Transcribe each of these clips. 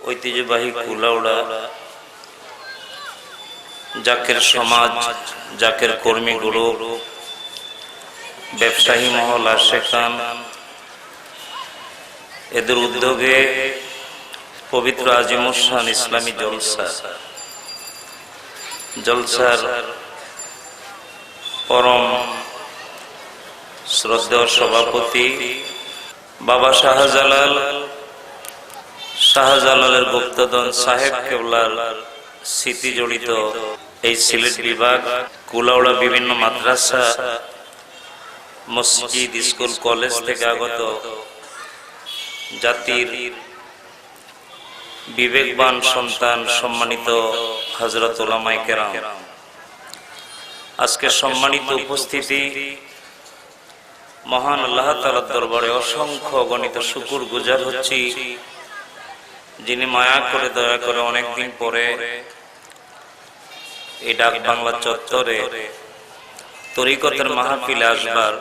ঐতিহ্যবাহী কুলাউড়া জাকের সমাজ, জাকের কর্মী গ্রুপ, ব্যবসায়ী মহল, আশেকান, এদের উদ্যোগে পবিত্র আজিমুশান ইসলামী জলসার পরম শ্রদ্ধেয় সভাপতি বাবা শাহজালালের গুপ্তধন সাহেব কেবলার স্মৃতি জড়িত এই সিলেট বিভাগ কুলাউড়া বিভিন্ন মাদ্রাসা, মসজিদ, স্কুল, কলেজ থেকে আগত জাতির বিবেকবান সন্তান, সম্মানিত হযরত উলামায়ে কেরাম, আজকে সম্মানিত উপস্থিতি, মহান আল্লাহ তাআলার দরবারে অসংখ্য গণিত শুকর গুজার হচ্ছি, যিনি মায়া করে দয়া করে অনেকদিন পরে এই ডাক বাংলা চত্বরে তরিকতের মাহফিলে আসবার,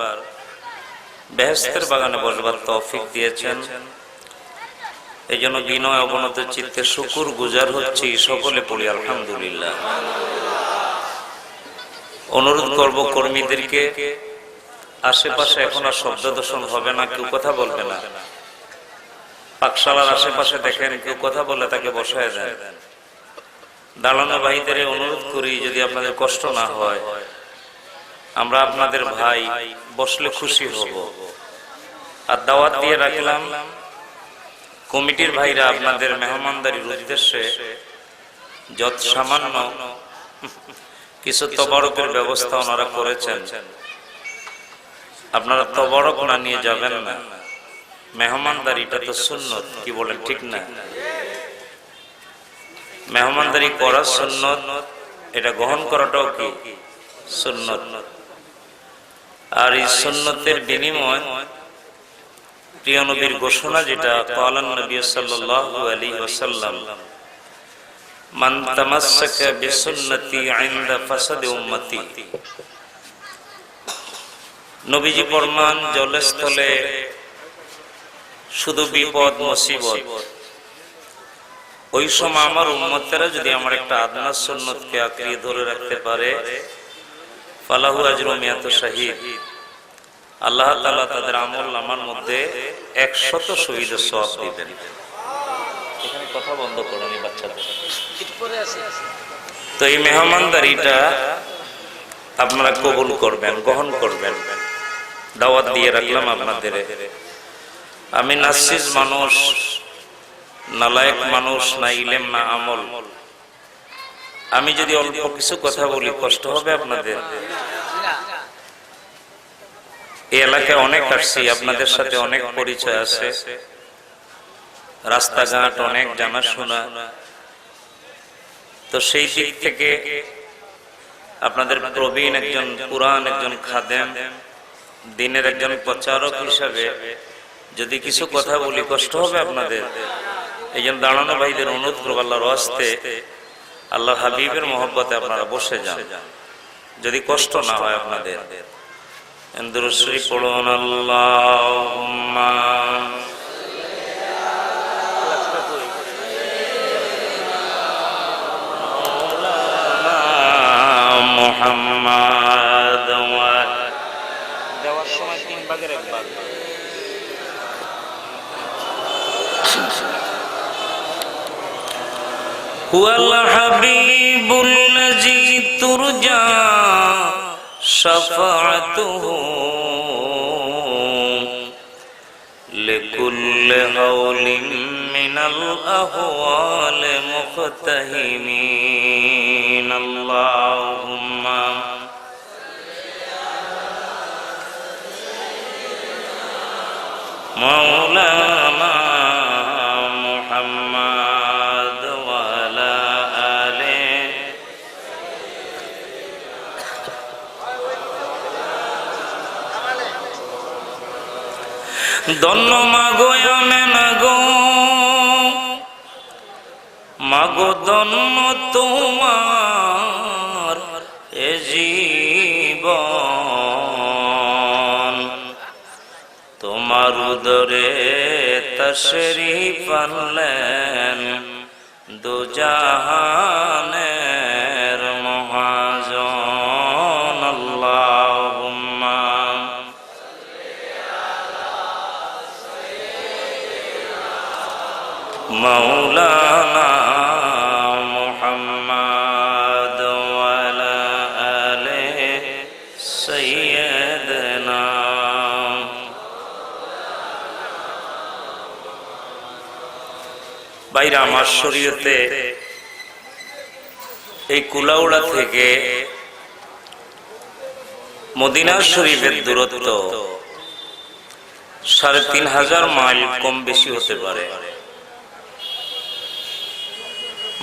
বেহেশতের বাগানে বসবার তৌফিক দিয়েছেন। এই জন্য বিনয় অবনত চিত্তে শুকর গুজার হচ্ছি। সকলে পড়ি আলহামদুলিল্লাহ। অনুরোধ করব কর্মীদেরকে, আশেপাশে এখন আর শব্দ দূষণ হবে না, কেউ কথা বলবে না। পাকশালার আশেপাশে দেখেন কেউ কথা বলে তাকে বসায় দেন। দাঁড়ানো ভাইদের অনুরোধ করি, যদি আপনাদের কষ্ট না হয়, আমরা আপনাদের ভাই, বসলে খুশি হব। আর দাওয়াত দিয়ে রাখলাম কমিটির ভাইরা আপনাদের মেহমানদারির উদ্দেশ্যে যত সামান্য কিছু তবারকের ব্যবস্থা ওনারা করেছেন, আপনারা তবারক না নিয়ে যাবেন না। মেহমানদারিটা তো সুন্নত, কি বলেন ঠিক না? মেহমানদারি করা সুন্নত, এটা গ্রহণ করাটাও কি সুন্নত। আর এই সুন্নতের বিনিময় প্রিয় নবীর ঘোষণা, যেটা ক্বালান নবী সাল্লাল্লাহু আলাইহি ওয়াসাল্লাম, মান তামাসসাকা বিসুন্নতি ইনদা ফাসাদি উম্মতি। নবীজি ফরমান, জলস্থলে শুধু বিপদ মুসিবত, ওই সময় আমার উম্মতেরা যদি আমার একটা আদনা সুন্নতকে আঁকড়িয়ে ধরে রাখতে পারে, ফালাহু আজরু মিয়াতু শাহীদ, আল্লাহ তাআলা তাদের আমল নামার মধ্যে 100 শহীদের সওয়াব দিবেন। এখানে কথা বন্ধ করুন বাচ্চাদের। তো এই মেহমানদারিটা আপনারা কবুল করবেন, গ্রহণ করবেন। দাওয়াত দিয়ে রাখলাম আপনাদের। আমি নাসিজ মানুষ, নালায়েক মানুষ, না ইলম না আমল। আমি যদি অল্প কিছু কথা বলি কষ্ট হবে আপনাদের? এই এলাকায় অনেক আসছি, আপনাদের সাথে অনেক পরিচয় আছে, রাস্তাঘাট অনেক জানাশোনা। তো সেই দিক থেকে আপনাদের প্রবীণ একজন, পুরান একজন খাদেম, দিনের একজন প্রচারক হিসাবে যদি কিছু কথা বলি কষ্ট হবে আপনাদের। এই জন্য দাঁড়ানো ভাইদের অনুরোধ করব, আল্লাহর ওয়াস্তে, আল্লাহ হাবিবের মহব্বতে আপনারা বসে যান, যদি কষ্ট না হয় আপনাদের। দুরূদ শরীফ পড়ুন। আল্লাহুম্মা মুহাম্মাদ ওয়া দেওয়ার সময় 3 ভাগের 1 ভাগ। হুয়াল হাবিবুল লাযী তুরজা শাফাআতুহু লিকুল্লি হাওলিন মিনাল আহওয়াল মুখতাহিমিন। আল্লাহুম্মা মাওলানা মুহাম্মাদ ওয়া আলা আলিহি। ধন্য মাগো আমেনা গো, মাগো ধন্য তোমার এ জীবন, তোমার উদরে তশরীফ আনলেন দু জাহানের মহাজন আল্লাহুম্মা মাওলানা মুহাম্মদ ওয়া আলা আলি সাইয়্যিদিনা। বাইরে আমার শরীয়তে এই কুলাউড়া থেকে মদিনা শরীফের দূরত্ব ৩৫০০ মাইল কম বেশি হতে পারে।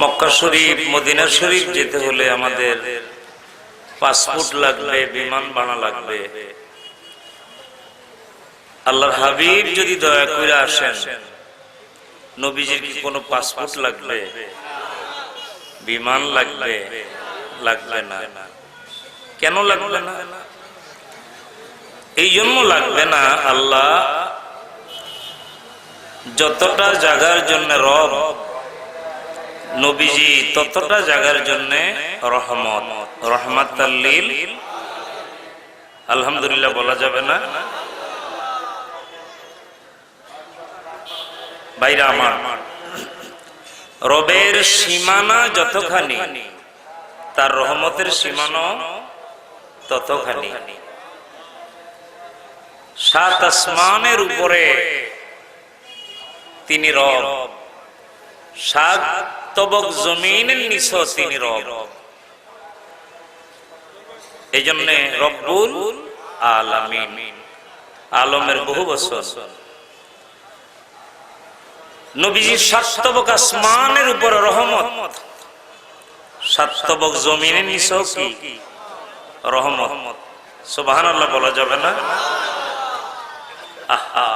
মক্কা শরীফ মদিনা শরীফ যেতে হলে আমাদের পাসপোর্ট লাগবে, বিমান ভাড়া লাগবে। আল্লাহর হাবিব যদি দয়া করে আসেন, নবীজির কি কোনো পাসপোর্ট লাগবে, বিমান লাগবে? লাগবে না। কেন লাগবে না? এই জন্য লাগবে না, আল্লাহ যতটা জায়গার জন্য রব, নবীজি ততটা জায়গার জন্য রহমত, রহমাতাল লিল। আলহামদুলিল্লাহ বলা যাবে না? বাইরে আমার রবের সীমানা যতখানি, তার রহমতের সীমানা ততখানি। ৭ আসমানের উপরে তিনি রব, ৭ তবক জমিনের নিচে তিনি রব। এই জন্য রব্বুল আলামিন, আলমের বহু বচন। নবীজির ৭ তবক আসমানের উপর রহমত, ৭ তবক জমিনের নিচেও কি রহমত। সুবহানাল্লাহ বলা যাবে না? আহা,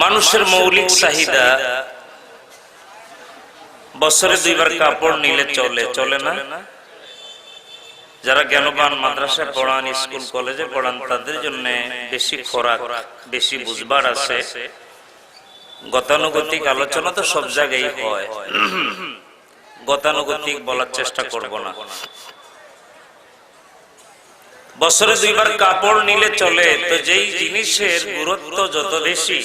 মানুষের মৌলিক চাহিদা, বছরে 2 বার কাপড় নিলে চলে, চলে না? যারা জ্ঞানবান, মাদ্রাসায় পড়ান, স্কুল কলেজে পড়ান, তাদের জন্য বেশি খোরাক, বেশি বুঝবার আছে। গতানুগতিক আলোচনা তো সব জায়গায় হয়, গতানুগতিক বলার চেষ্টা করব না। বছরে 2 বার কাপড় নিলে চলে, তো যেই জিনিসের গুরুত্ব যত বেশি,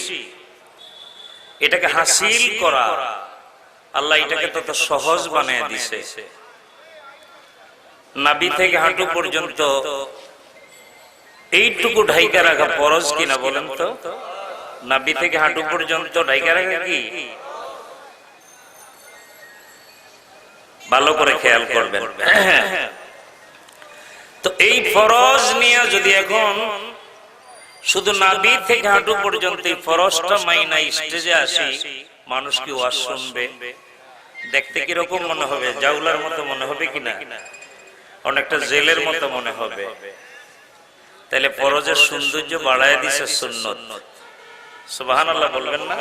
এটাকে হাসিল করা, আল্লাহ এটাকে তত সহজ বানিয়ে দিছে। নাভি থেকে হাঁটু পর্যন্ত এইটুকু ঢাইকা রাখা ফরজ কিনা বলেন তো? নাভি থেকে হাঁটু পর্যন্ত ঢাইকা রাখা কি? ভালো করে খেয়াল করবেন। তো এই ফরজ নিয়ে যদি এখন শুধু নাভি থেকে হাঁটু পর্যন্ত এই ফরজটা মাইনা স্টেজে আসি, মানুষ কি ওয়াজ শুনবে? দেখতে কিরকম মনে হবে? জাউলার মতো মনে হবে কিনা? অনেকটা জেলের মতো মনে হবে। তাহলে ফরজের সৌন্দর্য বাড়ায় দিছে সুন্নত। সুবহানাল্লাহ বলবেন না?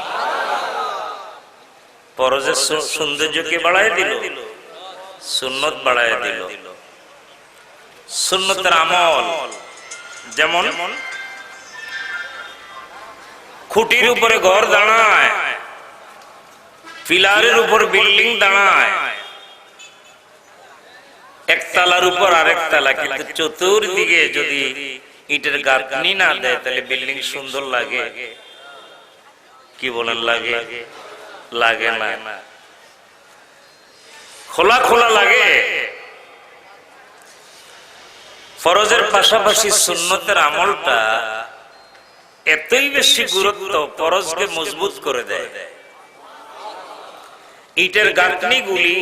ফরজের সৌন্দর্য কে বাড়ায় দিল? সুন্নত বাড়ায় দিল। সুন্নতের আমল যেমন খুঁটির উপরে ঘর দাঁড়ায়, পিলারের উপর বিল্ডিং দাঁড়ায়, একতলার উপর আরেক তলা, কিন্তু চতুর্দিকে যদি ইটের গাঁথনি না দেয়, তাহলে বিল্ডিং সুন্দর লাগে? কি বলেন, লাগে? লাগে না। খোলা খোলা লাগে। ফরজের পাশাপাশি সুন্নতের আমলটা এতই বেশি গুরুত্ব, ফরজকে মজবুত করে দেয়। ইটের গাঁথনি গুলি,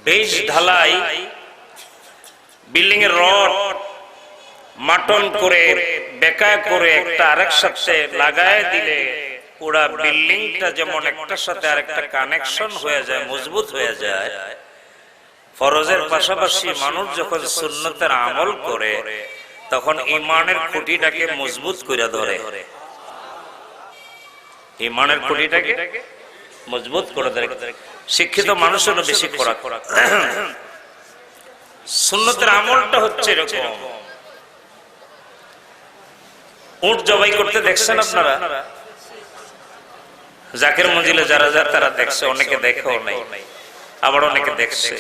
বেশ ঢালাই, বিল্ডিং এর রড মাটন করে বেকা করে একটা আরেক সাথে লাগায় দিলে পুরা বিল্ডিংটা যেমন একটার সাথে আরেকটা কানেকশন হয়ে যায়, মজবুত হয়ে যায়। ফরজের পাশাপাশি মানুষ যখন সুন্নতের আমল করে, তখন ঈমানের খুঁটিটাকে মজবুত করে ধরে। ঈমানের খুঁটিটাকে মজবুত করে ধরে। শিক্ষিত মানুষেরও বেশি খোরাক। সুন্নতের আমলটা হচ্ছে এরকম। উট জবাই করতে দেখছেন আপনারা? জাকের মঞ্জিলে যারা যায় তারা দেখছে, অনেকে দেখেও নাই, আবার অনেকে দেখছে।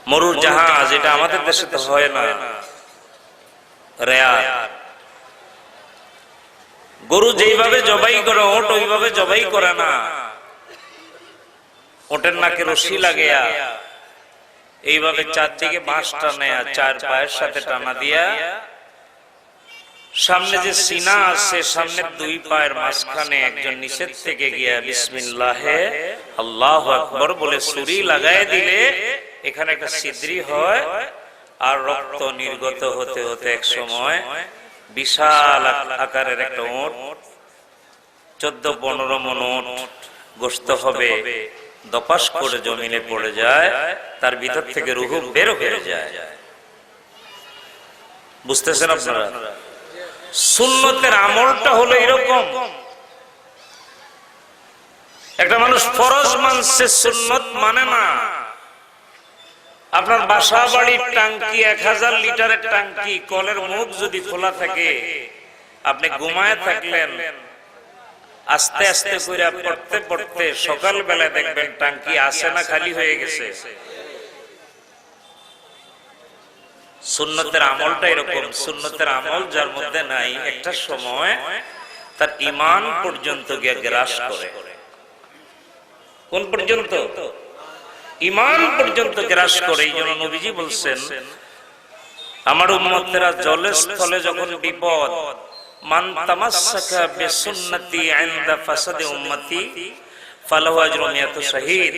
মরুর জাহাজ, এটা আমাদের দেশে তো হয় না, রেয়ার। গরু যেইভাবে জবাই করে ওট ওইভাবে জবাই করে না, ওটের নাকে রশি লাগে, এইভাবে চারদিকে বাঁশ টানে, চার পায়ের সাথে টানা দিয়া সামনে যে সিনা আছে, সামনের দুই পায়ের মাঝখানে একজন নিচের থেকে গিয়া বিসমিল্লাহে আল্লাহু আকবার বলে ছুরি লাগায় দিলে এখানে একটা ছিদ্রি হয়, আর রক্ত নির্গত হতে হতে এক সময় বিশাল আকারের একটা ওট, 14-15 মণ ওট গোশত হবে, দপাস করে জমিনে পড়ে যায়, তার ভিতর থেকে রূহ বের হয়ে যায়। বুঝতেছেন আপনারা? সুন্নতের আমলটা হলো এরকম। একটা মানুষ ফরজ মানছে, সুন্নত মানে না। আপনার বাসা বাড়ির টাঙ্কি 1000 লিটারের টাঙ্কি, কলের মুখ যদি খোলা থাকে, আপনি ঘুমায় থাকলেন, আস্তে আস্তে করে পড়তে পড়তে সকাল বেলা দেখবেন টাঙ্কি আসে না, খালি হয়ে গেছে। সুন্নতের আমলটা এরকম। সুন্নতের আমল যার মধ্যে নাই, একটা সময় তার ঈমান পর্যন্ত গিয়ে গ্রাস করে। কোন পর্যন্ত? ঈমান পর্যন্ত গ্রাস করে। এই জন্য নবীজি বলছেন, আমার উম্মতেরা জলে স্থলে যখন বিপদ, মান তামাসসাকা বিসুন্নতি ইনদা ফাসাদি উম্মতি ফালাহু আজরু মিয়াতু শাহীদ।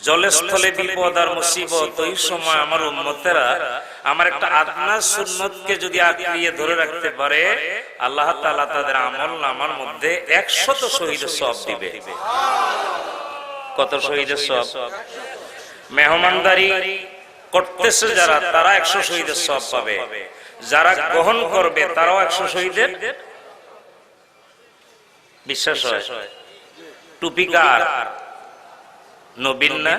জলে স্থলে বিপদ আর মুসিবত, ওই সময় আমার উম্মতেরা আমার একটা আদনা সুন্নতকে যদি আঁকড়িয়ে ধরে রাখতে পারে, আল্লাহ তাআলা তাদের আমল নামার মধ্যে 100 শহীদের সওয়াব দিবে। কত শহীদের সওয়াব? মেহমানদারি করতেছে যারা, তারা 100 শহীদের সওয়াব পাবে। যারা গ্রহণ করবে তারাও 100 শহীদের। বিশ্বাস হয়? টুপিকার নবীন না?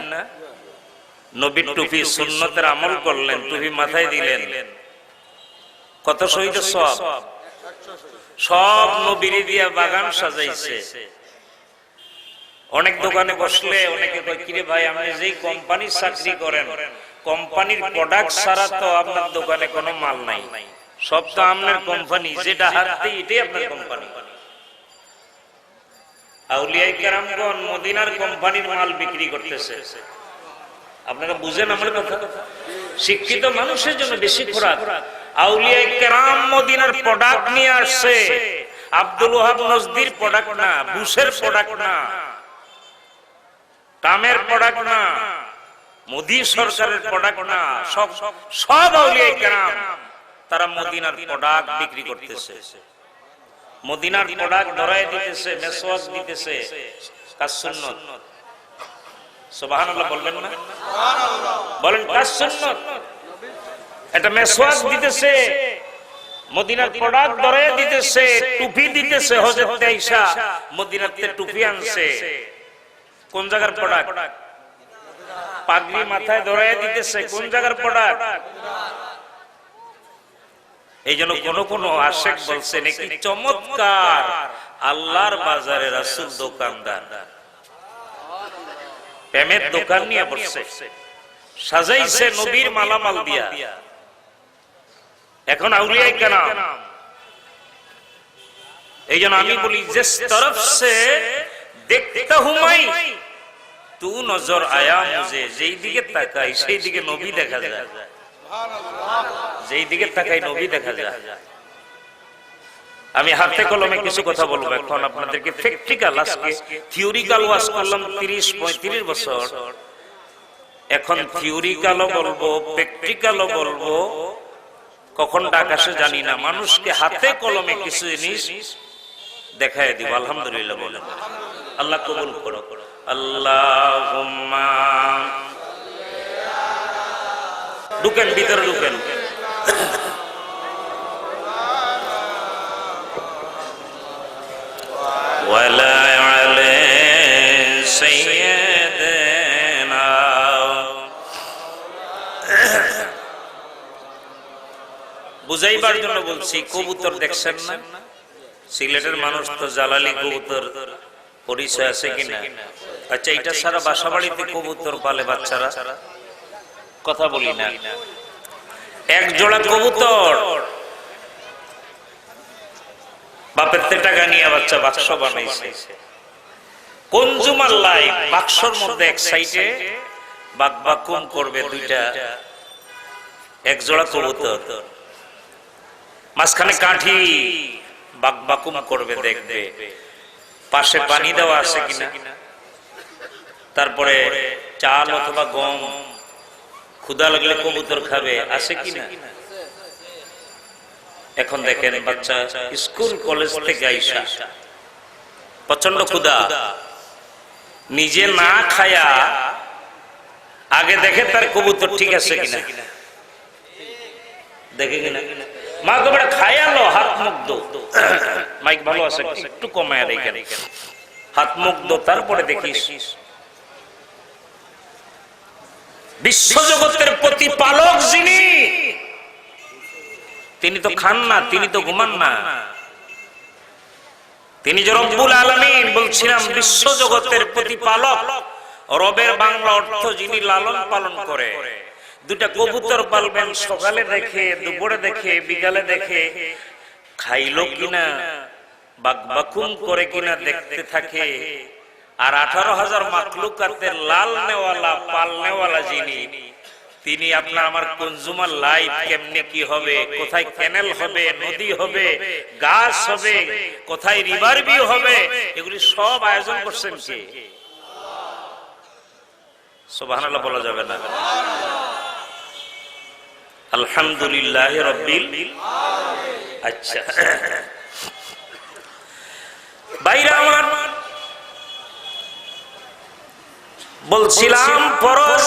নবীর টুপি, সুন্নতের আমল করলেন, টুপি মাথায় দিলেন, কত শহীদের সওয়াব? সব নবীর দিয়া বাগান সাজাইছে। অনেক দোকানে বসলে অনেকে কয়, কিরে ভাই, আপনি যেই কোম্পানির চাকরি করেন, কোম্পানির প্রোডাক্ট ছাড়া তো আপনার দোকানে কোনো মাল নাই, সব তো আপনার কোম্পানি, যেটা হাত দেয় এটাই আপনার কোম্পানি। আউলিয়া কেরামগণ মদিনার কোম্পানির মাল বিক্রি করতেছে। আপনারা বুঝেন আমার কথা? শিক্ষিত মানুষের জন্য বেশি খোরাক। আউলিয়া কেরাম মদিনার প্রোডাক্ট নিয়ে আসছে, আব্দুল ওয়াহাব নজদির প্রোডাক্ট না, বুশের প্রোডাক্ট না, কামের প্রোডাক্ট না, মোদি সরকারের প্রোডাক্ট না, সব আউলিয়া কেরাম তারা মদিনার প্রোডাক্ট বিক্রি করতেছে। মদিনার প্রোডাক্ট ধরায় দিতেছে, মেসওয়াক দিতেছে, কাজ সুন্নত। সুবহানাল্লাহ বলবেন না? বলেন কাজ সুন্নত। এটা মেসওয়াক দিতেছে, মদিনার প্রোডাক্ট ধরায় দিতেছে, টুপি দিতেছে। হযরত আয়েশা মদিনাতে টুপি আনছে, কোন জায়গার প্রোডাক্ট? পাগড়ি মাথায় ধরায় দিতেছে, কোন জায়গার প্রোডাক্ট? এই জন্য কোন কোন আশেক বলছে নাকি, চমৎকার আল্লাহর বাজারে রাসূল দোকানদার, প্রেমের দোকান নিয়ে বসছে, সাজাইছে নবীর মালামাল দিয়া। এখন আউলিয়া কেরাম, এই জন্য আমি বলি, জিস তরফ সে দেখতা হুঁ मैं, তু নজর আয়া মুঝে, যেই দিকে তাকাই সেই দিকে নবী দেখা যায়, যেই দিকে তাকাই নবী দেখা যায়। আমি হাতে কলমে কিছু কথা বলবো এখন আপনাদেরকে। প্র্যাকটিক্যাল, আজকে থিওরিক্যাল ওয়াজ করলাম 30-35 বছর, এখন থিওরিক্যালও বলবো, প্র্যাকটিক্যালও বলবো, কখন আকাশে জানি না। মানুষকে হাতে কলমে কিছু জিনিস দেখায় দিব। আলহামদুলিল্লাহ বলেন, আল্লাহ কবুল করো। আল্লাহুম্মা, ঢুকেন ভিতরে, ঢুকেন। ওয়ালা আলা সাইয়্যিদিনা, বুঝাইবার জন্য বলছি। কবুতর দেখছেন না? সিলেটের মানুষ তো জালালি কবুতর পরিচয় আছে কিনা? আচ্ছা, এটা সারা বাসা বাড়িতে কবুতর পালে বাচ্চারা? কথা বলি না। এক জোড়া কবুতর বাপের টাকা নিয়ে বাচ্চা বাক্স বানাইছে। কনজুমার লাইফ বাক্সর মধ্যে এক সাইডে বাকবাকুম করবে দুইটা, এক জোড়া কবুতর, মাঝখানে কাঠি বাকবাকুম করবে, দেখবে পাশে পানি দেওয়া আছে কিনা, তারপরে চাল অথবা গম ক্ষুধা লাগলে কবুতর খাবে আছে কিনা। এখন দেখেন বাচ্চা স্কুল কলেজ থেকে আইসা প্রচন্ড ক্ষুধা, নিজে না খায়া আগে দেখে তার কবুতর ঠিক আছে কিনা, দেখে কিনা। মা গোবরা খায়ালো, হাত মুখ দো, মাইক ভালো আছে একটু কমায় রেখে, হাত মুখ দো, তারপরে দেখিস। বিশ্বজগতের প্রতিপালক যিনি, তিনি তো খান না, তিনি তো ঘুমান না, তিনি যে রব্বুল আলামিন। বলছিলাম বিশ্বজগতের প্রতিপালক, রবের বাংলা অর্থ যিনি লালন পালন করে। দুটা কবুতর পালবেন, সকালে দেখে, দুপুরে দেখে, বিকালে দেখে, খাইলো কিনা, বাকবাকুম করে কিনা দেখতে থাকে। আর 18,000 মাখলুকাতের লাল নেওয়ালা পাল নেওয়ালা যিনি, তিনি আপনার আমার কনজুমার লাইফ কেমনে কি হবে, কোথায় ক্যানেল হবে, নদী হবে, গাছ হবে, কোথায় রিভার ভিউ হবে, এগুলি সব আয়োজন করছেন কে? সুবহানাল্লাহ বলা যাবে না? আলহামদুলিল্লাহ রাব্বিল আলামিন। আচ্ছা ভাইরা আমার, বলছিলাম ফরজ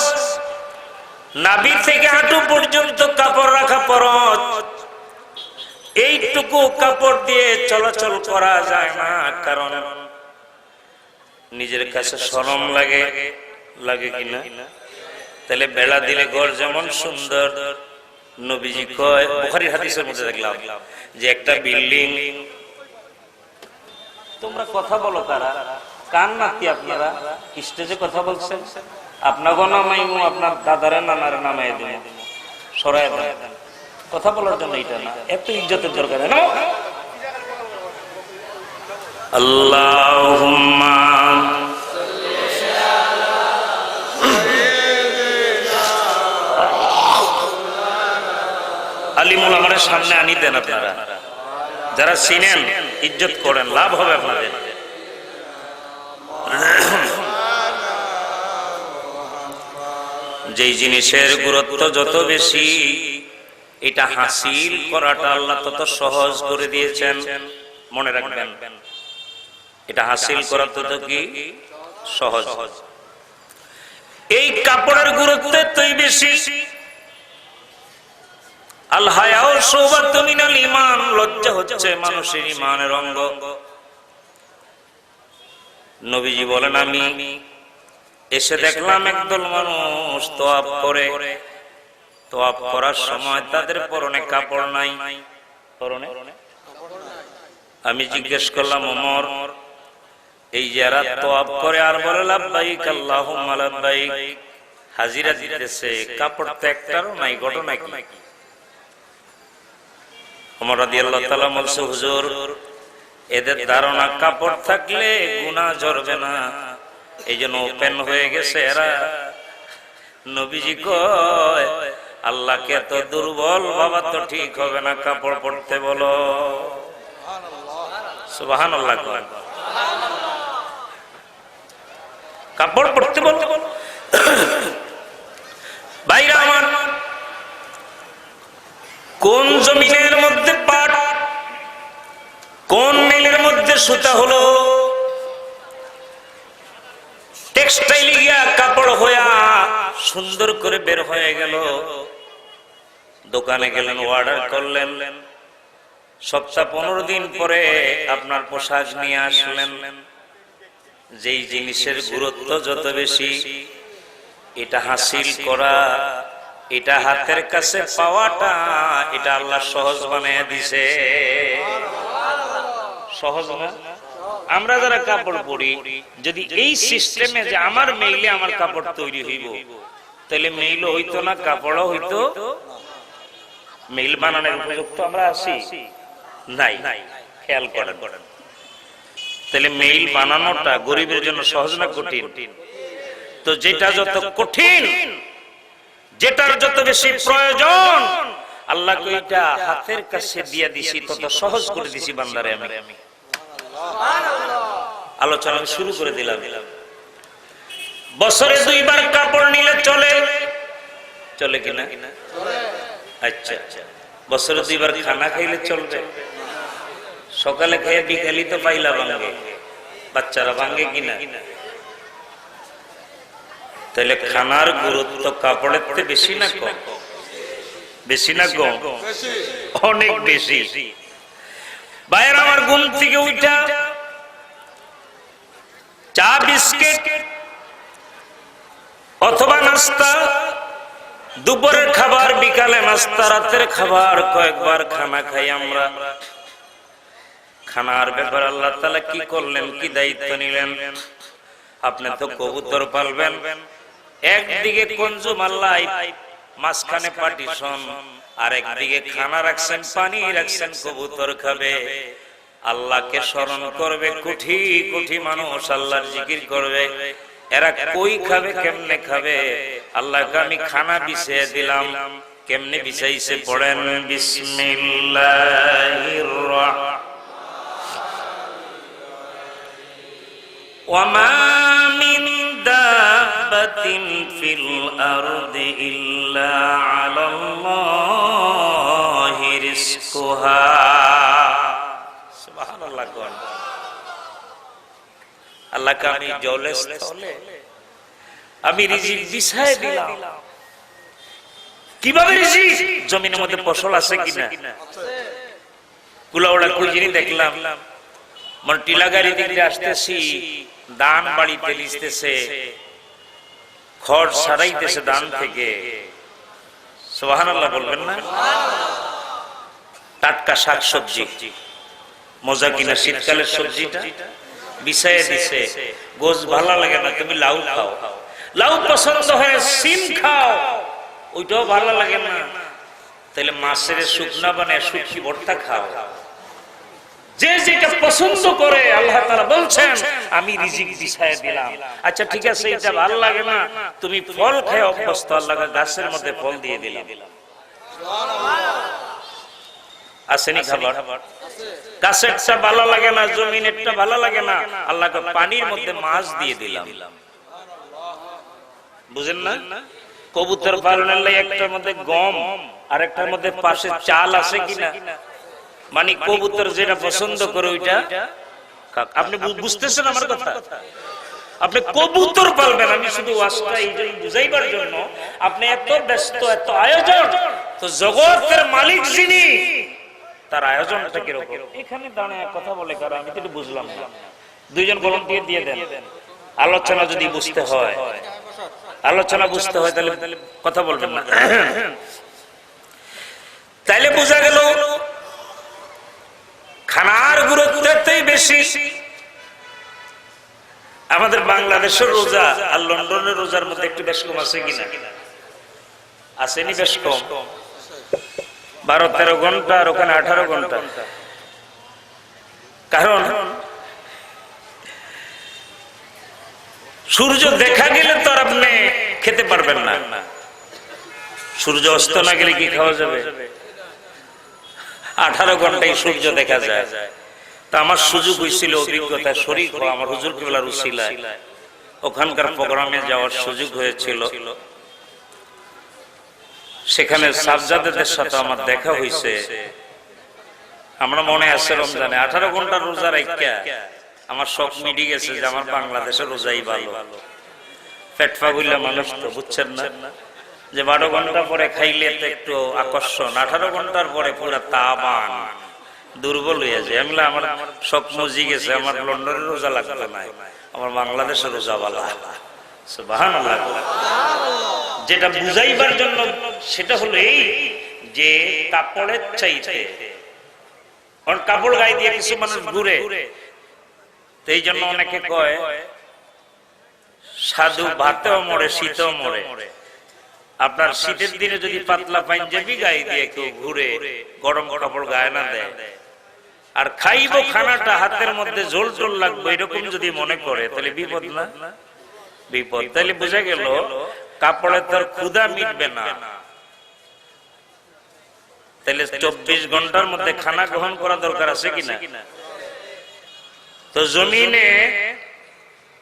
নাভি থেকে হাঁটু পর্যন্ত কাপড় রাখা ফরজ। এইটুকু কাপড় দিয়ে চলাচল করা যায় না, কারণ নিজের কাছে শরম লাগে, লাগে কিনা? তাহলে বেলা দিলে ঘর যেমন সুন্দর, নবীজি কয়, বুখারীর হাদিসের মধ্যে দেখলাম যে একটা বিল্ডিং, তোমরা কথা বলো কারা? কান নাকি আপনারা স্টেজে কথা বলছেন? আপনাকে নামাইমু, আপনার দাদারে নানারে নামাই দেব, সরাই দেন, কথা বলার জন্য। এটা না, এত ইজ্জতের দরকার না। আল্লাহুম্মা আলিমুল আমাদের সামনে আনি দেন আপনারা, যারা চিনেন ইজ্জত করেন, লাভ হবে আপনাদের। যেই জিনিসের গুরুত্ব যত বেশি, এটা হাসিল করাটা আল্লাহ তত সহজ করে দিয়েছেন। মনে রাখবেন, এটা হাসিল করা তত কি সহজ। এই কাপড়ের গুরুত্ব এতই বেশি। আল হায়াউ শুবাতুম মিনাল ঈমান, লজ্জা হচ্ছে মানুষের ঈমানের অঙ্গ। নবীজি বলেন, আমি এসে দেখলাম একদল মানুষ তোয়াব করে, তোয়াব করার সময় তাদের পরনে কাপড় নাই। পরনে আমি জিজ্ঞেস করলাম, ওমর, এই যারা তোয়াব করে আর বলে লাব্বাইক আল্লাহুম্মা লাব্বাইক, হাজিরা দিতেছে, কাপড় তো একটারও নাই, ঘটনা কি? ওমর রাদিয়াল্লাহু তাআলা বলছে, হুজুর, এদের ধারণা কাপড় থাকলে গুনাহ ঝরবে না, এই জন্য ওপেন হয়ে গেছে এরা। নবীজি কয়, আল্লাহকে এত দুর্বল বাবা তো ঠিক হবে না, কাপড় পরতে বলো। সুবহানাল্লাহ, কাপড় পরতে বলো। ভাইরা আমার, কোন জমিনের মধ্যে পাট, কোন মিলের মধ্যে সুতা হলো, টেক্সটাইল গিয়া কাপড় হইয়া সুন্দর করে বের হয়ে গেল। দোকানে গেলেন, অর্ডার করলেন, সপ্তাহ 15 দিন পরে আপনার পোশাক নিয়ে আসলেন। যেই জিনিসের গুরুত্ব যত বেশি, এটা হাসিল করা, এটা হাতের কাছে পাওয়াটা, এটা আল্লাহ সহজ বানিয়ে দিছে। সহজ না? আমরা যারা কাপড় পরি, যদি এই সিস্টেমে যে আমার মেইলে আমার কাপড় তৈরি হইব, তাহলে মেইল হইতো না, কাপড়ও হইতো। মেইল বানানোর উপযুক্ত আমরা আছি নাই, খেয়াল করেন। তাহলে মেইল বানানোটা গরিবের জন্য সহজ না কঠিন? তো যেটা যত কঠিন, যেটার যত বেশি প্রয়োজন, আল্লাহ কইটা হাতের কাছে দিয়ে দিছি, তত সহজ করে দিছি বান্দারে আমি। আলোচনা আমি শুরু করে দিলাম। বছরে 2 বার কাপড় নিলে চলে, চলে কিনা? আচ্ছা, বছরে 2 বার খানা খাইলে চলবে? সকালে খেয়ে বিকালই তো পাইলা ভাঙ্গে, বাচ্চারা ভাঙ্গে কিনা? তাহলে খানার গুরুত্ব কাপড়ের থেকে বেশি না কম? বেশি না কম? অনেক বেশি। বাইরে আমার ঘুম থেকে উঠা চা বিস্কিট অথবা নাস্তা, দুপুরের খাবার, বিকালে নাস্তা, রাতের খাবার, কয়েকবার খানা খাই আমরা। খানার ব্যাপার আল্লাহ তাআলা কি করলেন, কি দায়িত্ব নিলেন? আপনি তো কবুতর পালবেন, একদিকে কনজুম আল্লাহ, মাঝখানে পার্টিশন, আর একদিকে খানা রাখছেন, পানি রাখছেন, কবুতর খাবে, আল্লাহকে স্মরণ করবে। কোটি কোটি মানুষ আল্লাহর জিকির করবে, এরা কই খাবে, কেমনে খাবে? আল্লাহকে আমি খানা বিছিয়ে দিলাম। কেমনে বিছাইছে পড়েন, বিসমিল্লাহির ওয়ামা মিন দাব্বাতিন ফিল আরদি ইল্লা আলাল্লাহি রিজকুহা। সুবহানাল্লাহ। কোন আল্লাহকে আমি জলে স্থলে আমি রিজিক বিছায় দিলাম। কিভাবে রিজিক? জমিনের মধ্যে ফসল আছে কিনা? কুলাওড়া কুজিনি দেখলাম, মন টিলা গাড়ি দিকে আসতেছি, ধান বাড়িতে লিখতেছে, খড় সারাইতেছে ধান থেকে। সুবহানাল্লাহ বলবেন না? টাটকা শাকসবজি, মজা কিনা শীতকালের সবজিটা বিছাইয়ে দিছে। গোশ ভালো লাগে না, তুমি লাউ খাও। লাউ পছন্দ হয়, সিম খাও, ওইটাও ভালো লাগে না, তাহলে মাছের শুকনা বানায় শুটকি ভর্তা খাও। যে যেটা পছন্দ করে আল্লাহ তাআলা বলছেন আমি রিজিক বিছাইয়ে দিলাম। আচ্ছা ঠিক আছে, এটা ভালো লাগে না, তুমি ফল খেয়ে অভ্যস্ত, আল্লাহ গাছের মধ্যে ফল দিয়ে দিলাম। আসেনি খাবার? গাছেরটা ভালো লাগে না, জমিনেরটা ভালো লাগে না, আল্লাহকে পানির মধ্যে মাছ দিয়ে দিলাম। বুঝেন না? কবুতর পালনের লাগে একটার মধ্যে গম আর একটার মধ্যে পাশে চাল আছে কিনা? মানে কবুতর যেটা পছন্দ করে ওইটা। আপনি বুঝতেছেন আমার কথা? আপনি কবুতর পালবেন, আমি শুধু ওয়াজটা এইটাই বুঝাইবার জন্য। আপনি এত ব্যস্ত, এত আয়োজন, তো জগতের মালিক যিনি, তার আয়োজনটা কিরকম? এখানে দাঁড়ায় কথা বলে কারণ আমি তো বুঝলাম না। 2 জন ভলান্টিয়ার দিয়ে দেন। আলোচনা যদি বুঝতে হয়, আলোচনা বুঝতে হয়, তাহলে কথা বলবেন না। তাইলে বোঝা গেল খানার গুরুত্বটাই বেশি। আমাদের বাংলাদেশের রোজা আর লন্ডনের রোজার মধ্যে একটু বেশ কম আছে কিনা? আসেনি? বেশ কম। 12-13 ঘন্টা, আর ওখানে 18 ঘন্টা। কারণ সূর্য দেখা গেলে তো আর আপনি খেতে পারবেন না। সূর্য অস্ত না গেলে কি খাওয়া যাবে? 18 ঘন্টায় সূর্য দেখা যায়। তা আমার সুযোগ হয়েছিল, অভিজ্ঞতা শরীক হওয়া, আমার হুজুর কিবলার উসিলায় ওখানকার প্রোগ্রামে যাওয়ার সুযোগ হয়েছিল। সেখানে সাজ্জাদের সাথে আমার দেখা হয়েছে। আমরা মনে আছে রমজানে 18 ঘন্টা রোজা রাখা আমার শখ মিটে গেছে যে আমার বাংলাদেশের রোজাই ভালো। পেট ফাগুলা মানুষ তো, বুঝছেন না? যে 12 ঘন্টা পরে খাইলে তো একটু আকর্ষণ, 18 ঘন্টার পরে পুরা তাবান দুর্বল হয়ে যায়। আমি আমার শখ মজি গেছে, আমার লন্ডনের রোজা লাগবে না, আমার বাংলাদেশের রোজা ভালো। সুবহানাল্লাহ। যেটা বুঝাইবার জন্য সেটা হলো এই যে কাপড়ের চাইতে কারণ কাপড় গায়ে দিয়ে কিছু মানুষ ঘুরে, এই জন্য অনেকে কয় সাধু ভাতেও মরে শীতেও মরে। আপনার শীতের দিনে যদি পাতলা পাঞ্জাবি গায়ে দিয়ে কেউ ঘুরে, গরম কাপড় গায়ে না দেয়, আর খাইবো খানাটা হাতের মধ্যে জোল জোল লাগবে এরকম যদি মনে করে, তাহলে বিপদ না? বিপদ। তাহলে বোঝা গেল কাপড়ে তার ক্ষুধা মিটবে না। তাহলে 24 ঘন্টার মধ্যে খানা গ্রহণ করা দরকার আছে কিনা? তো জমিনে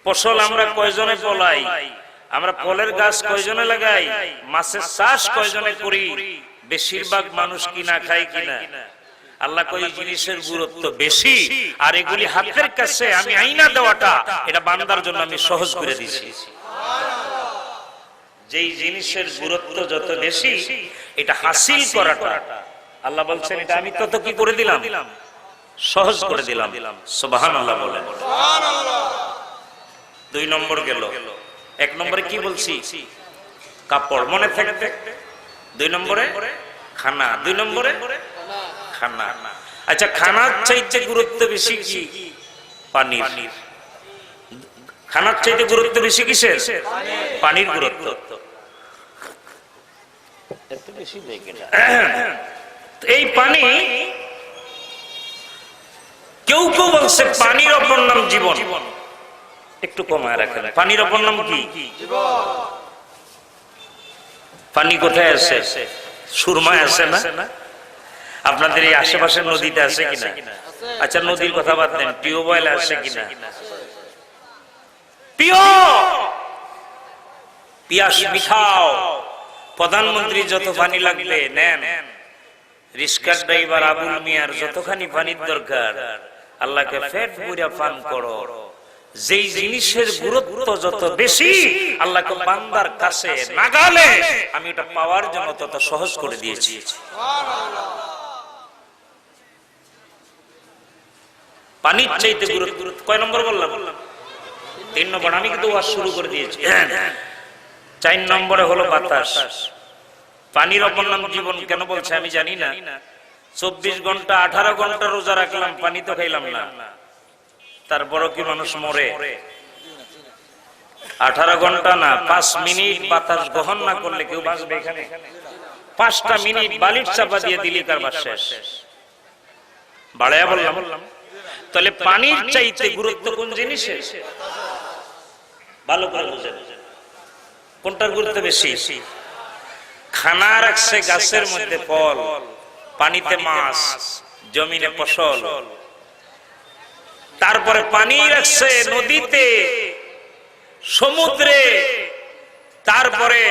ফসল আমরা কয়জনে ফলাই, আমরা ফলের গাছ কয়জনে লাগাই, মাছের চাষ কয়জনে করি, বেশিরভাগ মানুষ কিনা খায় কিনা? আল্লাহ কয় জিনিসের গুরুত্ব বেশি, আর এগুলি হাতের কাছে আমি আইনা দেওয়াটা এটা বান্দার জন্য আমি সহজ করে দিয়েছি। যেই জিনিসের গুরুত্ব যত বেশি, এটা হাসিল করাটা আল্লাহ বলছেন এটা আমি তত কি করে দিলাম? সহজ করে দিলাম। সুবহানাল্লাহ বলেন। 2 নম্বর গেল। 1 নম্বরে কি বলছি? কাপড়, মনে থাকবে। 2 নম্বরে খানা, 2 নম্বরে খানা। আচ্ছা, খানার চাইতে গুরুত্ব বেশি কি? পানির। খানার চাইতে গুরুত্ব বেশি কিসের? পানির গুরুত্ব। এত বেশি দেখে না। এই পানি, কেউ কেউ বলছে পানির অপর নাম জীবন। একটু কমায় রাখেন, পানির অপর নাম কি? পানি কোথায় আছে? সুরমায় আছে না? আপনাদের এই আশেপাশে নদীতে আছে কিনা? আচ্ছা, নদীর কথা বাদ দেন, টিউবওয়েল আছে কিনা? পিয়াস মিঠাও। প্রধানমন্ত্রী যত পানি লাগবে নেন, রিস্কার ড্রাইভার আবুল মিয়ার যতখানি পানির দরকার, আল্লাহকে পেট পুরা পান করো। যেই জিনিসের গুরুত্ব যত বেশি, আল্লাহকে বান্দার কাছে নাগালে আমি ওটা পাওয়ার জন্য তত সহজ করে দিয়েছি। পানির চাইতে গুরুত্ব কয় নম্বর বললাম? 3 নম্বর। আমি কিন্তু ওয়াজ শুরু করে দিয়েছি। 4 নম্বরে হলো বাতাস। পানির অপর নাম জীবন কেন বলছে আমি জানি না। 24 ঘন্টা 18 ঘন্টা রোজা রাখলাম, পানি তো খাইলাম না, তারপরও কি মানুষ মরে? 18 ঘন্টা না, 5 মিনিট বাতাস গ্রহণ না করলে কেউ বাঁচবে এখানে? 5টা মিনিট বালির চাপা দিয়ে দিলি কার বাস শেষ। বাড়াইয়া বললাম। তাহলে পানির চাইতে গুরুত্ব কোন জিনিসের? ভালো করে বুঝেন কোনটার গুরুত্ব বেশি। খানা রাখছে গাছের মধ্যে ফল, পানিতে মাছ, জমিনে ফসল, তারপরে পানি রাখছে নদীতে, সমুদ্রে, তারপরে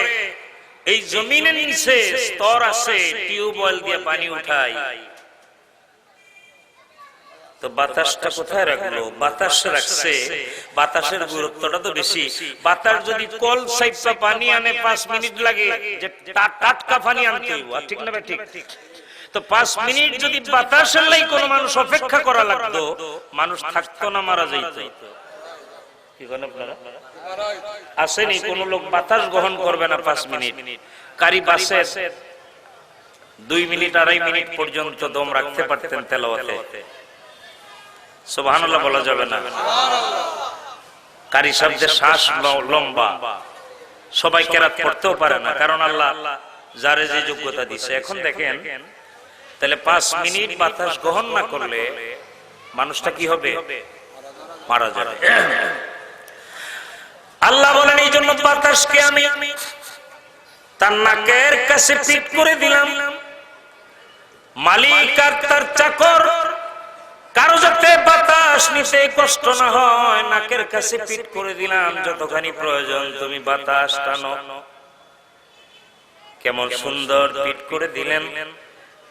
এই জমিনের নিচে স্তর আছে, টিউবওয়েল দিয়ে পানি উঠায়। তো বাতাসটা কোথায় রাখলো? বাতাস রাখছে, বাতাসের গুরুত্বটা তো বেশি। বাতাস যদি কল সাইডটা পানি আনে 5 মিনিট লাগে, যে টাটকা পানি আনতে হইব, ঠিক না? ঠিক। তো 5 মিনিট যদি বাতাসের লাই কোনো মানুষ অপেক্ষা করা লাগতো, মানুষ থাকতো না, মারা যাইতো। কি বলেন আপনারা? আসেনি কোন লোক বাতাস গ্রহণ করবে না 5 মিনিট। কারি বাসে 2 মিনিট 2.5 মিনিট পর্যন্ত দম রাখতে পারতেন তেলাওয়াতে। সুবহানাল্লাহ বলা যাবে না? কারি শব্দের শ্বাস লম্বা, সবাই কেরাত পড়তেও পারে না, কারণ আল্লাহ যারে যে যোগ্যতা দিছে। এখন দেখেন, তাহলে 5 মিনিট বাতাস গ্রহণ না করলে মানুষটা কি হবে? মারা যাবে। আল্লাহ বলেন এই জন্য বাতাসকে আমি তার নাকের কাছে ফিট করে দিলাম। মালিক আর তার চাকর কারো যাতে বাতাস নিতে কষ্ট না হয়, নাকের কাছে ফিট করে দিলাম। যতখানি প্রয়োজন তুমি বাতাস টানো। কেমন সুন্দর ফিট করে দিলেন,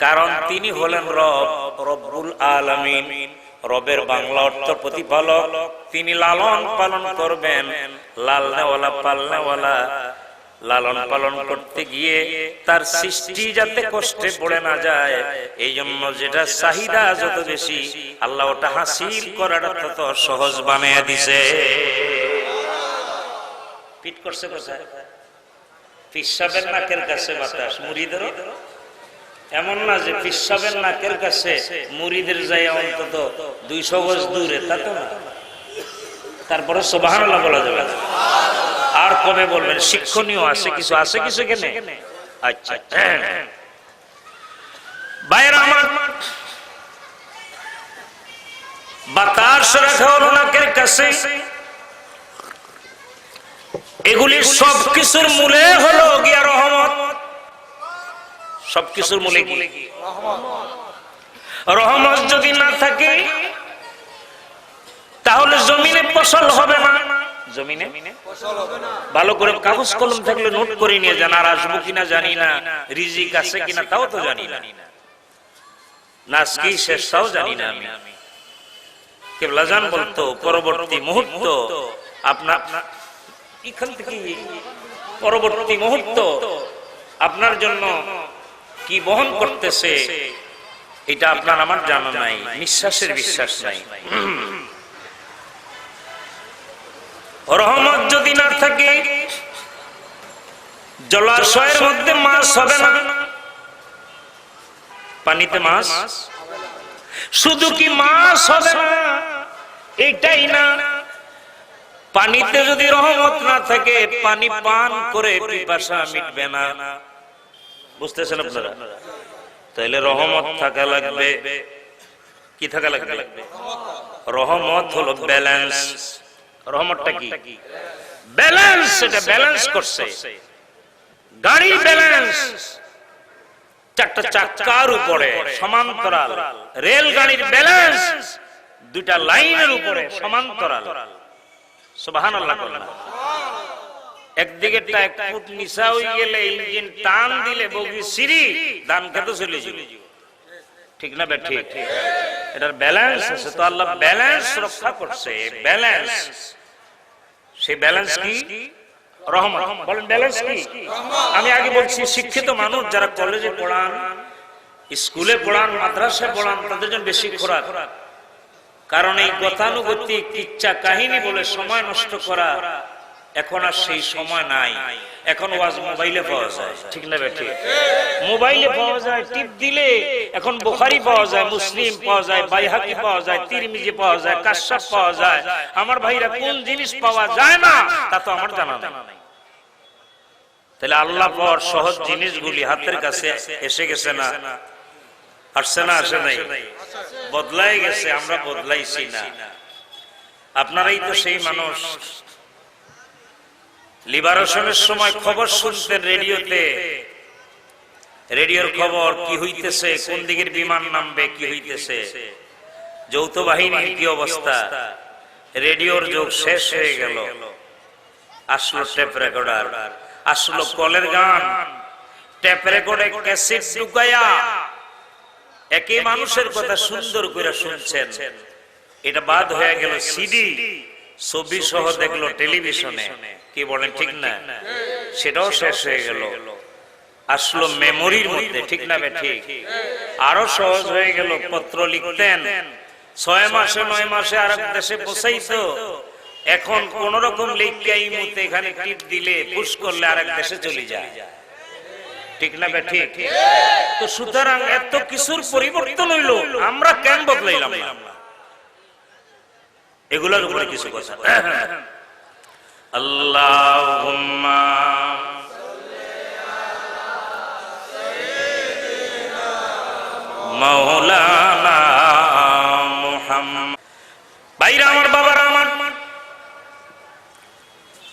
কারণ তিনি হলেন রব, রব্বুল আলামিন। রবের বাংলা অর্থ প্রতিপালক। তিনি লালন পালন করবেন, লালনেওয়ালা পালনেওয়ালা। লালন পালন করতে গিয়ে তার সৃষ্টি যাতে কষ্টে পড়ে না যায়, এই জন্য যেটা চাহিদা যত বেশি, আল্লাহ ওটা হাসিল করাটা তত সহজ বানিয়ে দিছে। ফিট করছে কোথায়? পিসাবের নাকের কাছে বাতাস, মুরিদেরও এমন না যে পিসাবের নাকের কাছে মুরিদের যায় অন্তত 200 গজ দূরে, তা তো না। তারপরে সুবহানাল্লাহ বলা যাবে না। আর কবে বলবেন? শিক্ষণীয় আছে কিছু, আছে কিছু কেন? আচ্ছা বাইরে আমার বাতাস রাখা হলো নাকের কাছে, এগুলি সব কিছুর মূলে হলো গিয়া রহমত। সবকিছুর মূলে কি? রহমত যদি না থাকে তাহলে জমিনে ফসল হবে না। জমিনে ভালো করে কাগজ কলম থাকলে নোট করে নিয়ে যান। আর আসবো কিনা জানি না, রিজিক আছে কিনা তাও তো জানি না, নাচ কি শেষ তাও জানি না আমি। কেবলাজান বলতো পরবর্তী মুহূর্ত আপনার এখান থেকে পরবর্তী মুহূর্ত আপনার জন্য কি বহন করতেছে এটা আপনার আমার জানা নাই, নিঃশ্বাসের বিশ্বাস নাই। রহমত যদি না থাকে জলাশয়ের মধ্যে মাছ হবে না। পানিতে মাছ, শুধু কি মাছ হবে না এটাই না, পানিতে যদি রহমত না থাকে পানি পান করে পিপাসা মিটবে না। বুঝতেছেন আপনারা? তাহলে রহমত থাকা লাগবে। কি থাকা লাগবে? রহমত হলো ব্যালেন্স। রহমতটা কি? ব্যালেন্স। এটা ব্যালেন্স করছে গাড়ির ব্যালেন্স। চারটা চাকার উপরে সমান্তরাল, রেল গাড়ির ব্যালেন্স দুইটা লাইনের উপরে সমান্তরাল। সুবহানাল্লাহ। একদিকে এক ফুট নিচা হয়ে গেলে ইঞ্জিন টান দিলে বগি সিঁড়ি দান খেতে চলে যাবে, ঠিক না? ঠিক। এটার ব্যালেন্স আছে। তো আল্লাহ ব্যালেন্স রক্ষা করছে। ব্যালেন্স, সেই ব্যালেন্স কি? রহমত। বলেন ব্যালেন্স কি? আমি আগে বলছি শিক্ষিত মানুষ যারা কলেজে পড়ান, স্কুলে পড়ান, মাদ্রাসায় পড়ান তাদের জন্য বেশি খোরাক। কারণ এই গতানুগতিক কিচ্ছা কাহিনী বলে সময় নষ্ট করা এখন আর সেই সময় নাই। এখন ওয়াজ মোবাইলে পাওয়া যায়, ঠিক না? ঠিক। মোবাইলে পাওয়া যায়, টিপ দিলে এখন বুখারী পাওয়া যায়, মুসলিম পাওয়া যায়, বাইহাকি পাওয়া যায়, তিরমিজি পাওয়া যায়, কাশফ পাওয়া যায়। আমার ভাইরা কোন জিনিস পাওয়া যায় না তা তো আমার জানা নাই। তাহলে আল্লাহ পর সহজ জিনিসগুলি হাতের কাছে এসে গেছে না? আসছে না? আসে নাই? বদলাই গেছে, আমরা বদলাইছি না। আপনারাই তো সেই মানুষ। লিবারেশনের সময় খবর শুনতেন রেডিওতে, রেডিওর খবর কি হইতেছে, কোন দিকের বিমান নামবে, কি হইতেছে, যৌথ বাহিনীর কি অবস্থা। রেডিওর যুগ শেষ হয়ে গেল, আসলো টেপ রেকর্ডার, আসলো কলের গান। টেপ রেকর্ডে ক্যাসেট ঢুকায়া একই মানুষের কথা সুন্দর করে শুনছেন। এটা বাদ হয়ে গেল সিডি, ছবি সহ দেখলো টেলিভিশনে। কি বলেন, ঠিক না? সেটাও শেষ হয়ে গেল, আসলো মেমোরির মধ্যে, ঠিক না? ঠিক। আরো সহজ হয়ে গেল, পত্র লিখতেন 6 মাসে 9 মাসে আরেক দেশে পৌঁছাইতো। এখন কোন রকম লিখকে এই মুহূর্তে এখানে টিপ দিলে পুশ করলে আরেক দেশে চলে যায়, ঠিক না? ঠিক। তো সুতরাং এত কিছুর পরিবর্তন হইলো, আমরা কেন বদলাইলাম না? এগুলোর উপরে কিছু কথা। আল্লাহুম্মা মাওলানা মুহাম্মদ। ভাইরা আমার, বাবারা আমার,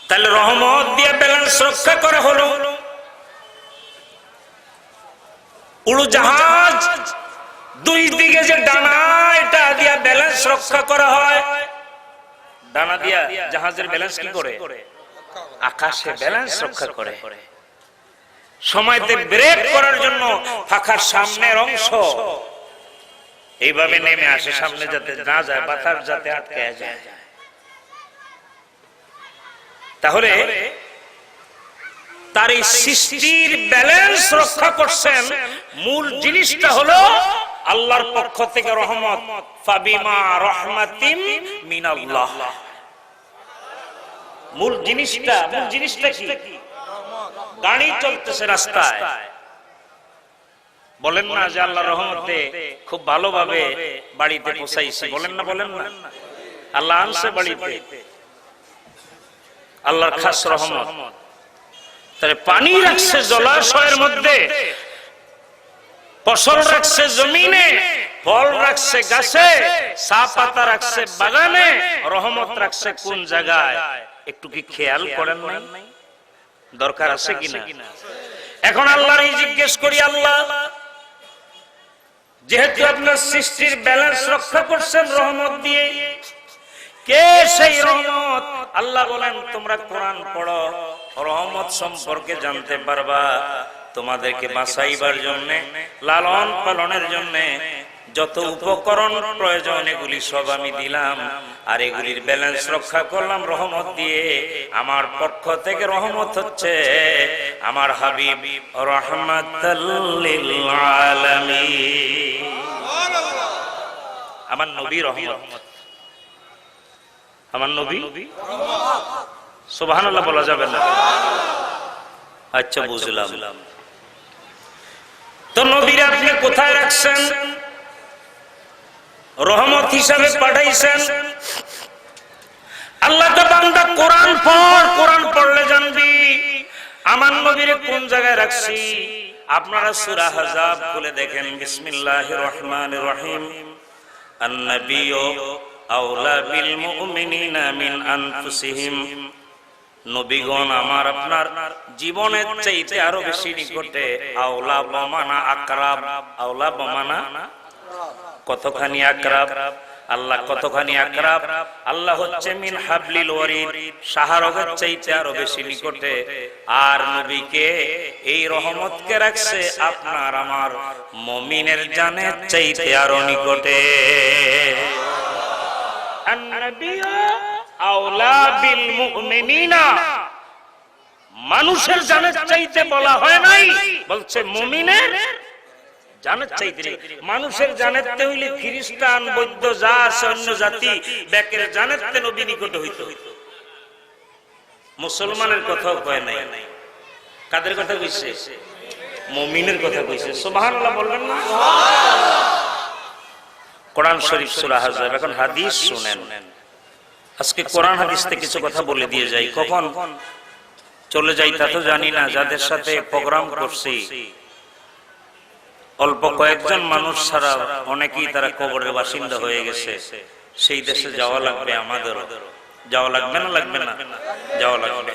তাহলে রহমত দিয়ে ব্যালেন্স রক্ষা করা হলো। উড়োজাহাজ দুই দিকে যে ডানা, এটা দিয়া ব্যালেন্স রক্ষা করা হয়। ডানা দিয়া জাহাজের ব্যালেন্স কি করে? আকাশে ব্যালেন্স রক্ষা করে। সময়তে ব্রেক করার জন্য পাখার সামনের অংশ এইভাবে নেমে আসে, সামনে যাতে না যায়, বাতাস যাতে আটকে যায়। তাহলে তার এই সৃষ্টির ব্যালেন্স রক্ষা করছেন। মূল জিনিসটা হলো আল্লাহর পক্ষ থেকে রহমত। ফাবিমা রাহমাতিম মিনাল্লাহ। মূল জিনিসটা কি? গাড়ি চলতেছে রাস্তায়, বলেন না যে আল্লাহ রহমতে খুব ভালোভাবে বাড়িতে পৌঁছাইছি, বলেন না? বলেন না? আল্লাহ আনছে বাড়িতে, আল্লাহর খাস রহমত। তাহলে পানি রাখছে জলাশয়ের মধ্যে, ফসল রাখছে জমিনে, ফল রাখছে গাছে, চা পাতা রাখছে বাগানে, রহমত রাখছে কোন জায়গায়? একটু কি খেয়াল করেন নাই? দরকার আছে কিনা? এখন আল্লাহর জিজ্ঞেস করি, আল্লাহ যেহেতু আপনার সৃষ্টির ব্যালেন্স রক্ষা করছেন রহমত দিয়ে, কে সেই রহমত? আল্লাহ বলেন তোমরা কোরআন পড়ো, রহমত সম্পর্কে জানতে পারবা। তোমাদেরকে বাঁচাইবার জন্য, লালন পালনের জন্য যত উপকরণ প্রয়োজন এগুলি সব আমি দিলাম, আর এগুলির ব্যালেন্স রক্ষা করলাম রহমত দিয়ে। আমার পক্ষ থেকে রহমত হচ্ছে আমার হাবিব রাহমাতাল লিল আলামিন, আমার নবী রহমত, আমার নবী সুবহানাল্লাহ বলা যাবে না? আচ্ছা বুঝলাম। তো নবীর আপনি কোথায় রাখছেন? রহমত হিসাবে পাঠাইছেন। আল্লাহ তো বান্দা কোরআন পড়, কোরআন পড়লে জানবি আমার নবীর কোন জায়গায় রাখছি। আপনারা সূরা আহজাব খুলে দেখেন, বিসমিল্লাহির রহমানির রহিম, আন-নাবিয়্যু আওলা বিল মুমিনিনা মিন আনফুসিহিম। নবীগণ আমার আপনার জীবনের চাইতে আরো বেশি নিকটে। আওলা বমানা আকরাব, আওলা বমানা কতখানি আকরাব? আল্লাহ কতখানি আকরাব? আল্লাহ হচ্ছে মিন হাবলিল ওয়ারিদ, শাহরগের চাইতে আরো বেশি নিকটে। আর নবীকে এই রহমতকে রাখছে আপনার আমার মুমিনের জানের চাইতে আরো নিকটে। আন-নাবিয়্যু আওলা বিল মুমিনিনা, মানুষের জানের চাইতে বলা হয় নাই, বলছে মুমিনের জানের চাইতে। মানুষের জানের হইলে খ্রিস্টান বৌদ্ধ যা আছে অন্য জাতি ব্যাকের জানের নবী নিকট হইতো। মুসলমানের কথাও কয় নাই। কাদের কথা কইছে? মুমিনের কথা কইছে। সুবহানাল্লাহ বলবেন না? কোরআন শরীফ সূরা আহজাব। এখন হাদিস শুনেন। আজকে কোরআন হাদিস থেকে কিছু কথা বলে দিয়ে যাই, কখন চলে যাই তা তো জানি না। যাদের সাথে প্রোগ্রাম করছি অল্প কয়েকজন মানুষ ছাড়া অনেকেই তারা কবরের বাসিন্দা হয়ে গেছে। সেই দেশে যাওয়া লাগবে, আমাদেরও যাওয়া লাগবে না? লাগবে না? যাওয়া লাগবে।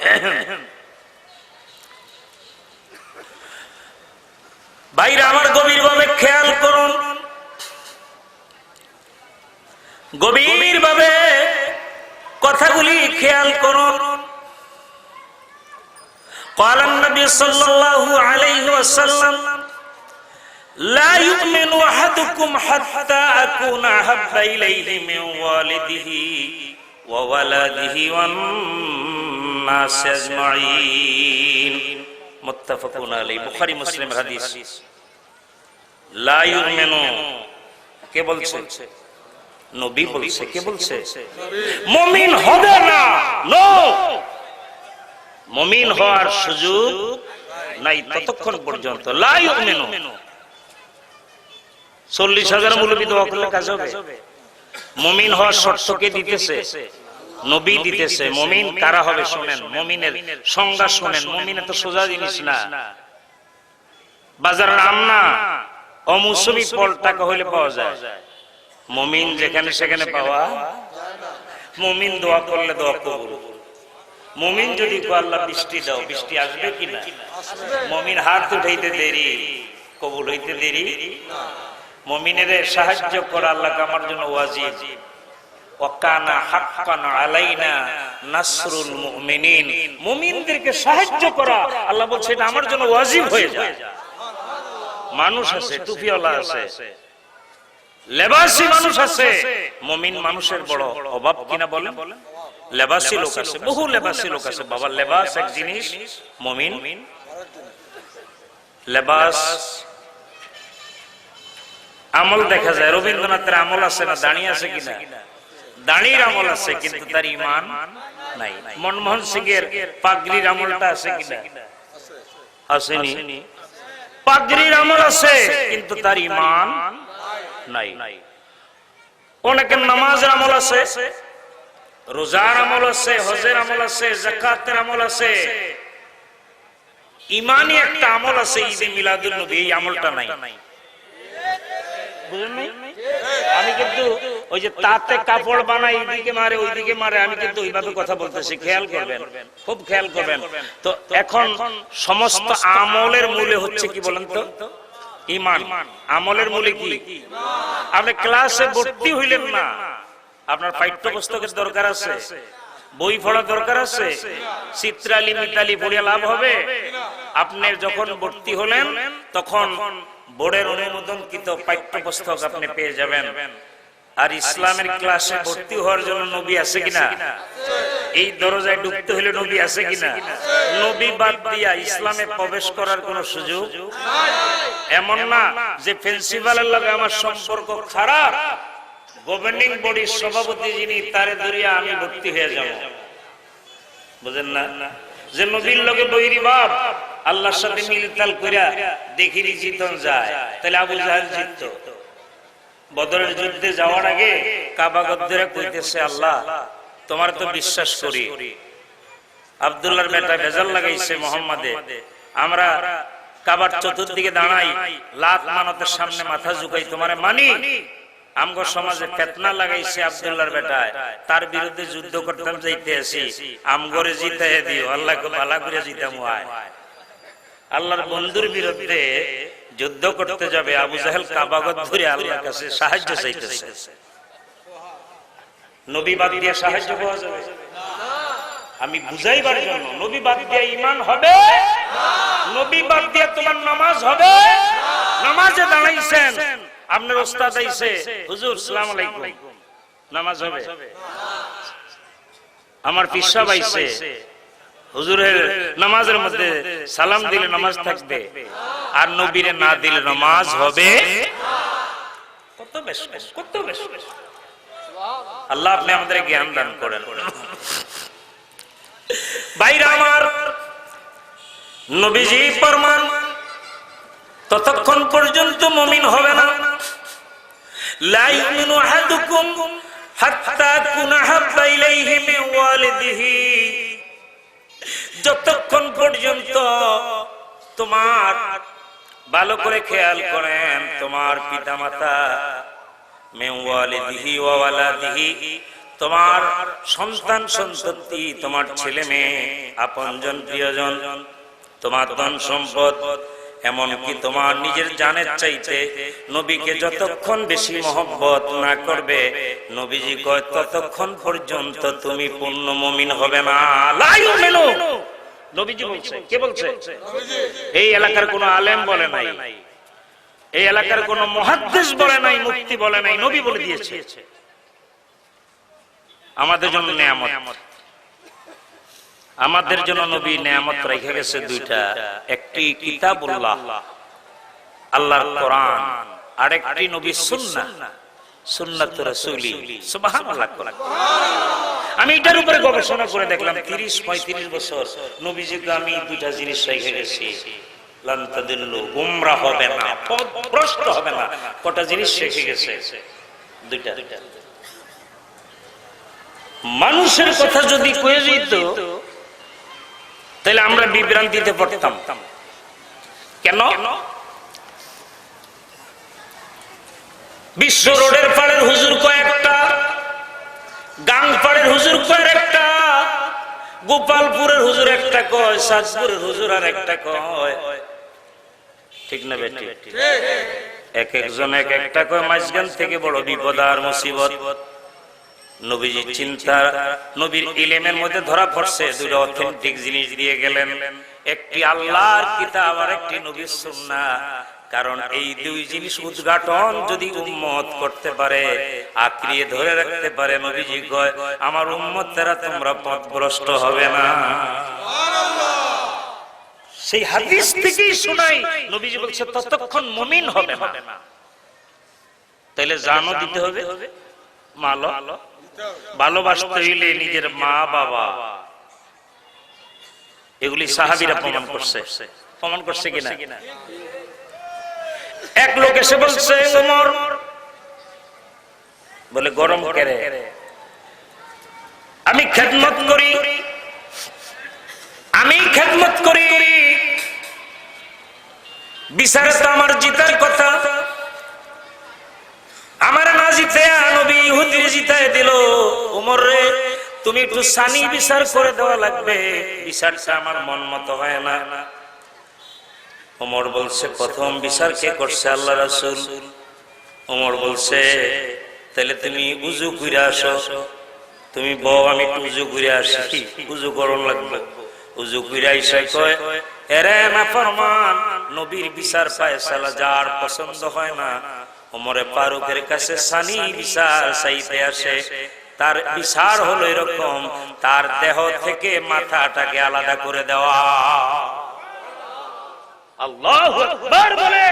ভাইরা আমার গভীরভাবে খেয়াল করুন, গভীরভাবে কথাগুলি খেয়াল করুন। قال النبي صلى الله عليه وسلم لا يؤمن أحدكم حتى أكون أحب إليه من والده وولده والناس أجمعين متفق عليه বুখারী মুসলিম হাদিস। লা ইউমিনু কে বলছে? নবী বলছে। কে বলছে? মুমিন হবে না, নো, মুমিন হওয়ার সুযোগ নাই ততক্ষণ পর্যন্ত। লা ইউমিনু 40,000 মৌলবী দোয়া করলে কাজ হবে? মুমিন হওয়ার শর্ত কে দিতেছে? নবী দিতেছে। মুমিন কারা হবে শুনেন, মুমিনের সংজ্ঞা শুনেন। মুমিন এত সোজা জিনিস না, বাজারের আম না, অমৌসুমি ফল টাকা হইলে পাওয়া যায়। মুমিন যেখানে সেখানে পাওয়া। মুমিন দোয়া করলে দোয়া কবুল। মুমিন যদি আল্লাহ বৃষ্টি দাও, বৃষ্টি আসবে কিনা? মুমিন হাত উঠাইতে দেরি, কবুল হইতে দেরি। মুমিনের সাহায্য করা আল্লাহ আমার জন্য ওয়াজিব। ওয়াকানা হাক্কান আলাইনা নাসরুল মুমিনিন, মুমিনদেরকে সাহায্য করা আল্লাহ বলছে এটা আমার জন্য ওয়াজিব হয়ে যায়। মানুষ আছে, টুপিওয়ালা আছে, লেবাসী মানুষ আছে, মুমিন মানুষের বড় অভাব কিনা বলেন? লেবাসী লোক আছে, বহু লেবাসী লোক আছে। বাবা লেবাস এক জিনিস, মুমিন লেবাস। আমল দেখা যায়, রবীন্দ্রনাথের আমল আছে না? দাঁড়িয়ে আছে কিনা? দাঁড়ির আমল আছে, কিন্তু তার ঈমান নাই। মনমোহন সিং এর পাগড়ির আমলটা আছে কিনা? আসেনি। পাগড়ির আমল আছে কিন্তু তার ঈমান নাই। অনেকের নামাজের আমল আছে, রোজার আমল আছে, হজের আমল আছে, যাকাতের আমল আছে, ঈমানি একটা আমল আছে ঈদে মিলাদুন নবী, এই আমলটা নাই। বুঝেন নাই? আমি কিন্তু ওই যে তাতে কাপড় বানাই এইদিকে মারে ওইদিকে মারে, আমি কিন্তু ওইভাবে কথা বলতেছি, খেয়াল করবেন, খুব খেয়াল করবেন। তো এখন সমস্ত আমলের মূলে হচ্ছে কি বলেন তো? ঈমান। আমলের মূলে কি? আপনি ক্লাসে ভর্তি হইলেন না, আপনার পাঠ্যপুস্তকের দরকার আছে, বই পড়া দরকার আছে, চিত্রালি মিতালি পড়িয়া লাভ হবে? আপনি যখন ভর্তি হলেন তখন বোর্ডের অনুমোদনকৃত পাঠ্যপুস্তক আপনি পেয়ে যাবেন। আর ইসলামের ক্লাসে ভর্তি হওয়ার জন্য নবী আছে কিনা? এই দরজায় ঢুকতে হলে নবী আছে কিনা? নবী বাদ দিয়া ইসলামে প্রবেশ করার কোন সুযোগ এমন না যে প্রিন্সিপালের লগে আমার সম্পর্ক খারাপ, গভর্নিং বডির সভাপতি যিনি তারে ধরিয়া আমি ভর্তি হয়ে যাব, বুঝেন না? যে নবীর লগে বৈরী বাপ আল্লাহর সাথে মিলতাল কইরা দেখিরি জিতন যায়, তাহলে আবু জাহেল জিততো। বদরের যুদ্ধে যাওয়ার আগে কাবা গদ্দেরা কইতেছে, আল্লাহ তোমার তো বিশ্বাস করি, আব্দুল্লাহর বেটা ভেজাল লাগাইছে মোহাম্মদে, আমরা কাবার চতুর্দিকে দাঁড়াই, লাত মানতের সামনে মাথা ঝুঁকাই, তোমারে মানি। আমগো সমাজে ফিতনা লাগাইছে আব্দুল্লাহর বেটায়, তার বিরুদ্ধে যুদ্ধ করতাম যাইতে আছি, আমগরে জিতাইয়া দিও, আল্লাহকে ভালো করে জিতামু। আয় আল্লাহর বন্ধুর বিরুদ্ধে যুদ্ধ করতে যাবে, আবু জাহেল কাবাগত ধরে আল্লাহর কাছে সাহায্য চাইতেছে। নবী বাদ দিয়ে সাহায্য পাওয়া যাবে? আমি বুঝাইবার জন্য, নবী বাদ দিয়ে ঈমান হবে? নবী বাদ দিয়ে তোমার নামাজ হবে? নামাজে দাঁড়াইছেন, আপনার ওস্তাদ আইছে, হুজুর আসসালামু আলাইকুম, নামাজ হবে? আমার পীর সাহেব আইছে, হুজুরের নামাজের মধ্যে সালাম দিলে নামাজ থাকবে, আর নবীরে না দিলে নামাজ হবে? কত বেশ, কত বেশ। আল্লাহ আপনি আমাদের জ্ঞান দান করেন। ভাইরা আমার, নবীজি ফরমান ততক্ষণ পর্যন্ত মুমিন হবে না, লা ইউমিনু আহাদুকুম হাত্তা কুনা হাব্বা ইলাইহি মিন ওয়ালিদিহি, যতক্ষণ পর্যন্ত তোমার, ভালো করে খেয়াল করেন, তোমার পিতামাতা, মিন ওয়ালিদিহি ওয়া ওয়ালাদিহি, তোমার সন্তান সন্ততি, তোমার ছেলে মেয়ে, আপনজন প্রিয়জন, তোমার ধন সম্পদ, এমনকি তোমার নিজের জানের চাইতে নবীকে যতক্ষণ বেশি মহব্বত না করবে, নবীজি কয় ততক্ষণ পর্যন্ত তুমি পূর্ণ মুমিন হবে না। লা ইউমিনু, নবীজি বলছে। কে বলছে? এই এলাকার কোন আলেম বলে নাই, এই এলাকার কোন মুহাদ্দিস বলে নাই, মুফতি বলে নাই, নবী বলে দিয়েছে। আমাদের জন্য নিয়ামত, আমাদের জন্য নবী নিয়ামত রেখে গেছে দুইটা, একটি কিতাবুল্লাহ আল্লাহর কোরআন, আরেকটি নবীর সুন্নাহ, সুন্নাত রাসূলি। সুবহানাল্লাহ। আমি এটার উপরে গবেষণা করে দেখলাম 30-35 বছর নবীজিকে আমি দুইটা জিনিস রেখে গেছি, লান তাদিল্লু, গুমরাহ হবে না, পথভ্রষ্ট হবে না। কটা জিনিস রেখে গেছে? দুইটা। মানুষের কথা যদি কয়ে যেত তাহলে আমরা বিভ্রান্তিতে পড়তাম। কেন? বিশ্ব রোডের পাড়ের হুজুর কয়েকটা, গাং পাড়ের হুজুর কয়েকটা, গোপালপুরের হুজুর একটা কয়, সাজপুরের হুজুর আর একটা কয়, ঠিক না বেটি? এক একজন এক একটা কয়। মাঝখান থেকে বড় বিপদ আর মুসিবত। নবীজির চিন্তা, নবীর ইলমের মধ্যে ধরা পড়ছে, দুটো অথেন্টিক জিনিস দিয়ে গেলেন, একটি আল্লাহর কিতাব আর একটি নবীর সুন্নাহ। কারণ এই দুই জিনিস উদ্ঘাটন যদি উম্মত করতে পারে, আঁকড়িয়ে ধরে রাখতে পারে, নবীজি কয় আমার উম্মতেরা তোমরা পথভ্রষ্ট হবে না। সেই হাদিস থেকেই শোনাই, নবীজি বলছে ততক্ষণ মুমিন হবে না। তাইলে জানও দিতে হবে, মালও। ভালোবাসতে হইলে নিজের মা বাবা, এগুলি সাহাবীরা প্রমাণ করছে, প্রমাণ করছে কিনা? এক লোক এসে বলছে, ওমর, বলে গরম করে, আমি খেদমত করি, বিচারে তো আমার জিতার কথা, আমার না জিতে নবী ইহুদি জিতায় দিল। ওমর রে, তুমি একটু সানি বিচার করে দেওয়া লাগবে, বিচারটা আমার মন মতো হয় না। ওমর বলছে, প্রথম বিচার কে করছে? আল্লাহ রাসূল। ওমর বলছে, তাহলে তুমি উযু কইরা আসো, তুমি বউ, আমি একটু উযু কইরা আসি। উযু করন লাগবে। উযু কইরা আইসা কয়, এরে নাফরমান, নবীর বিচার ফায়সালা যার পছন্দ হয় না, ওমরে ফারুকের কাছে সানি বিচার চাইতে আসে। তার বিচার হলো এরকম, তার দেহ থেকে মাথাটাকে আলাদা করে দেওয়া। আল্লাহু আকবার বলে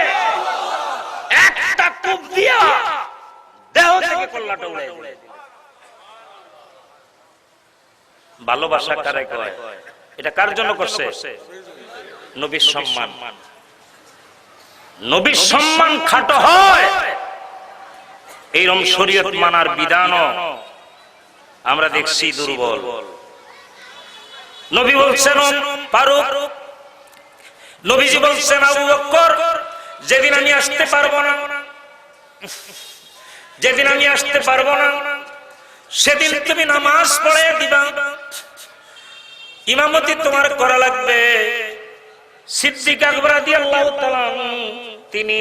একটা কোপ দিয়া দেহ থেকে কল্লাটা উড়াই দিল। ভালোবাসা কারে কয়? এটা কার জন্য করছে? নবীর সম্মান। নবীর সম্মান খাটো হয়, এইরকম শরীয়ত মানার বিধানও আমরা দেখছি দুর্বল। নবী বলছেন ফারুক, নবীজি বলছেন আবু বকর, যেদিন আমি আসতে পারবো না, যেদিন আমি আসতে পারবো না, সেদিন তুমি নামাজ পড়ে দিবা, ইমামতি তোমার করা লাগবে। সিদ্দিক আকবর রাদিয়াল্লাহু তাআলা তিনি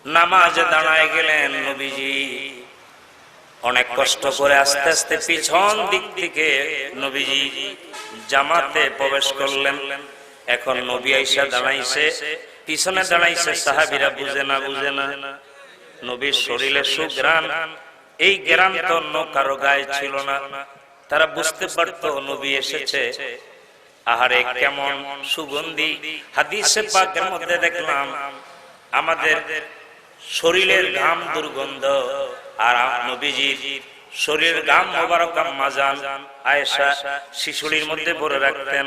নামাজে দাঁড়ায় গেলেন। নবীজি অনেক কষ্ট করে আস্তে আস্তে পিছন দিক থেকে নবীজি জামাতে প্রবেশ করলেন। এখন নবী আয়েশা দাঁড়াইছে, পিছনে দাঁড়াইছে, সাহাবীরা বুঝে না নবীর শরীরে সুঘ্রাণ, এই ঘ্রাণ তো অন্য কারো গায়ে ছিল না। তারা বুঝতে পারতো নবী এসেছে। আহারে কেমন সুগন্ধি! হাদিসে পাকের মধ্যে দেখলাম আমাদের শরীরের ঘাম দুর্গন্ধ, আর নবীজির শরীরের ঘাম মোবারক আম্মা জান আয়েশা শিশুড়ির মধ্যে ভরে রাখতেন।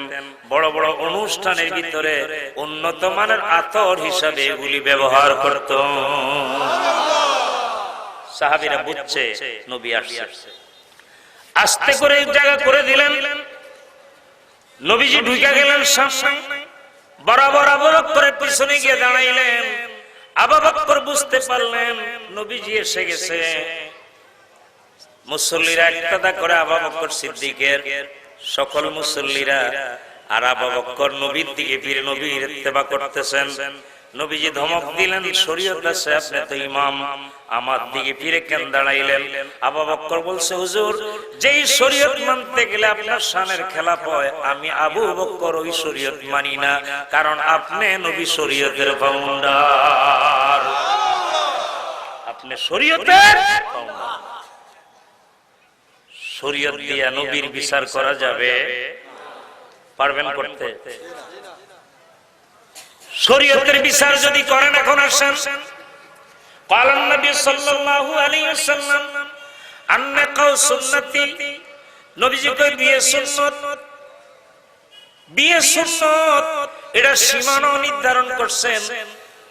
বড় বড় অনুষ্ঠানের ভিতরে উন্নত মানের আতর হিসাবে এগুলি ব্যবহার করত। সাহাবীরা বুঝছে নবী আসছে, আস্তে করে এক জায়গা করে দিলেন। নবীজি ঢুকে গেলেন সামনে, বরাবর আবু বকরের পিছনে গিয়ে দাঁড়াইলেন। আবু বকর বুঝতে পারলেন নবীজি এসে গেছে। মুসল্লিরা ইক্তাদা করে আবু বকর সিদ্দিকের, সকল মুসল্লিরা, আর আবু বকর নবীর দিকে ফিরে নবীর ইত্তেবা করতেছেন। নবীজি ধমক দিলেন, শরীয়ত আছে, আপনি তো ইমাম, আমার দিকে ফিরে কেন দাঁড়াইলেন? আবু বকর বলছে, হুজুর, যেই শরীয়ত মানতে গেলে আপনার শানের খেলাফ হয়, আমি আবু বকর ওই শরীয়ত মানি না, কারণ আপনি নবী শরীয়তের ফাউন্ডার, আপনি শরীয়তের ফাউন্ডার। শরীয়ত দিয়া নবীর বিচার করা যাবে? পারবেন করতে? শরীয়তের বিচার যদি করেন, এখন আসেন, قال النبي صلى الله عليه وسلم النكاح সুন্নতি, নবীজি কই বিয়ে সুন্নত, বিয়ে সুন্নত, এটা সীমানা নির্ধারণ করছেন।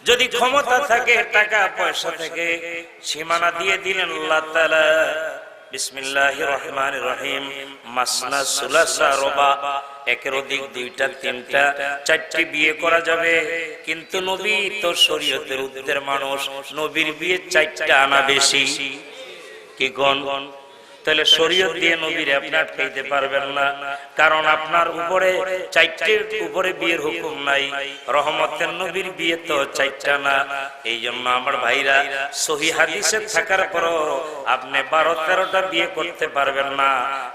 যদি ক্ষমতা থাকে, টাকা পয়সা থেকে, সীমানা দিয়ে দিলেন আল্লাহ তাআলা, বিসমিল্লাহির রহমানির রহিম, মাসনা সুলাসা রুবা, একের অধিক দুইটা, তিনটা, চারটি বিয়ে করা যাবে। কিন্তু নবী তো শরীয়তের ঊর্ধ্বের মানুষ, নবীর বিয়ে চারটা আনা বেশি। কি গণ? তাহলে শরীয়ত দিয়ে নবীর আপনি আটকাইতে পারবেন না, কারণ আপনার উপরে চারটির উপরে বিয়ের হুকুম নাই। রহমতের নবীর বিয়ে তো চারটা না। এই জন্য আমার ভাইরা, সহিহ হাদিসে থাকার পরও আপনি 12-13টা বিয়ে করতে পারবেন না।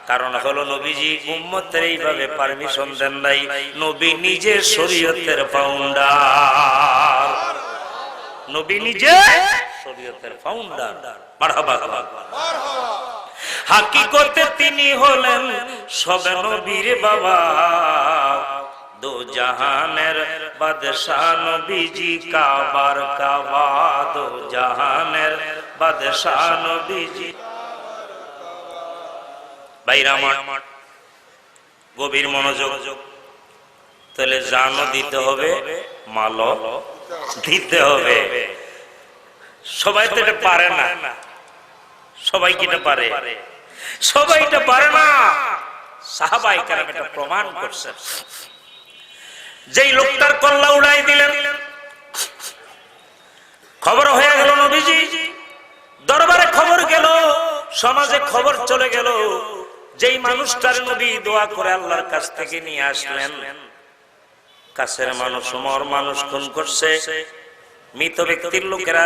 কারণ হলো নবীজি উম্মতের এইভাবে পারমিশন দেন নাই। নবী নিজে শরীয়তের ফাউন্ডার, নবী নিজে শরীয়তের ফাউন্ডার। মারহাবা মারহাবা। হাকিকতে তিনি হলেন সবে নবীর বাবা, দো জাহানের বাদশাহ নবীজি, কাবার কাবা, দো জাহানের বাদশাহ নবীজি। ভাইরা আমার, গভীর মনোযোগ। তাহলে জানও দিতে হবে, মালও দিতে হবে। সবাই তো এটা পারে না, সবাই কি এটা পারে? সবাই এটা পারে না। সাহাবাই কেরাম এটা প্রমাণ করছেন। যেই লোকটার কল্লা উড়াই দিলেন, খবর হয়ে গেল, নবীজি দরবারে খবর গেল, সমাজে খবর চলে গেল, যেই মানুষটার নবী দোয়া করে আল্লাহর কাছ থেকে নিয়ে আসলেন, কাছের মানুষ ওমর মানুষ খুন করছে। মৃত ব্যক্তির লোকেরা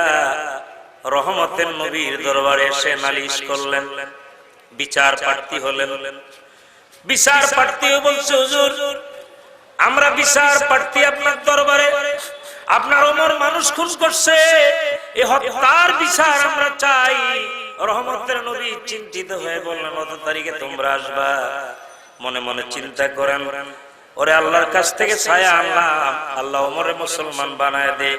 রহমতের নবীর দরবারে এসে নালিশ করলেন, বিচার প্রার্থী হলেন। বিচার প্রার্থী বলছে, হুজুর আমরা বিচার প্রার্থী আপনার দরবারে, আপনার ওমর মানুষ খুন করছে, এই হত্যার বিচার আমরা চাই। রহমতের নবী চিন্তিত হয়ে বললেন, কত তারিখে তোমরা আসবা? মনে মনে চিন্তা করেন, ওরে আল্লাহর কাছ থেকে ছায়া আনলাম, আল্লাহ ওমরে মুসলমান বানায় দে।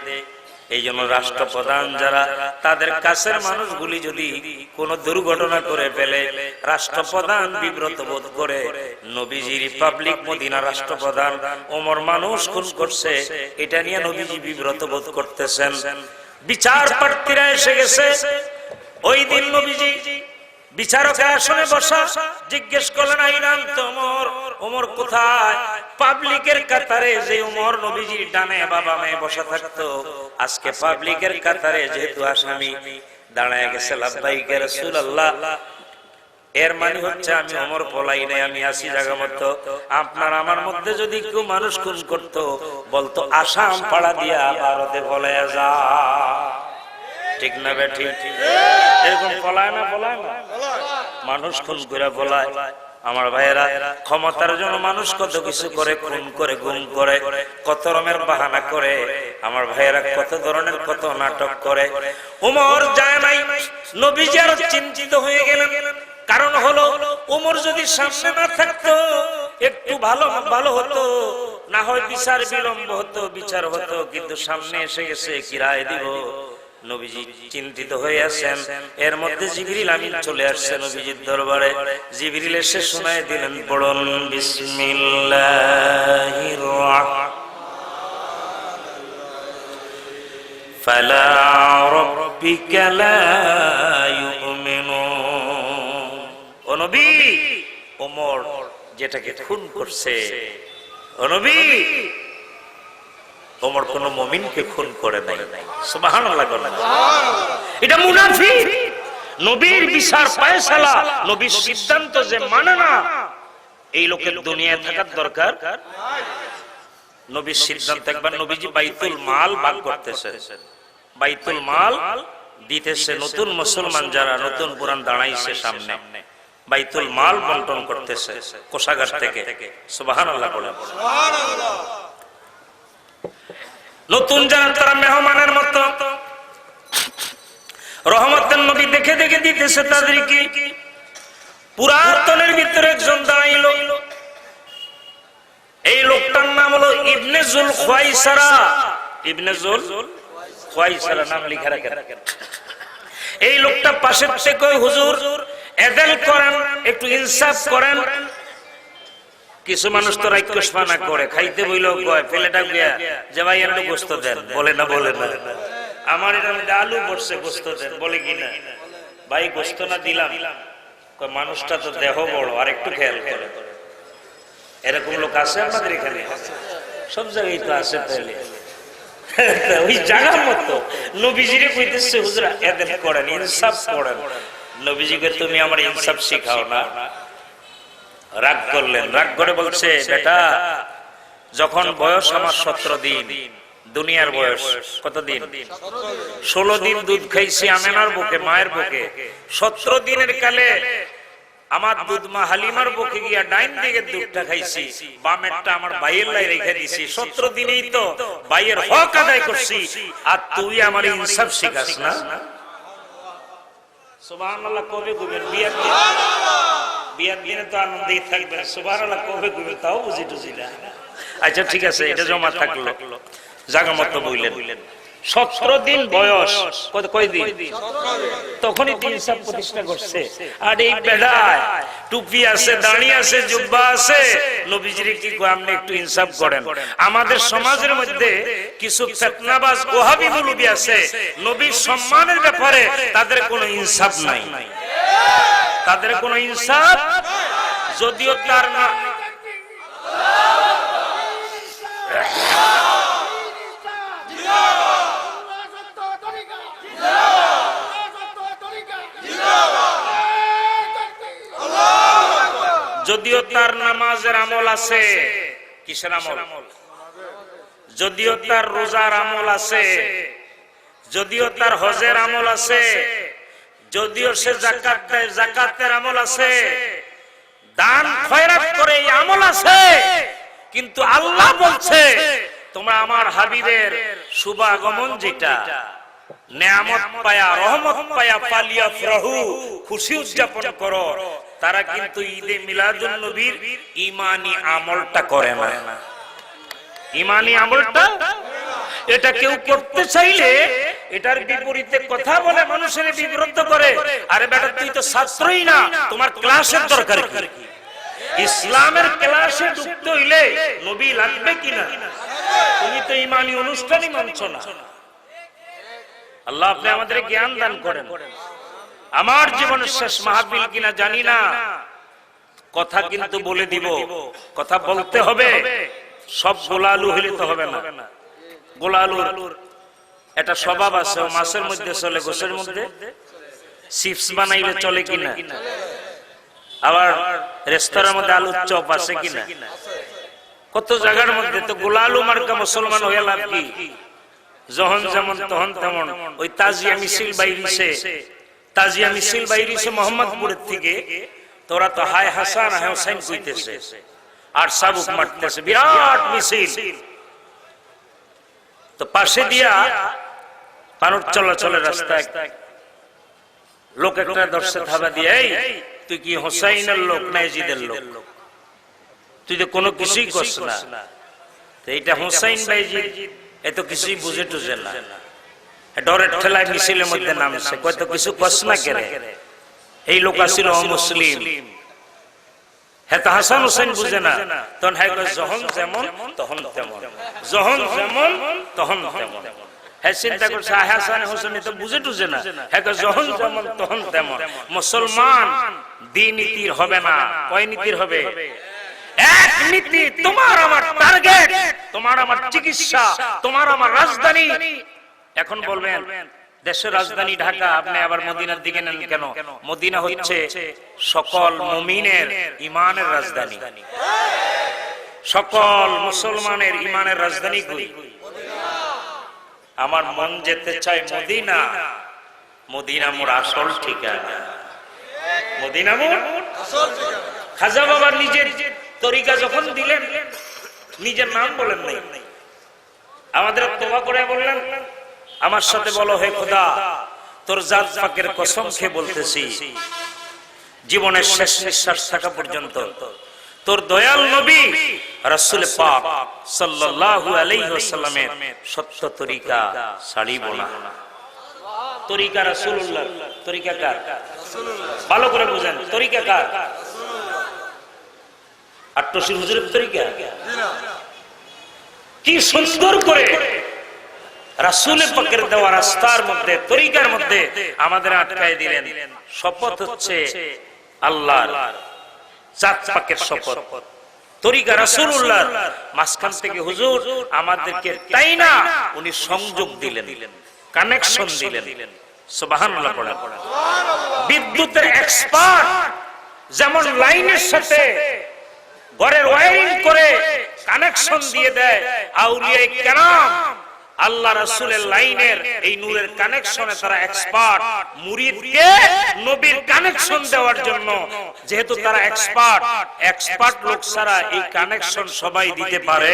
এই জন্য রাষ্ট্রপ্রধান যারা, তাদের কাছের মানুষগুলি যদি কোন দুর্ঘটনা করে ফেলে, রাষ্ট্রপ্রধান বিব্রত বোধ করে। নবীজি রিপাবলিক মদিনা রাষ্ট্রপ্রধান, ওমর মানুষ খুন করছে, এটা নিয়ে নবীজি বিব্রত বোধ করতেছেন। বিচার প্রার্থীরা এসে গেছে। ওই দিন নবীজি বিচারকের আসনে বসা, জিজ্ঞেস করলেন, আইনান তো ওমর, ওমর কোথায়? পাবলিকের কাতারে যে ওমর নবীজির ডানে বাবা মেয়ে বসা থাকতো, আজকে পাবলিকের কাতারে যেহেতু আসামি দাঁড়ায় গেছে, লাব্বাইক ইয়া রাসূলুল্লাহ, এর মানে হচ্ছে আমি ওমর পলাই নাই, আমি আসি জায়গা মতো। আপনার আমার মধ্যে যদি কেউ মানুষ খুন করতো, বলতো আসাম পাড়া দিয়া ভারতে পলায়া যা। ঠিক না বেঠি? এরকম পলায় না, পলায় না, মানুষ খুন করে পলায়। আমার ভাইয়েরা, ক্ষমতার জন্য মানুষ কত কিছু করে, খুন করে, গুম করে, কত রকমের বাহানা করে। আমার ভাইয়েরা কত ধরনের কত নাটক করে। ওমর যায় নাই, নবীজি আরো চিন্তিত হয়ে গেলেন। কারণ হলো, ওমর যদি সামনে না থাকতো একটু ভালো হতো, না হয় বিচার বিলম্ব হতো, বিচার হতো, কিন্তু সামনে এসে গেছে, কি রায় দিব? নবীজি চিন্তিত হয়ে আছেন। এর মধ্যে জিবরিল আমিন চলে আসছে নবীজির দরবারে। জিবরিল এসে শোনায় দিলেন, পড়ুন বিসমিল্লাহির রাহমানির ফালা রাব্বিকা লা ইউমিনুন। ও নবী, ওমর যেটাকে খুন করছে, ও নবী, ওমর কোন মুমিনকে খুন করে নাই। সুবহানাল্লাহ। এটা মুনাফিক। নবীর বিচার ফয়সালা, নবীর সিদ্ধান্ত যে মানে না, এই লোকের দুনিয়ায় থাকার দরকার নবীর সিদ্ধান্ত। একবার নবীজি বাইতুল মাল ভাগ করতেছে, বাইতুল মাল দিতেছে, নতুন মুসলমান যারা নতুন পুরান দাঁড়াইছে সামনে, বাইতুল মাল বন্টন করতেছে কোষাগার থেকে। সুবহানাল্লাহ বলেন। নতুন যারা তারা মেহমানের মতো, রহমতের নবী দেখে দেখে দিতেছে তাদেরকে। পুরাতনের ভিতরে একজন দাঁড়াইল, এই লোকটার নাম হলো ইবনে জুল খুয়াইসারা। ইবনে জুল খুয়াইসারা নাম লিখে রাখেন। এই লোকটা পাশের থেকে, হুজুর এদেল করেন, একটু ইনসাফ করেন। কিছু মানুষ তো রাক্ষসপানা করে, খাইতে বইলেও কয়, প্লেটা গিয়া যে ভাই একটু গোস্ত দেন, বলে না, বলে না, আমার এটা আলু পড়ছে, গোস্ত দেন, বলে কি না ভাই গোস্ত না দিলাম, মানুষটা তো দেহ বড়, আর একটু খেয়াল করে। এরকম লোক আছে আমাদের এখানে, সব জায়গায় তো আছে। তাহলে ওই জায়গার মতো নবীজিরে কইতেছে, হুজুরা এদের করেন, ইনসাফ করেন। নবীজিকে তুমি আমার ইনসাফ শিখাও না। রাগ করলেন, রাগ করে বলছে, বেটা যখন বয়স আমার 17 দিন, দুনিয়ার বয়স কত দিন? 16 দিন দুধ খাইছি আমেনার বুকে, মায়ের বুকে। 17 দিনের কালে আমার দুধ মা হালিমার বুকে গিয়া ডাইন দিকে দুধটা খাইছি, বামেরটা আমার ভাইয়ের লাই রেখে দিছি। 17 দিনেই তো ভাইয়ের হক আদায় করছি, আর তুই আমার ইনসাফ শিখাস না। সুবহানাল্লাহ। কবে ঘুমের বিয়ার দিন? বিয়ার দিনে তো আনন্দেই থাকবেন। সুবহানাল্লাহ। কবে ঘুমের তাও বুঝি টুঝি না। আচ্ছা ঠিক আছে, এটা জমা থাকলো, জায়গা মতো বললেন। 17 দিন বয়স, কয়দিন? তখনই তো ইনসাফ প্রতিষ্ঠা করছে। আর এই বেড়ায় টুপি আছে, দাড়ি আছে, জুব্বা আছে, নবীজির কি কয় আপনি একটু ইনসাফ করেন। আমাদের সমাজের মধ্যে কিছু ফিতনাবাজ ওহাবি মুলবি আছে, নবীর সম্মানের ব্যাপারে তাদের কোনো ইনসাফ নাই, তাদের কোনো ইনসাফ। যদিও তার না যদিও তার নামাজের আমল আছে, কিসের আমল? যদিও তার রোজার আমল আছে, যদিও তার হজের আমল আছে, যদিও সে যাকাত দেয়, যাকাতের আমল আছে, দান খয়রাত করে এই আমল আছে, কিন্তু আল্লাহ বলছে তোমরা আমার হাবিবের শুভ আগমন যেটা নেয়ামত পায়া, রহমত পায়া ফালিয়াফরাহু, খুশি উদযাপন করো, তারা কিন্তু ঈদে মিলাদুন নবীর ঈমানি আমলটা করে না। ঈমানি আমলটা এটা কেউ করতে চাইলে এটার বিপরীতে কথা বলে মানুষের বিব্রত করে। আরে বেটা তুই তো ছাত্রই না, তোমার ক্লাসের দরকার কি? ইসলামের ক্লাসে ঢুকতে হইলে নবী লাগবে কিনা? তুমি তো ঈমানি অনুষ্ঠানই মানছ না। আল্লাহ আপনি আমাদের জ্ঞান দান করেন। আমার জীবনের শেষ মাহফিল কিনা জানি না, কথা কিন্তু বলে দিব, কথা বলতে হবে। সব গোলালু হইলে তো হবে না। গোলালুর এটা স্বভাব আছে, ও মাছের মধ্যে চলে, গোছের মধ্যে চিপস বানাইলে চলে কিনা, আবার রেস্তোরাঁর মধ্যে আলুর চপ আছে কিনা, কত জায়গার মধ্যে। তো গোলালু মার্কা মুসলমান হয়ে লাভ কি? যখন যেমন তখন তেমন। ওই তাজিয়া মিছিল বাইরিছে, তাজিয়া মিছিল বাইরিছে মোহাম্মদপুরের থেকে, তোরা তো হায় হাসান হায় হোসেন কইতেছে আর সাবুক মারতেছে, বিরাট মিছিল। তো পাশে দিয়া মানুষ চলাচলের রাস্তায় লোক একটা দর্শক থাবা দিয়ে, এই তুই কি হোসাইনের লোক না ইয়াজিদের লোক? তুই তো কোনো কিছুই করছ না। তো এইটা হোসাইন বা ইয়াজিদ এত কিছুই বুঝে টুঝে না, ডরের ঠেলায় মিছিলের মধ্যে নামছে, কত কিছু কস না কেন। এই লোক আসিল অমুসলিম, হ্যাঁ তো হাসান হোসেন বুঝে না। তখন হ্যাঁ যখন যেমন তখন তেমন, যখন যেমন তখন তেমন। হ্যাঁ চিন্তা করছে হাসান হোসেন তো বুঝে টুঝে না, হ্যাঁ যখন যেমন তখন তেমন। মুসলমান দ্বি নীতির হবে না, কয় নীতির হবে? এক নীতি। তোমার আমার টার্গেট, তোমার আমার চিকিৎসা, তোমার আমার রাজধানী। এখন বলবেন দেশের রাজধানী ঢাকা, আপনি আবার মদিনার দিকে নেন কেন? মদিনা হচ্ছে সকল মুমিনের ইমানের রাজধানী, সকল মুসলমানের ইমানের রাজধানী। আমার মন যেতে চায় মদিনা, মদিনা মোর আসল ঠিকানা, মদিনা মোর আসল ঠিকানা। খাজা বাবার নিজের তরিকা যখন দিলেন, নিজের নাম বলেন নাই, আমাদের তোবা করে বললেন, আমার সাথে বলো হে খোদা তোর জাত পাকের কসম খেয়ে বলতেছি, জীবনের শেষ নিঃশ্বাস থাকা পর্যন্ত তোর দয়াল নবী রাসূল পাক সাল্লাল্লাহু আলাইহি ওয়াসাল্লামের সত্য তরিকা ছাড়িব না। তরিকা রাসূলুল্লাহ, তরিকা কার? রাসূলুল্লাহ। ভালো করে বুঝেন, তরিকা কার? আট্টশির হুজুরের তরিকা? কি সুন্দর করে রাসূল পাকের দেওয়া রাস্তার মধ্যে, তরিকার মধ্যে আমাদের আটকায় দিলেন। শপথ হচ্ছে আল্লাহর, জাত পাকের শপথ, তরিকা রাসূলুল্লাহ। মাঝখান থেকে হুজুর আমাদেরকে তাই না, উনি সংযোগ দিলেন, কানেকশন দিলেন। সুবহানাল্লাহ পড়েন। বিদ্যুতের এক্সপার্ট যেমন লাইনের সাথে ঘরের ওয়্যারিং করে কানেকশন দিয়ে দেয়, আউলিয়ায়ে কেরাম আল্লাহ রাসূলের লাইনের এই নূরের কানেকশনে তারা এক্সপার্ট। মুরিদকে নবীর কানেকশন দেওয়ার জন্য যেহেতু তারা এক্সপার্ট, এক্সপার্ট লোক ছাড়া এই কানেকশন সবাই দিতে পারে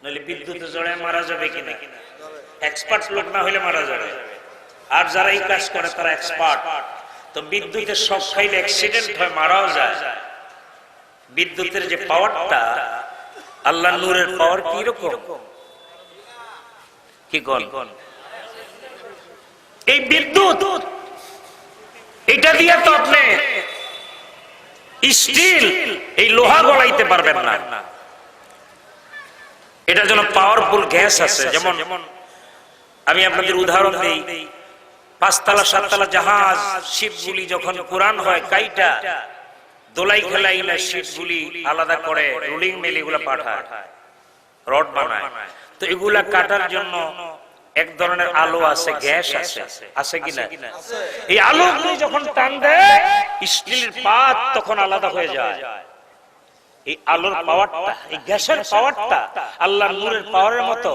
নইলে বিদ্যুতে জড়ায় মারা যাবে কিনা? এক্সপার্ট লোক না হলে মারা যাবে। আর যারা এই কাজ করে তারা এক্সপার্ট। তো বিদ্যুতের শক খাইলে অ্যাক্সিডেন্ট হয়, মারাও যায়। বিদ্যুতের যে পাওয়ারটা, আল্লাহ নূরের পাওয়ার কি রকম? কি কোন? এই বিদ্যুৎ, এটা দিয়ে তো আপনি স্টিল, এই লোহা গলাইতে পারবেন না। এটা যেন পাওয়ারফুল গ্যাস আছে। যেমন আমি আপনাদের উদাহরণ দিই, 5 তলা 7 তলা জাহাজ, শিপগুলি যখন পুরান হয়, কাইটা দোলাই খেলাই না শিপগুলি আলাদা করে রুলিং মিল এগুলা পাঠায়, রড বানায়। তো এগুলা কাটার জন্য এক ধরনের আলো আছে, গ্যাস আছে, আছে কিনা? এই আলোগুলি যখন টান দেয়, স্টিলের পাত তখন আলাদা হয়ে যায়। এই আলোর পাওয়ারটা, এই গ্যাসের পাওয়ারটা আল্লাহর নূরের পাওয়ারের মতো।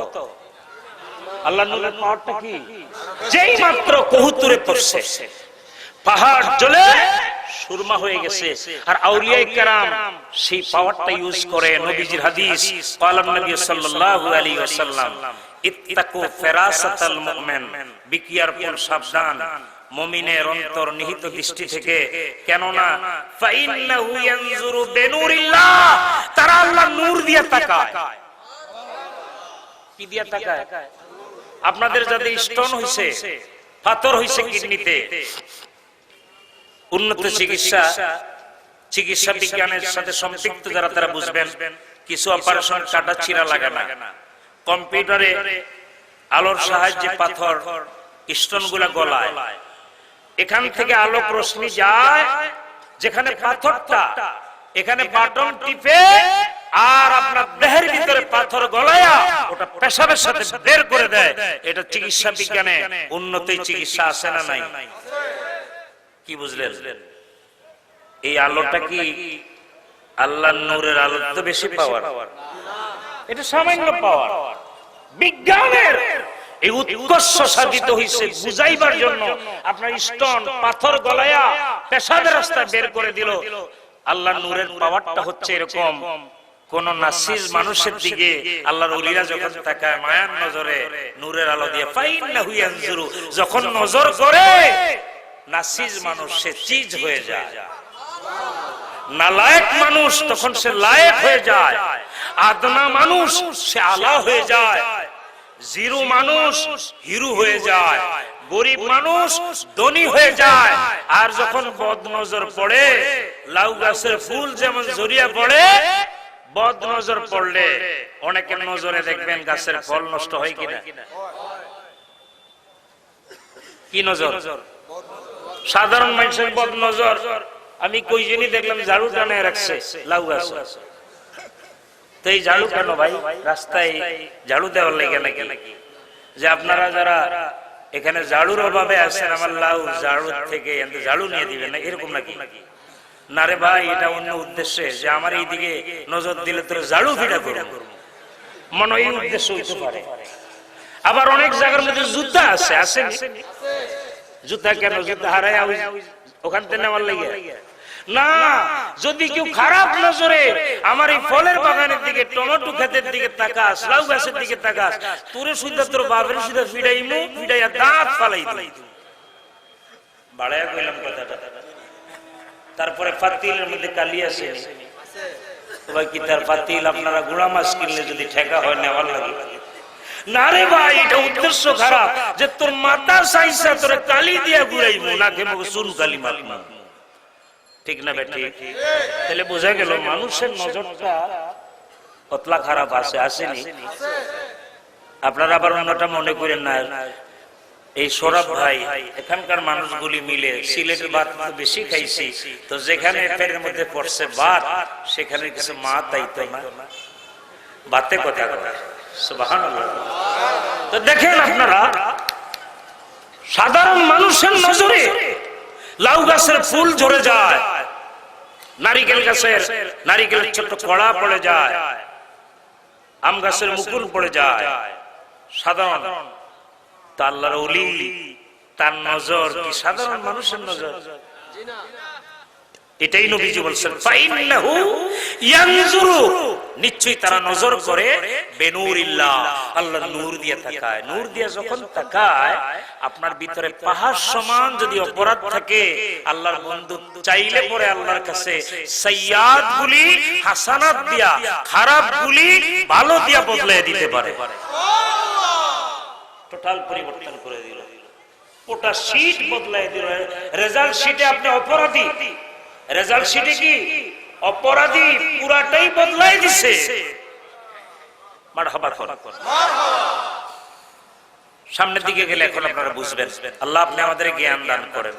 আল্লাহর নূরের পাওয়ারটা কি? যেই মাত্র কহুতুরে পড়ছে, পাহাড় জ্বলে সুরমা হয়ে গেছে। আর আউলিয়া কেরাম সেই পাওয়ারটা ইউজ করে। নবীজির হাদিস, ক্বালা নবী সাল্লাল্লাহু আলাইহি ওয়াসাল্লাম, ইত্তাকু ফিরাসাতাল মুমিন, বি কেয়ারফুল, সাবধান মুমিনের অন্তর নিহিত দৃষ্টি থেকে, কেননা ফাইন্নাহু ইয়ানজুরু বিনুরিল্লাহ, তারা আল্লাহর নূর দিয়ে তাকায়। কি দিয়ে তাকায়? আপনাদের যাদের স্টোন হইছে, পাথর হইছে কিডনিতে, উন্নত চিকিৎসা বিজ্ঞানের সাথে সম্পৃক্ত যারা, তারা বুঝবেন কিছু অপারেশন কাটা চিরা লাগে না। কম্পিউটারে আলোর সাহায্যে পাথর স্টোন গুলা গলায়, এখান থেকে আলোক রশ্মি যায় যেখানে পাথরটা, এখানে বাটন টিপে আর আপনার দেহের ভিতরে পাথর গলায়া ওটা পেশাবের সাথে বের করে দেয়। এটা চিকিৎসা বিজ্ঞানে উন্নত চিকিৎসা আছে না নাই? কি বুঝলেন? এই আলোটা কি আল্লাহর নূরের আলো তো বেশি পাওয়ার? এটা সামান্য পাওয়ার। বিজ্ঞানের এই উৎকর্ষ সাধিত হইছে বুঝাইবার জন্য। আপনার স্টোন পাথর গলায়া পেশাবের রাস্তায় বের করে দিল। আল্লাহর নূরের পাওয়ারটা হচ্ছে এরকম, কোন নাসিজ মানুষের দিকে আল্লাহর ওলিরা যখন তাকায় মায়ার নজরে নূরের আলো দিয়ে, ফাইন্নাহু ইয়ানজুরু, যখন নজর করে নাসিজ মানুষ সে চিজ হয়ে যায়, নালায়েক মানুষ তখন সে লায়েক হয়ে যায়, আদনা মানুষ সে আলা হয়ে যায়, জিরো মানুষ হিরো হয়ে যায়, গরিব মানুষ ধনী হয়ে যায়। আর যখন বদ নজর পড়ে, লাউ গাছের ফুল যেমন ঝরিয়া পড়ে, বদ নজর পড়লে অনেকের নজরে দেখবেন গাছের ফল নষ্ট হয় কিনা? কি নজর? সাধারণ মানুষের বদ নজর। আমি কই জনই দেখলাম ঝাড়ু টানে রাখছে লাউ গাছ। তো এই ঝাড়ু কেন ভাই? রাস্তায় ঝাড়ু দেওয়ার লাগে নাকি? যে আপনারা যারা এখানে ঝাড়ুর অভাবে আছেন, আমার লাউ ঝাড়ু থেকে ঝাড়ু নিয়ে দিবেন না, এরকম নাকি? না রে ভাই, এটা অন্য উদ্দেশ্যে, যে আমার এইদিকে নজর দিলে তোর ঝাড়ু ফিটা করবো, মনে এই উদ্দেশ্য হইতে পারে। আবার অনেক জায়গার মধ্যে জুতা আছে, আসেনি? জুতা কেন? জুতা হারায় ওখান থেকে নেওয়ার লাগে না। যদি কেউ খারাপ নজরে আমার এই ফলের বাগানের দিকে, টমেটো ক্ষেতের দিকে তাকাস, লাউ গাছের দিকে তাকাস, তোরে সুদ্ধা তোর বাপের সুদ্ধা ফিডাইমু, ফিডাইয়া দাঁত ফালাই দিই। বাড়াইয়া কইলাম কথাটা। তারপরে ফাতিলের মধ্যে কালি আছে, ভাই কি তার ফাতিল আপনারা গুড়া মাছ কিনলে যদি ঠেকা হয় নেওয়ার লাগে না রে ভাই? এটা উদ্দেশ্য খারাপ, যে তোর মাথা সাইসা তোরে কালি দিয়া গুড়াইমু, না খেয়ে চুন কালি মারমু, ঠিক না বেটি? তাহলে বোঝা গেল মানুষের নজরটা কতলা খারাপ আছে, আসেনি? আপনারা আবার অন্যটা মনে করেন না। এই সৌরভ ভাই, এখানকার মানুষগুলি মিলে সিলেটের ভাত বেশি খাইছি, তো যেখানে পেটের মধ্যে পড়ছে ভাত, সেখানে কিছু মা তাইতো না, বাতে কথা কথা। সুবহানাল্লাহ। তো দেখেন আপনারা, সাধারণ মানুষের নজরে লাউ গাছের ফুল ঝরে যায়, নারিকেল গাছের নারিকেলের ছোট্ট কড়া পড়ে যায়, আম গাছের মুকুল পড়ে যায়। সাধারণ তা আল্লাহর ওলি, তার নজর কি সাধারণ মানুষের নজর? এটাই নবীজি বলছেন, ফাইন্নাহু ইয়ানজুরু, নিশ্চয়ই তারা নজর করে বেনুরিল্লাহ, আল্লাহর নূর দিয়ে তাকায়। নূর দিয়ে যখন তাকায়, আপনার ভিতরে পাহাড় সমান যদি অপরাধ থাকে, আল্লাহর বন্ধু চাইলে পরে আল্লাহর কাছে সাইয়্যাত গুলি হাসানাত দিয়া, খারাপ গুলি ভালো দিয়া বদলে দিতে পারে। টোটাল পরিবর্তন করে দিল, ওটা শীট বদলাই দিল। রেজাল্ট শীটে আপনি অপরাধী, রেজাল্ট শীটে কি অপরাধী, পুরাটাই বদলাই দিছে। মারহাবা কর। সামনের দিকে গেলে এখন আপনারা বুঝবেন। আল্লাহ আপনি আমাদের জ্ঞান দান করেন।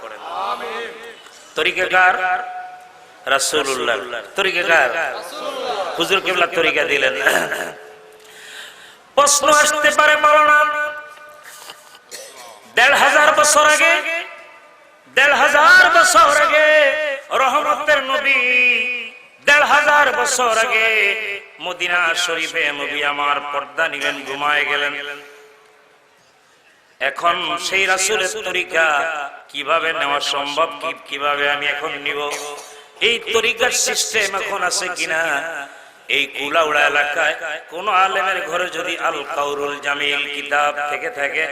তরিকাকার রাসূলুল্লাহ, তরিকাকার হুজুর কিবলা তরিকা দিলেন। প্রশ্ন আসতে পারে মাওলানা ১৫০০ বছর আগে, ১৫০০ বছর আগে রহমতের নবী, ১৫০০ বছর আগে মদিনা শরীফে নবী আমার পর্দা নিলেন, ঘুমায় গেলেন। এখন সেই রাসূলের তরিকা কিভাবে নেওয়া সম্ভব, কিভাবে আমি এখন নিব? এই তরিকার সিস্টেম এখন আছে কিনা? এই কুলাউড়া এলাকায় কোন আলেমের ঘরে যদি আল কাউরুল জামিল কিতাব থেকে থাকে,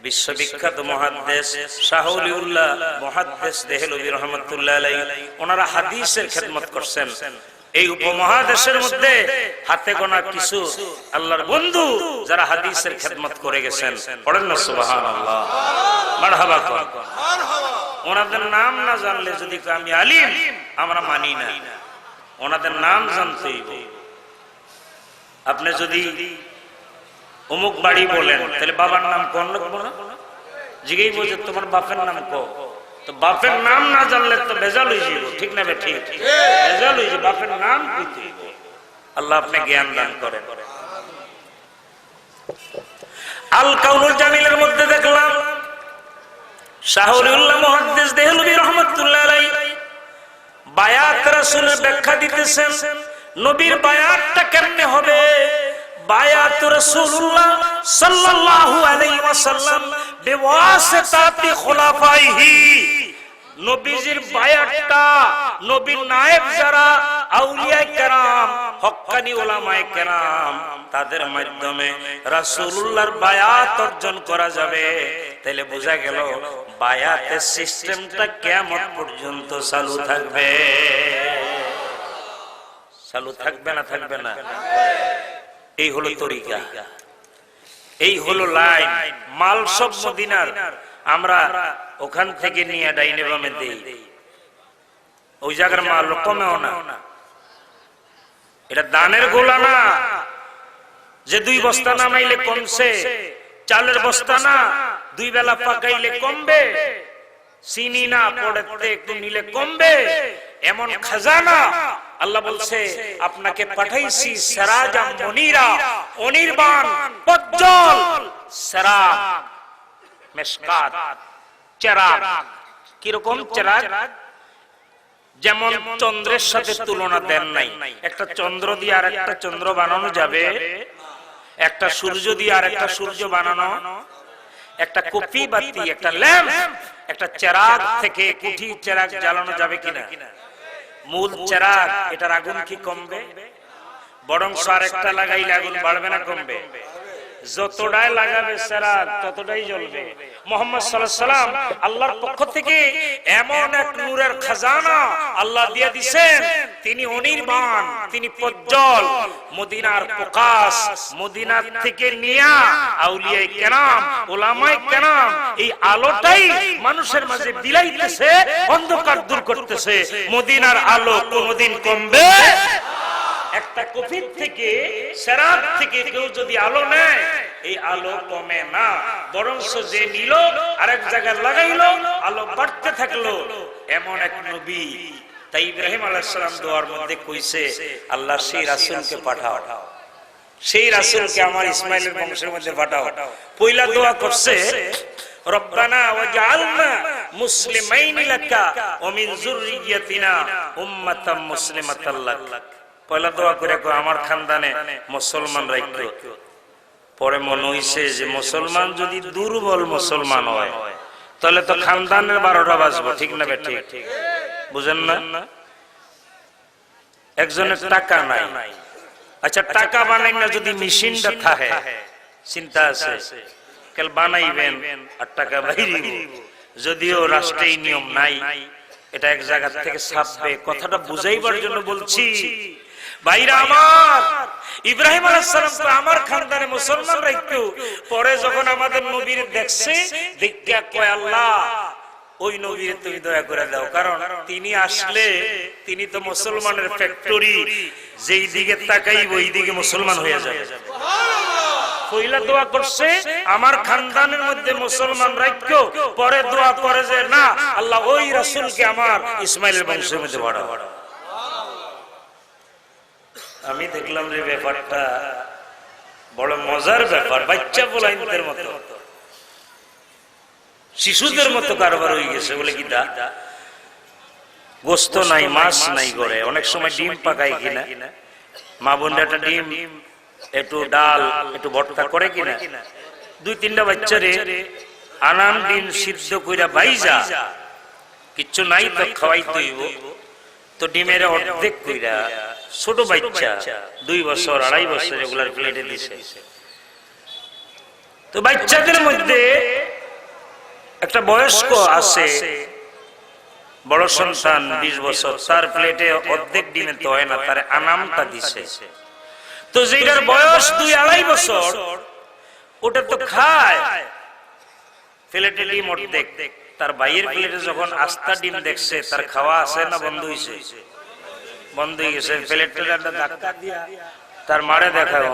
বিশ্ববিখ্যাত মুহাদ্দিস শাহ ওলিউল্লাহ মুহাদ্দিস দেহলভী রাহমাতুল্লাহ আলাইহি, ওনারা হাদিসের খেদমত করছেন। এই উপমহাদেশের মধ্যে হাতে গোনা কিছু আল্লাহর বন্ধু যারা হাদিসের খেদমত করে গেছেন, পড়েন না সুবহানাল্লাহ, মারহাবা কোন। ওনাদের নাম না জানলে যদি আমি আলিম আমরা মানি না, ওনাদের নাম জানতেই হবে। আপনি যদি অমুক বাড়ি বলেন তাহলে বাবার নাম কোন লাগবো না? জিজ্ঞেই বলছে তোমার বাপের নাম কো, তো বাপের নাম না জানলে তো ভেজাল হয়ে যাবে, ঠিক না বে? ঠিক ভেজাল হয়ে যাবে, বাপের নাম কইতে হবে। আল্লাহ আপনি জ্ঞান দান করেন। আল কাউলুল জামিলের মধ্যে দেখলাম শাহ ওলিউল্লাহ মুহাদ্দিস দেহলভী রাহমাতুল্লাহ আলাইহি বায়াত রাসূলের ব্যাখ্যা দিতেছেন। নবীর বায়াতটা কেমনে হবে? বায়াত রাসূলুল্লাহ সাল্লাল্লাহু আলাইহি ওয়াসাল্লাম বিওয়াসিতাতি খুলাফাইহি, নবীজির বায়াতটা নবীর নায়েব যারা আউলিয়ায়ে কেরাম, হক্কানি উলামায়ে কেরাম, তাদের মাধ্যমে রাসূলুল্লাহর বায়াত অর্জন করা যাবে। তাহলে বোঝা গেল বায়াতের সিস্টেমটা কিয়ামত পর্যন্ত চালু থাকবে। চালু থাকবে না? থাকবে না? এই হলো তরিকা, এই হলো লাইন। মাল সব মদিনার, আমরা ওখান থেকে নিয়ে ডাইনে বামে দেই, ওই জায়গার মাল কমেও না। এটা দানের গোলা না যে 2 বস্তা নামাইলে কমছে, চালের বস্তা না 2 বেলা পাকাইলে কমবে, চিনি না পড়তে একটু নিলে কমবে, এমন খাজানা। আল্লাহ বলছে আপনাকে পাঠাইছি সিরাজাম মুনিরা, অনির্বাণ প্রজ্জ্বল সিরাজ, মিশকাত, চিরাগ। কিরকম চিরাগ? যেমন চন্দ্রের সাথে তুলনা দেন নাই। একটা চন্দ্র দিয়ে আর একটা চন্দ্র বানানো যাবে? একটা সূর্য দিয়ে আর একটা সূর্য বানানো? একটা কপি বাতি, একটা ল্যাম্প, একটা চিরাগ থেকে কুঠি চিরাগ জ্বালানো যাবে কিনা? মূল চিরাগ, এটার আগুন কি কমবে? বরং আরেকটা লাগাইলে আগুন বাড়বে না কমবে? যতটাই লাগাবে চিরাগ ততটাই জ্বলবে। মুহাম্মদ সাল্লাল্লাহু আলাইহি সাল্লাম আল্লাহর পক্ষ থেকে এমন এক নূরের খাজানা আল্লাহ দিয়ে দিবেন, তিনি অনির্বাণ, তিনি প্রজ্জ্বল। মদিনার প্রকাশ, মদিনা থেকে নিয়া আউলিয়ায়ে কেরাম, উলামায়ে কেরাম এই আলোটাই মানুষের মাঝে বিলাইতেছে, অন্ধকার দূর করতেছে। মদিনার আলো কোনদিন কমবে? একটা কফির থেকে, সেরাত থেকে কেউ যদি আলো নেয়, এই আলো কমে না, বরং যে নিল আরেক জায়গায় লাগাইলো, আলো বাড়তে থাকলো। এমন এক নবী। তাই ইব্রাহিম আলাইহিস সালাম দোয়ার মধ্যে কইছে আল্লাহ সেই রাসূলকে পাঠাও, সেই রাসূলকে আমার ইসমাইলের বংশের মধ্যে পাঠাও। পয়লা দোয়া করছে রব্বানা ওয়াজআলনা মুসলিমাইন লাকা ওয়া মিন যুররিয়াতিনা উম্মাতাম মুসলিমাতাল লাক। পয়লা দোয়া করে আমার খানদানে মুসলমান রাখো। পরে মনে হইছে যে মুসলমান যদি দুর্বল মুসলমান হয় তাহলে তো খানদানের 12টা বাজবো, ঠিক না বে? ঠিক বুঝেন না? একজনের টাকা নাই, আচ্ছা টাকা বানাই না, যদি মেশিনটা থাকে চিন্তা আছে কাল বানাইবেন আর টাকা বাইরিব। যদিও রাষ্ট্রের নিয়ম নাই, এটা এক জায়গা থেকে ছাপবে। কথাটা বুঝাইবার জন্য বলছি, ভাইরা আমার, ইব্রাহিম আলাইহিস সালাম তো আমার খানদানে মুসলমানরা একটু পরে যখন আমাদের নবীর দেখছে, দেখা কয় আল্লাহ ওই নবীর তুমি দয়া করে দাও, কারণ তিনি আসলে তিনি তো মুসলমানের ফ্যাক্টরি, যেই দিকে তাকাইব ওই দিকে মুসলমান হয়ে যাবে। পয়লা দোয়া করছে আমার খানদানের মধ্যে মুসলমান রাখো, পরে দোয়া করে যে না আল্লাহ ওই রাসূলকে আমার ইসমাইলের বংশের মধ্যে বাড়াও। আমি দেখলাম যে ব্যাপারটা বড় মজার ব্যাপার, বাচ্চা পোলাইনদের মতো শিশুদের মতো কারবার হয়ে গেছে। বলে কি দা গোস্ত নাই মাছ নাই করে, অনেক সময় ডিম পাকায় কিনা, মা বোনরা একটা ডিম একটু ডাল একটু ভর্তা করে কিনা, 2-3টা বাচ্চারে আনাম ডিম সিদ্ধ কইরা বাইজা কিচ্ছু নাই তো খাওয়াই দইব, তো ডিমের অর্ধেক কইরা ছোট বাচ্চা 2 বছর 2.5 বছর এগুলার প্লেটে দিছে। তো বাচ্চাদের মধ্যে একটা বয়স্ক আছে বড় সন্তান 20 বছর, তার প্লেটে অর্ধেক ডিমে তো হয় না, তার আনামটা দিছে। তো যেটার বয়স 2-2.5 বছর ওটা তো খায়, প্লেটে ডিম অর্ধেক, তার ভাইয়ের প্লেটে যখন আস্তা ডিম দেখছে তার খাওয়া আছে না বন্ধ হয়েছে? বন্ধ হয়ে গেছে। প্লেটটা ধাক্কা দিয়া তার মারে দেখায়,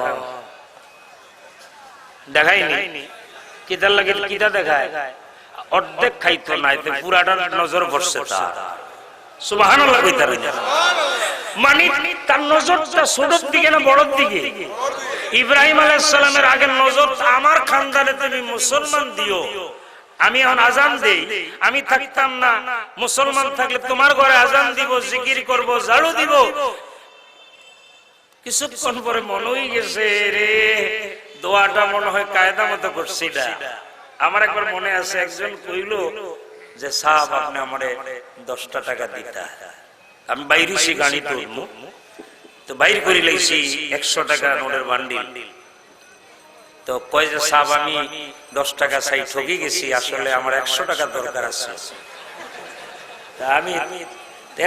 দেখায়নি কিতার লাগে, কিটা দেখায় অর্ধেক খাইতো নাই, পুরাটার নজর পড়ছে তার। সুবহানাল্লাহ কইতারে, মানে তার নজরটা ছোটর দিকে না বড়র দিকে? ইব্রাহিম আলাইহিস সালামের আগের নজর আমার খানদানে তুমি মুসলমান দিও, আমি এখন আজান দেই, আমি থাকতাম না, মুসলমান থাকলে তোমার ঘরে আজান দিব, জিকির করব, ঝাড়ু দিব। কিছুক্ষণ পরে মনে হয়ে গেছে রে দোয়াটা মনে হয় কায়দা মতো করছি না। আমার একবার মনে আছে একজন কইল যে সাহেব আপনি আমারে 10টা টাকা দিতা, আমি বাইরে সে গাড়ি তুলবো, তো বাইর করে লাইছি 100 টাকা নোটের বান্ডিল। তো কয় যে সাহেব আমি 10 টাকা চাই, ঠকে গেছি, আসলে আমার 100 টাকা দরকার আছে। আমি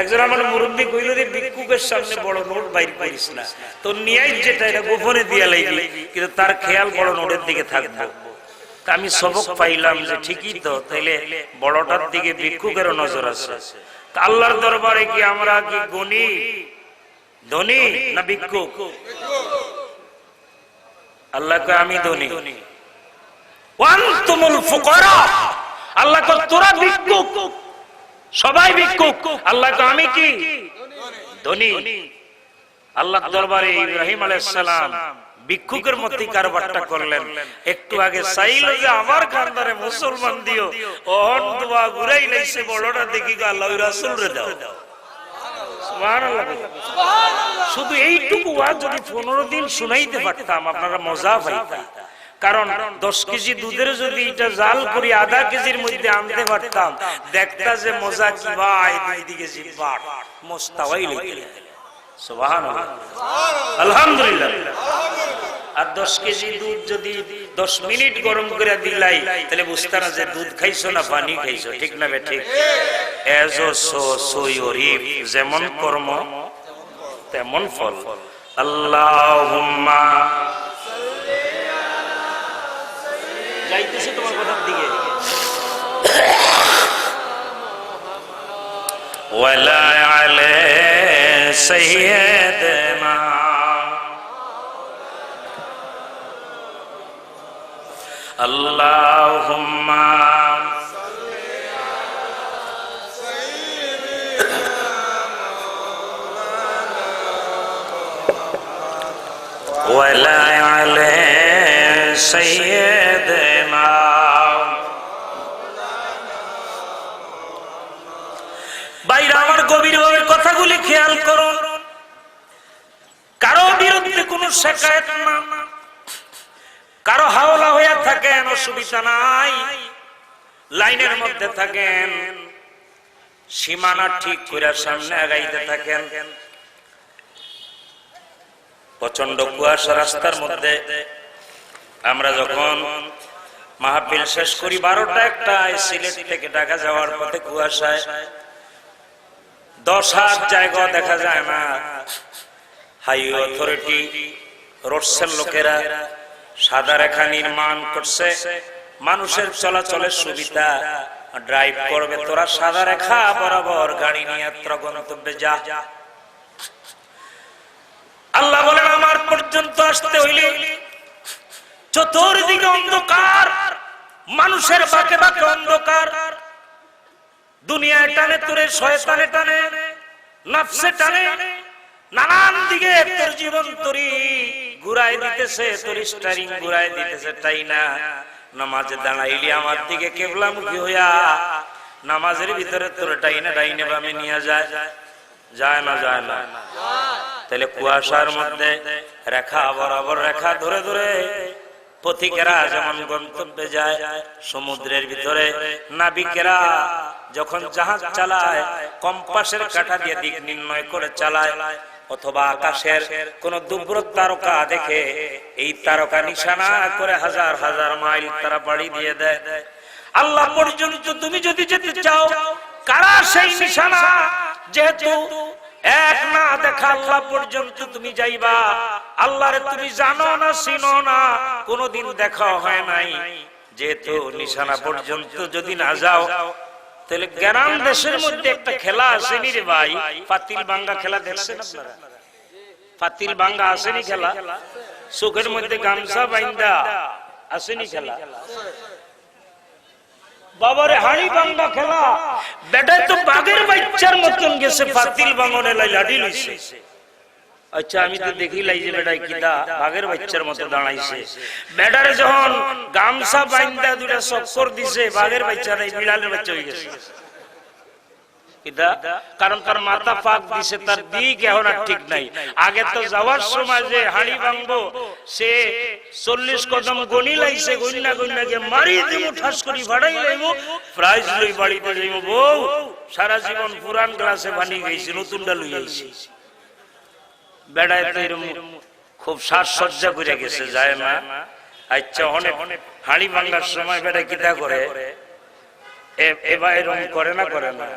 একজন আমার মুরব্বী কইল রে ভিক্ষুকের সামনে বড় নোট বাইর করিস না, তো নিয়াই যেটা এটা গোপনে দিয়া লাগলি, কিন্তু তার খেয়াল বড় নোটের দিকে থাকবে। আমি সবক পাইলাম যে ঠিকই তো, তাইলে বড়টার দিকে ভিক্ষুকেরও নজর আছে। আল্লাহর দরবারে কি আমরা কি গণি ধনী না ভিক্ষুক? আল্লাহ কয় আমি ধনী, ওয়ান্তুমুল ফুকারা, আল্লাহ কয় তোরা ভিক্ষুক, সবাই ভিক্ষুক। আল্লাহ কয় আমি কি ধনী। আল্লাহর দরবারে ইব্রাহিম আলাইহিস সালাম ভিক্ষুকের মধ্যে কারবারটা করলেন। একটু আগে চাইল যে আমার খানদানে মুসলমান দিও, ওহন দোয়া ঘুরাই লাইছে বড়টা দেখি আল্লাহ রাসূল রে দাও। সুবহানাল্লাহ। শুধু এইটুকু ওয়াজ যদি 15 দিন শুনাইতে পারতাম আপনারা মজা পাইতেন, কারণ 10 কেজি দুধের যদি এটা জাল করি আধা কেজির মধ্যে আনতে পারতাম, দেখতা যে মজা কি ভাই, 2 কেজি বাট মোস্তাওয়াই লইতে। সুবহানাল্লাহ, আলহামদুলিল্লাহ। আর 10 কেজি দুধ যদি 10 মিনিট গরম করে দিলাই, তাহলে বুঝতা না যে দুধ খাইছো না পানি খাইছো, ঠিক না বে ঠিক? এজো সোয়রিফ, যেমন কর্ম তেমন ফল। আল্লাহুম্মা যাইতেছে তোমার কথার দিকে। ওয়ালা আলা সাইয়্যিদিনা আল্লাহুম্মা ওয়ালা আলা সাইয়্যিদিনা। বাইরে আমার গভীরভাবে কথাগুলি খেয়াল করুন, কারো বিরুদ্ধে কোনো শিকায়েত না, কারো হাওলা হয়ে থাকেন অসুবিধা নাই, লাইনের মধ্যে থাকেন, সীমানা ঠিক করে সামনে আগাইতে থাকেন। প্রচন্ড কুয়াশা রাস্তার মধ্যে আমরা যখন মাহফিল শেষ করি 12টা-1টায়, সিলেট থেকে ঢাকা যাওয়ার পথে কুয়াশায় 10 হাত জায়গা দেখা যায় না, হাইওয়ে অথরিটি, রোডসের লোকেরা সাদা রেখা নির্মাণ করছে, মানুষের চলাচলের সুবিধা, ড্রাইভ করবে তোরা সাদা রেখা বরাবর গাড়ি নিয়ে তোরা গন্তব্যে যা। আল্লাহ বলেন আমার পর্যন্ত আসতে হইলে চতুর্দিকে অন্ধকার, মানুষের বাঁকে বাঁকে অন্ধকার, দুনিয়ায় টানে তোরে, শয়তানে টানে, নফসে টানে, নানান দিকে তোর জীবন তরি ঘুরাই দিতেছে, তোর স্টারিং ঘুরাই দিতেছে, তাই না? নামাজে দাঁড়াইলি আমার দিকে কেবলামুখী হইয়া নামাজের ভিতরে তোর টাইনে ডাইনে বামে নিয়ে যায়, যায় না? যায় না। তাহলে কুয়াশার মধ্যে রেখা বরাবর রেখা ধরে ধরে পথিকেরা যেমন গন্তব্যে যায়, সমুদ্রের ভিতরে নাবিকেরা যখন জাহাজ চালায় কম্পাসের কাঁটা দিয়ে দিক নির্ণয় করে চালায়, অথবা আকাশের কোন দুর্বৃত্ত তারকা দেখে এই তারকা নিশানা করে হাজার হাজার মাইল তারা পাড়ি দিয়ে দেয়। আল্লাহ পর্যন্ত তুমি যদি যেতে চাও, কারা সেই নিশানা যেহেতু এক না দেখা আল্লাহ পর্যন্ত তুমি যাইবা, আল্লাহরে তুমি জানো না, চিনো না, কোনদিন দেখা হয় নাই, যেহেতু নিশানা পর্যন্ত যদি না যাও, তাহলে গ্রাম দেশের মধ্যে একটা খেলা আসেনি রে ভাই, পাতিল ভাঙ্গা খেলা দেখছেন আপনারা? পাতিল ভাঙ্গা আসেনি খেলা? চোখের মধ্যে গামছা বাইন্দা আসেনি খেলা? বাবারে হাড়ি ভাঙ্গা খেলা, বেটায় তো বাঘের বাচ্চার মতন গেছে, পাতিল ভাঙনে লাঠি লইছে। আচ্ছা আমি তো দেখি লাই যে বেটায় কিদা বাঘের বাচ্চার মতো দাঁড়াইছে, বেটারে যখন গামছা বাইন্দা দুটা চক্কর দিছে, বাঘের বাচ্চা নাই, বিড়ালের বাচ্চা হয়ে গেছে। কারণ তার মাথা পাক দিছে, তার দিক এখন আর ঠিক নাই। আগে তো যাওয়ার সময় যে হাড়ি ভাঙবো, সে 40 কদম গনি লাইছে, গন্যা গন্যাকে মারি দিব, ঠাস করি ভাড়াই লাইব, প্রাইজ লই বাড়িতে যাইব, বউ সারা জীবন পুরান গ্লাসে পানি খাইছে, নতুনটা লই আইছে। বেড়ায় তো এরকম খুব সাজসজ্জা করে গেছে, যায় না? আচ্ছা অনেক হাড়ি ভাঙার সময় বেড়ায় কিটা করে, এবার এরকম করে না? করে না?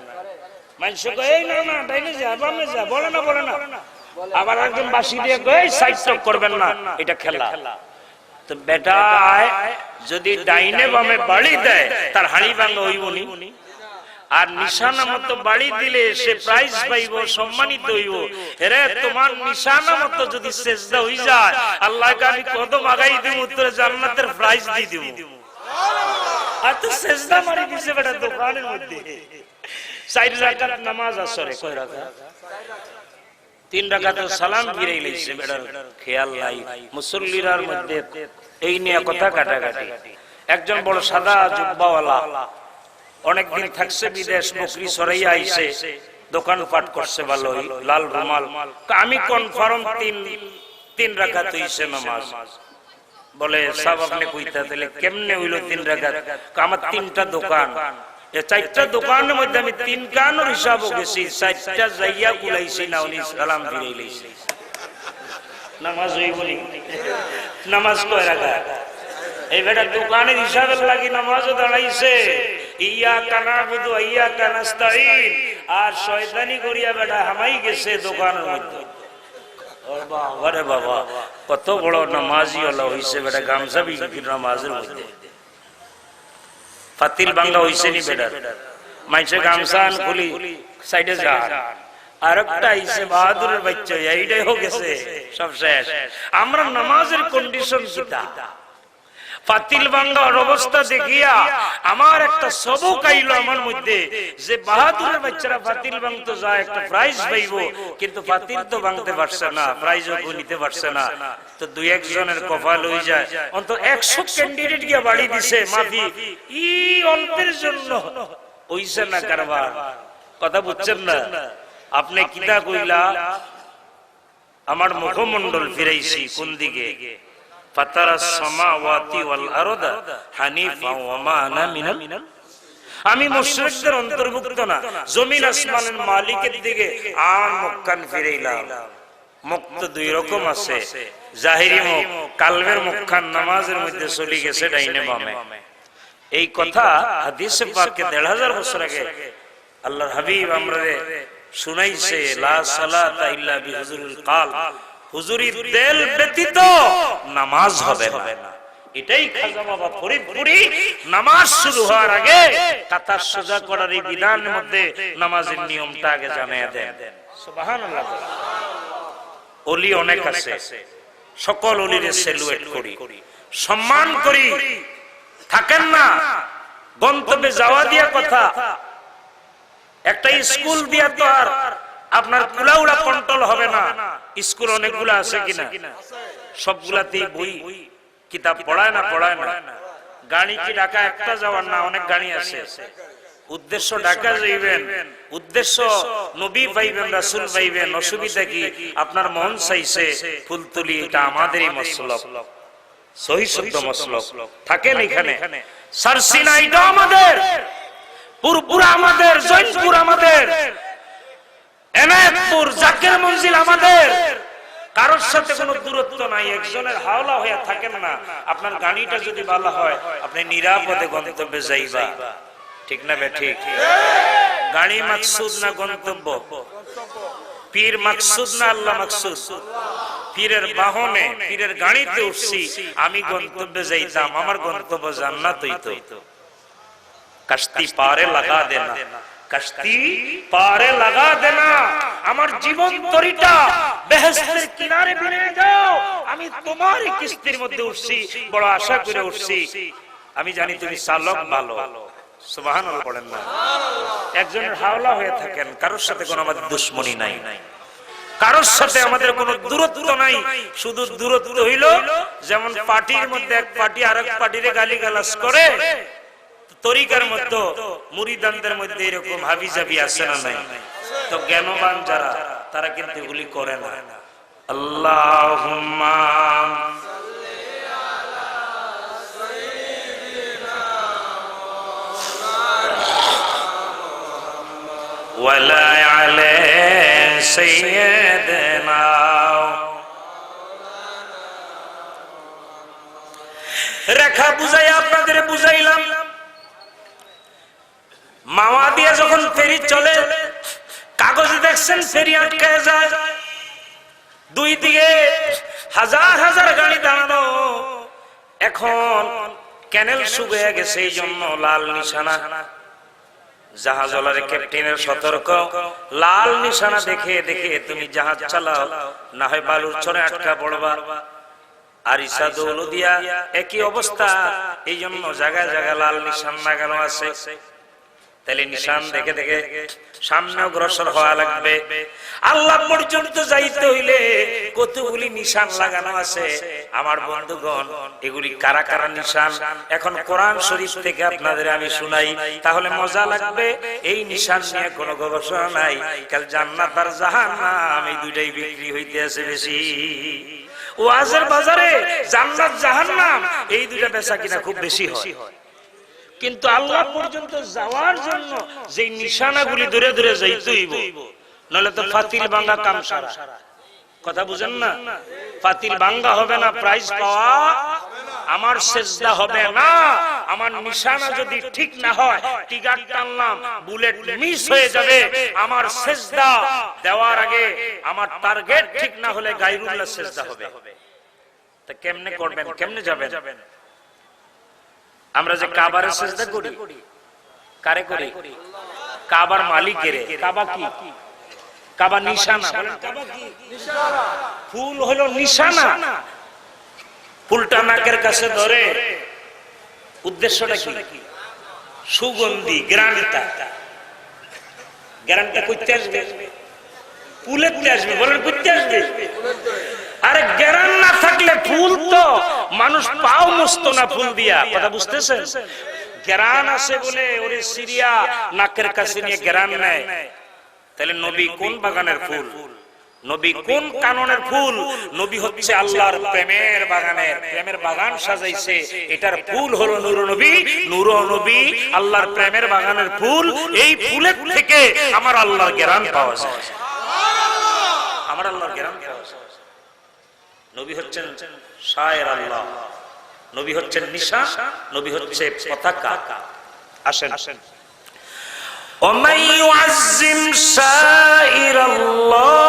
মানুষ এই না না ডাইনে যা বামে যা, বলে না? বলে না? আবার একদম বাসি দিয়ে কই সাইড স্টপ করবেন না, এটা খেলা। তো বেটা যদি ডাইনে বামে বাড়ি দেয়, তার হাড়ি ভাঙা হইবনি, আর নিশানা মতো বাড়ি দিলে সে প্রাইজ পাইব, সম্মানিত হইব। রে তোমার নিশানা মতো যদি সেজদা হই যায়, আল্লাহকে আমি কদম আগাই দিব, তোর জান্নাতের প্রাইজ দিয়ে দিব। আর তো সেজদা মারি দিছে বেটা দোকানের মধ্যে। 4 রাকাত নামাজ আসরে, কয় রাকাত? 3 রাকাত সালাম ফিরাই লইছে, বেটার খেয়াল নাই। মুসল্লিরার মধ্যে এই নিয়ে কথা কাটাকাটি। একজন বড় সাদা জুব্বাওয়ালা অনেকদিন থাকছে বিদেশ, বকরি সরাইয়া আইছে, দোকান পাট করছে ভালোই, লাল রুমাল। আমি কনফার্ম 3 রাকাত হইছে নামাজ। বলে সব আপনি কইতা, তাহলে কেমনে হইলো 3 রাকাত? আমার 3টা দোকান, এই 4টা দোকানের মধ্যে আমি 3 কানোর হিসাব গেছি, 4টা যাইয়া কুলাইছি না, উনি সালাম ফিরাই লইছে। নামাজ হইবনি? নামাজ কয় রাকাত? এই বেটা দোকানের হিসাবের লাগি নামাজও দাঁড়াইছে, ইয়াকা নাবুদু ওয়া ইয়াকা নাস্তাঈন, আর শয়তানি করিয়া বেটা হামাই গেছে দোকানের মধ্যে। আরে বাবা, কত বড় নামাজি হলো হইছে বেটা, গামছা বিক্রি নামাজের মধ্যে। পাতিল ভাঙ্গা হইছে নি বেটা? মাইছে গামছা আন খুলি সাইডে যা, আরেকটা আইছে বাহাদুরের বাচ্চা, এইটাই হয়ে গেছে, সব শেষ। আমরা নামাজের কন্ডিশন কিতা? পাতিল ভাঙ্গার অবস্থা দেখিয়া আমার একটা সবক আইলো আমার মধ্যে, যে বাহাদুরের বাচ্চারা পাতিল ভাঙতে যায়, একটা প্রাইজ পাইব, কিন্তু পাতিল তো ভাঙতে পারছে না, প্রাইজও নিতে পারছে না। তো 2-1 জনের কপাল হয়ে যায়, অন্তত 100 ক্যান্ডিডেট গিয়া বাড়ি দিছে মাফি, ই অল্পের জন্য হইছে না কারবার। কথা বুঝছেন না? আপনি কিতা কইলা? আমার মুখমণ্ডল ফিরাইছি কোন দিকে? আমি মুশরিকদের অন্তর্ভুক্ত না, জমিন আসমানের মালিকের দিকে আর মুখখান ফিরাইলাম। মুখ তো 2 রকম আছে, জাহিরি মুখ, কালবের মুখখান নামাজের মধ্যে চলে গেছে ডাইনে বামে। এই কথা হাদিসে পাকে 1500 বছর আগে আল্লাহর হাবিব আমরারে শুনাইছে, লা সালাতা ইল্লা বিহুজুরিল কাল, হুজুরি তেল ব্যতীত নামাজ হবে না। এটাই খাজা বাবা ফরিদপুরি নামাজ শুরু হওয়ার আগে কাতার সোজা করার এই বিধানের মধ্যে নামাজের নিয়মটা আগে জানিয়ে দেন। সুবহানাল্লাহ। ওলি অনেক আছে, সকল ওলিরে সেলুয়েট করি, সম্মান করি। থাকেন না গন্তব্যে যাওয়া দিয়া কথা, একটা স্কুল দিয়া তো আর আপনার কুলাউড়া কন্ট্রোল হবে না। স্কুল অনেকগুলো আছে কিনা, সবগুলাতেই বই কিতাব পড়ায় না। গাড়ি কি ঢাকা একটা যাওয়ার না, অনেক গাড়ি আছে। উদ্দেশ্য ঢাকা যাইবেন, উদ্দেশ্য নবী পাইবেন, রাসূল পাইবেন। অসুবিধা কি? আপনার মন চাইছে ফুলতুলি, এটা আমাদেরই মসলক, সহি শুদ্ধ মসলক। থাকেন এখানে। সারসিনা এটা আমাদের, পুরপুরা আমাদের, জৈনপুর আমাদের, এনায়েতপুর, জাকের মঞ্জিল আমাদের। কারোর সাথে কোনো দূরত্ব নাই। একজনের হাওলা হয়ে থাকেন না। আপনার গাড়িটা যদি ভালো হয়, আপনি নিরাপদে গন্তব্যে যাইবা। ঠিক না বে ঠিক? গাড়ি মাকসুদ না গন্তব্য, পীর মাকসুদ না আল্লাহ মাকসুদ। পীরের বাহনে, পীরের গাড়িতে উঠছি, আমি গন্তব্যে যাইতাম, আমার গন্তব্য জান্নাত হইতো। কাশতি পারে লাগা দেনা, কাশতি পারে লাগা দেনা, আমার জীবন তরিটা বেহেশতের কিনারে বিনিয়ে দাও। আমি তোমার কিস্তির মধ্যে উঠছি, বড় আশা করে উঠছি। আমি জানি তুমি চালক ভালো। সুবহানাল্লাহ পড়েন না। একজনের হাওলা হয়ে থাকেন, কারোর সাথে কোনো আমাদের দুশ্মনী নাই, কারোর সাথে আমাদের কোনো দূরত্ব নাই। শুধু দূরত্ব হইল যেমন পার্টির মধ্যে এক পার্টি আরেক পার্টিরে গালিগালাজ করে, তরিকার মধ্যে মুরিদানদের মধ্যে এরকম হাবি জাবি আছে না নাই? তো জ্ঞানবান যারা, তারা কিন্তু এগুলি করে না। আল্লাহুম্মা ওয়ালা আলা সাইয়্যিদিনা। রেখা বুঝাই আপনাদের বুঝাইলাম। মাওয়া দিয়ে যখন ফেরি চলে, কাগজে দেখছেন ফেরি আটকায় যায়, দুই দিকে হাজার হাজার গাড়ি দাঁড়ানো। এখন ক্যানেল শুকিয়ে গেছে, এই জন্য লাল নিশানা। জাহাজওয়ালার ক্যাপ্টেনের সতর্ক, লাল নিশানা দেখে দেখে তুমি জাহাজ চালাও, না হয় বালুর চরে আটকা পড়বা। আর ইসা দৌলদিয়া একই অবস্থা, এই জন্য জায়গায় জায়গায় লাল নিশান লাগানো আছে। তাহলে নিশান দেখে দেখে সামনে অগ্রসর হওয়া লাগবে। আল্লাহ পর্যন্ত যাইতে হইলে কতগুলি নিশান লাগানো আছে আমার বন্ধুগণ। এগুলি কারা কারা নিশান, এখন কোরআন শরীফ থেকে আপনাদের আমি শুনাই, তাহলে মজা লাগবে। এই নিশান নিয়ে কোনো গবেষণা নাই। কাল জান্নাত আর জাহান্নাম এই দুইটাই বিক্রি হইতে আছে বেশি। ওয়াজের বাজারে জান্নাত জাহান্নাম এই দুইটা বেচা কিনা খুব বেশি হয়। কিন্তু আল্লাহ পর্যন্ত যাওয়ার জন্য যে নিশানাগুলি দূরে দূরে যাইতে হইব, নলে তো ফাতিল ভাঙ্গা কাম সারা। কথা বুঝেন না? ফাতিল ভাঙ্গা হবে না, প্রাইজ পাওয়া আমার সেজদা হবে না। আমার নিশানা যদি ঠিক না হয়, টিগার টানলাম, বুলেট মিস হয়ে যাবে। আমার সেজদা দেওয়ার আগে আমার টার্গেট ঠিক না হলে গায়রুল্লাহ সেজদা হবে। তা কেমনে করবেন, কেমনে যাবেন? আমরা যে কাবারে সেজদা করি, কারে করি? কাবার মালিকের। কাবা কি? কাবা নিশানা। কাবা কি? ফুল হলো নিশানা। ফুলটা নাকের কাছে ধরে, উদ্দেশ্যটা কি? সুগন্ধি, গ্রান্তা। গ্রান্তা কইতে আসবে, ফুলেতে আসবে। বলেন কইতে আসবে? আরে গ্রান না থাকলে ফুল তো মানুষ পাও মুছতো না ফুল দিয়া। কথা বুঝতেছেন? গ্রান আছে বলে ওরে সিরিয়া নাকের কাছে নিয়ে গ্রান নেয়। তাহলে নবী কোন বাগানের ফুল? নবী কোন কাননের ফুল? নবী হচ্ছে আল্লাহর প্রেমের বাগানের, প্রেমের বাগান সাজাইছে। এটার ফুল হলো নূর নবী। নূর নবী আল্লাহর প্রেমের বাগানের ফুল। এই ফুলের থেকে আমার আল্লাহর গ্রান পাওয়া যায়। আমার আল্লাহর গ্রান পাওয়া যায়। নবী হচ্ছেন শায়ের আল্লাহ, নবী হচ্ছেন নিশান, নবী হচ্ছে পতাকা। আসেন ومن يعظم شعائر الله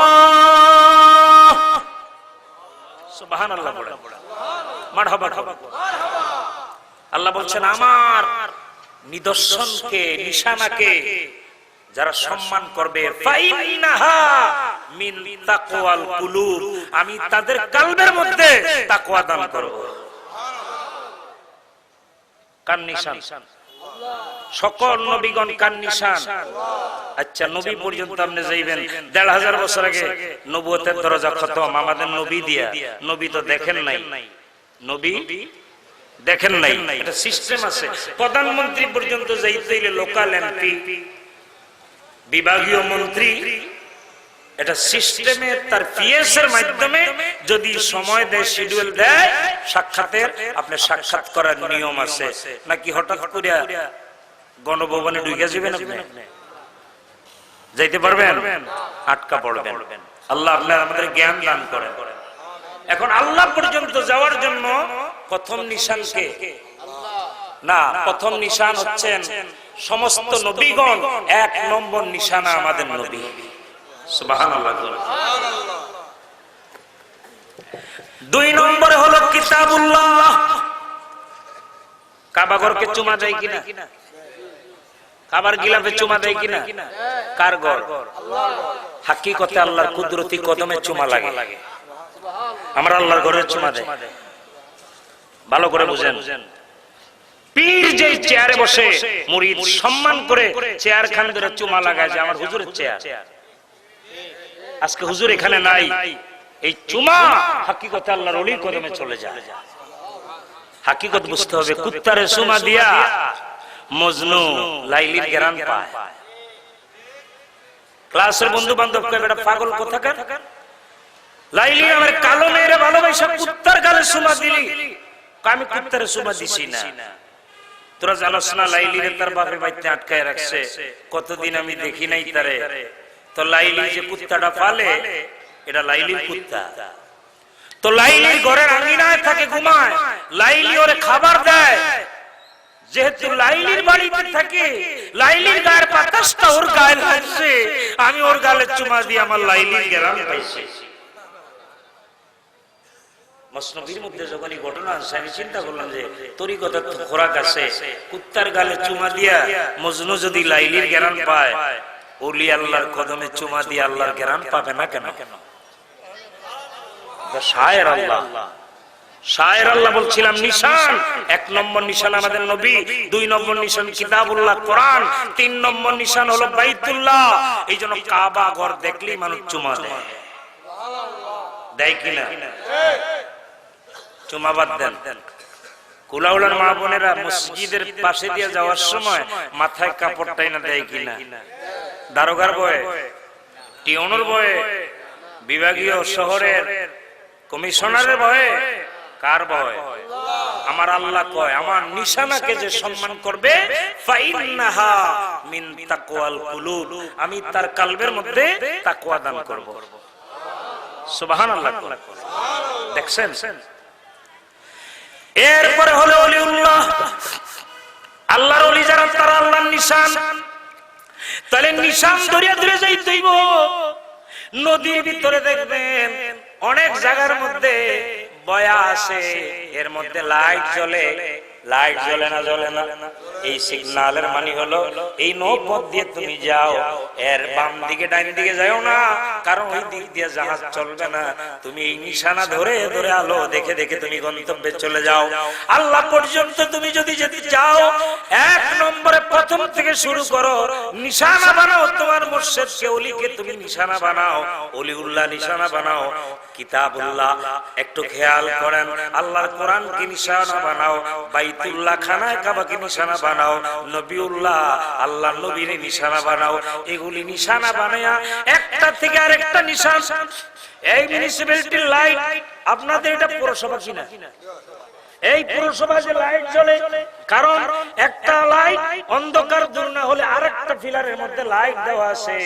সুবহানাল্লাহ বলেন, মারহাবা। আল্লাহ বলছেন আমার নিদর্শনকে, নিশানাকে যারা সম্মান করবে ফাইন্নাহা মিন তাকওয়াল কুলুব, আমি তাদের কলবের মধ্যে তাকওয়া দান করব। কার নিশান? সকল নবীগণ কার নিশান? আচ্ছা, নবী পর্যন্ত আপনি যাইবেন ১৫০০ বছর আগে নবুয়তের দরজা খতম, আমাদের নবী দিয়া। নবী তো দেখেন নাই, নবী দেখেন নাই, এটা সিস্টেম আছে। প্রধানমন্ত্রী পর্যন্ত যাইতে হইলে লোকাল এমপি, বিভাগীয় মন্ত্রী, এটা সিস্টেমে তার পিএস এর মাধ্যমে যদি সময় দেয়, শিডিউল দেয় সাক্ষাতের, আপনি সাক্ষাৎ করার নিয়ম আছে। নাকি হঠাৎ করে গণভবনে ঢুকে যাবেন আপনি? যাইতে পারবেন? আটকা পড়বেন। আল্লাহ আপনার আমাদের জ্ঞান দান করেন। এখন আল্লাহ পর্যন্ত যাওয়ার জন্য প্রথম নিশান কে? না, প্রথম নিশান হচ্ছেন সমস্ত নবীগণ। ১ নম্বর নিশানা আমাদের নবী। সুবহানাল্লাহ। ২ নম্বরে হলো কিতাবুল্লাহ। কাবাঘরকে চুমা দেয় কিনা? কাবার গিলাফে চুমা দেয় কিনা? কার ঘর? হাকিকতে আল্লাহর কুদরতি কদমে চুমা লাগে। আমরা আল্লাহর ঘরে চুমা দেয়, ভালো করে বুঝেন। পীর যে চেয়ারে বসে মুরিদ সম্মান করে চেয়ার খান ধরে চুমা লাগায়, যে আমার হুজুরের চেয়ার। আজকে হুজুর এখানে নাই, এই চুমা হাকিকতে আল্লাহর ওলির কদমে চলে যায়। হাকিকত বুঝতে হবে। কুত্তারে চুমা দিয়া মজনু লাইলির জ্ঞান পায়। ক্লাসের বন্ধু বান্ধব কয় বেটা পাগল কোথাকার, লাইলি আমার কালো মেয়েরে ভালোবাসা কুত্তার গালে চুমা দিলি। আমি কুত্তারে চুমা দিছি না। তোরা জানোস না লাইলিরে তার বাপের বাড়িতে আটকায় রাখছে, কতদিন আমি দেখি নাই তারে। তো লাইলি যে কুত্তাটা পালে, এটা লাইলির কুত্তা। তো লাইলির ঘরের আঙিনায় থাকে, ঘুমায়। লাইলি ওরে খাবার দেয়। যেহেতু লাইলির বাড়িতে থাকে, লাইলির গায়ের বাতাসটা ওর গায়ে লাগছে, আমি ওর গালে চুমা দিয়ে আমার লাইলির গেরাম পাইছি। মসনবীর মধ্যে যখন এই ঘটনা আসছে, আমি চিন্তা করলাম যে তরিকতার তো খোরাক আছে, কুত্তার গালে চুমা দিয়া মজনু যদি লাইলির গেরান পায়, ওলি আল্লাহর কদমে চুমা দিয়ে আল্লাহর গেরান পাবে না কেন? শায়ের আল্লাহ, শায়ের আল্লাহ বলছিলাম নিশান। ১ নম্বর নিশান আমাদের নবী, ২ নম্বর নিশান কিতাবুল্লাহ কোরআন, ৩ নম্বর নিশান হলো বাইতুল্লাহ। এই জন্য কাবা ঘর দেখলেই মানুষ চুমা দেয়। দেয় কিনা? চুমা বাদ দেন। কুলাউলার মা বোনেরা মসজিদের পাশে দিয়ে যাওয়ার সময় মাথায় কাপড়টাই না দেয় কিনা? দারোগার বয়ে, টিওনোর বয়ে, বিভাগীয় শহরের কমিশনারের ভয়ে, কার ভয়? আমার আল্লাহ কয় আমার নিশানাকে যে সম্মান করবে ফাইন্নাহা মিন তাকওয়াল কুলুব, আমি তার কলবের মধ্যে তাকওয়া দান করব। সুবহানাল্লাহ। দেখছেন? এরপরে হলো ওলিউল্লাহ। আল্লাহর ওলি যারা, তারা আল্লাহর নিশান। তাহলে নিশান ধরে ধরে যাইতে হইব। নদীর ভিতরে দেখবেন অনেক জায়গার মধ্যে বয়া আছে, এর মধ্যে লাইট জ্বলে। লাইট জ্বলে না, জ্বলে না। এই সিগন্যালের মানে হলো এই নৌপথ দিয়ে তুমি যাও, এর বাম দিকে ডাইন দিকে যাও না, কারণ ওই দিক দিয়ে জাহাজ চলবে না। তুমি এই নিশানা ধরে ধরে আলো দেখে দেখে তুমি গন্তব্যে চলে যাও। আল্লাহ পর্যন্ত তুমি যদি যেতে চাও, ১ নম্বরে প্রথম থেকে শুরু করো, নিশানা বানাও। তোমার মুর্শিদকে, ওলিকে তুমি নিশানা বানাও, ওলিউল্লাহ নিশানা বানাও। কিতাবুল্লাহ একটু খেয়াল করেন, আল্লাহর কোরআনকে নিশানা বানাও। বাইতুল্লাহ খানায় কাবাকে নিশানা বানাও। নবিউল্লাহ আল্লাহ নবীর নিশানা বানাও। এগুলি নিশানা বানায়া একটা থেকে আরেকটা নিশান। এই মিউনিসিপ্যালিটির লাইট আপনাদের এটা পৌরসভা কিনা? এই পুরসভায় যে লাইট জ্বলে, কারণ একটা লাইট অন্ধকার দূর না হলে আরেকটা পিলারের মধ্যে লাইট দেওয়া আছে,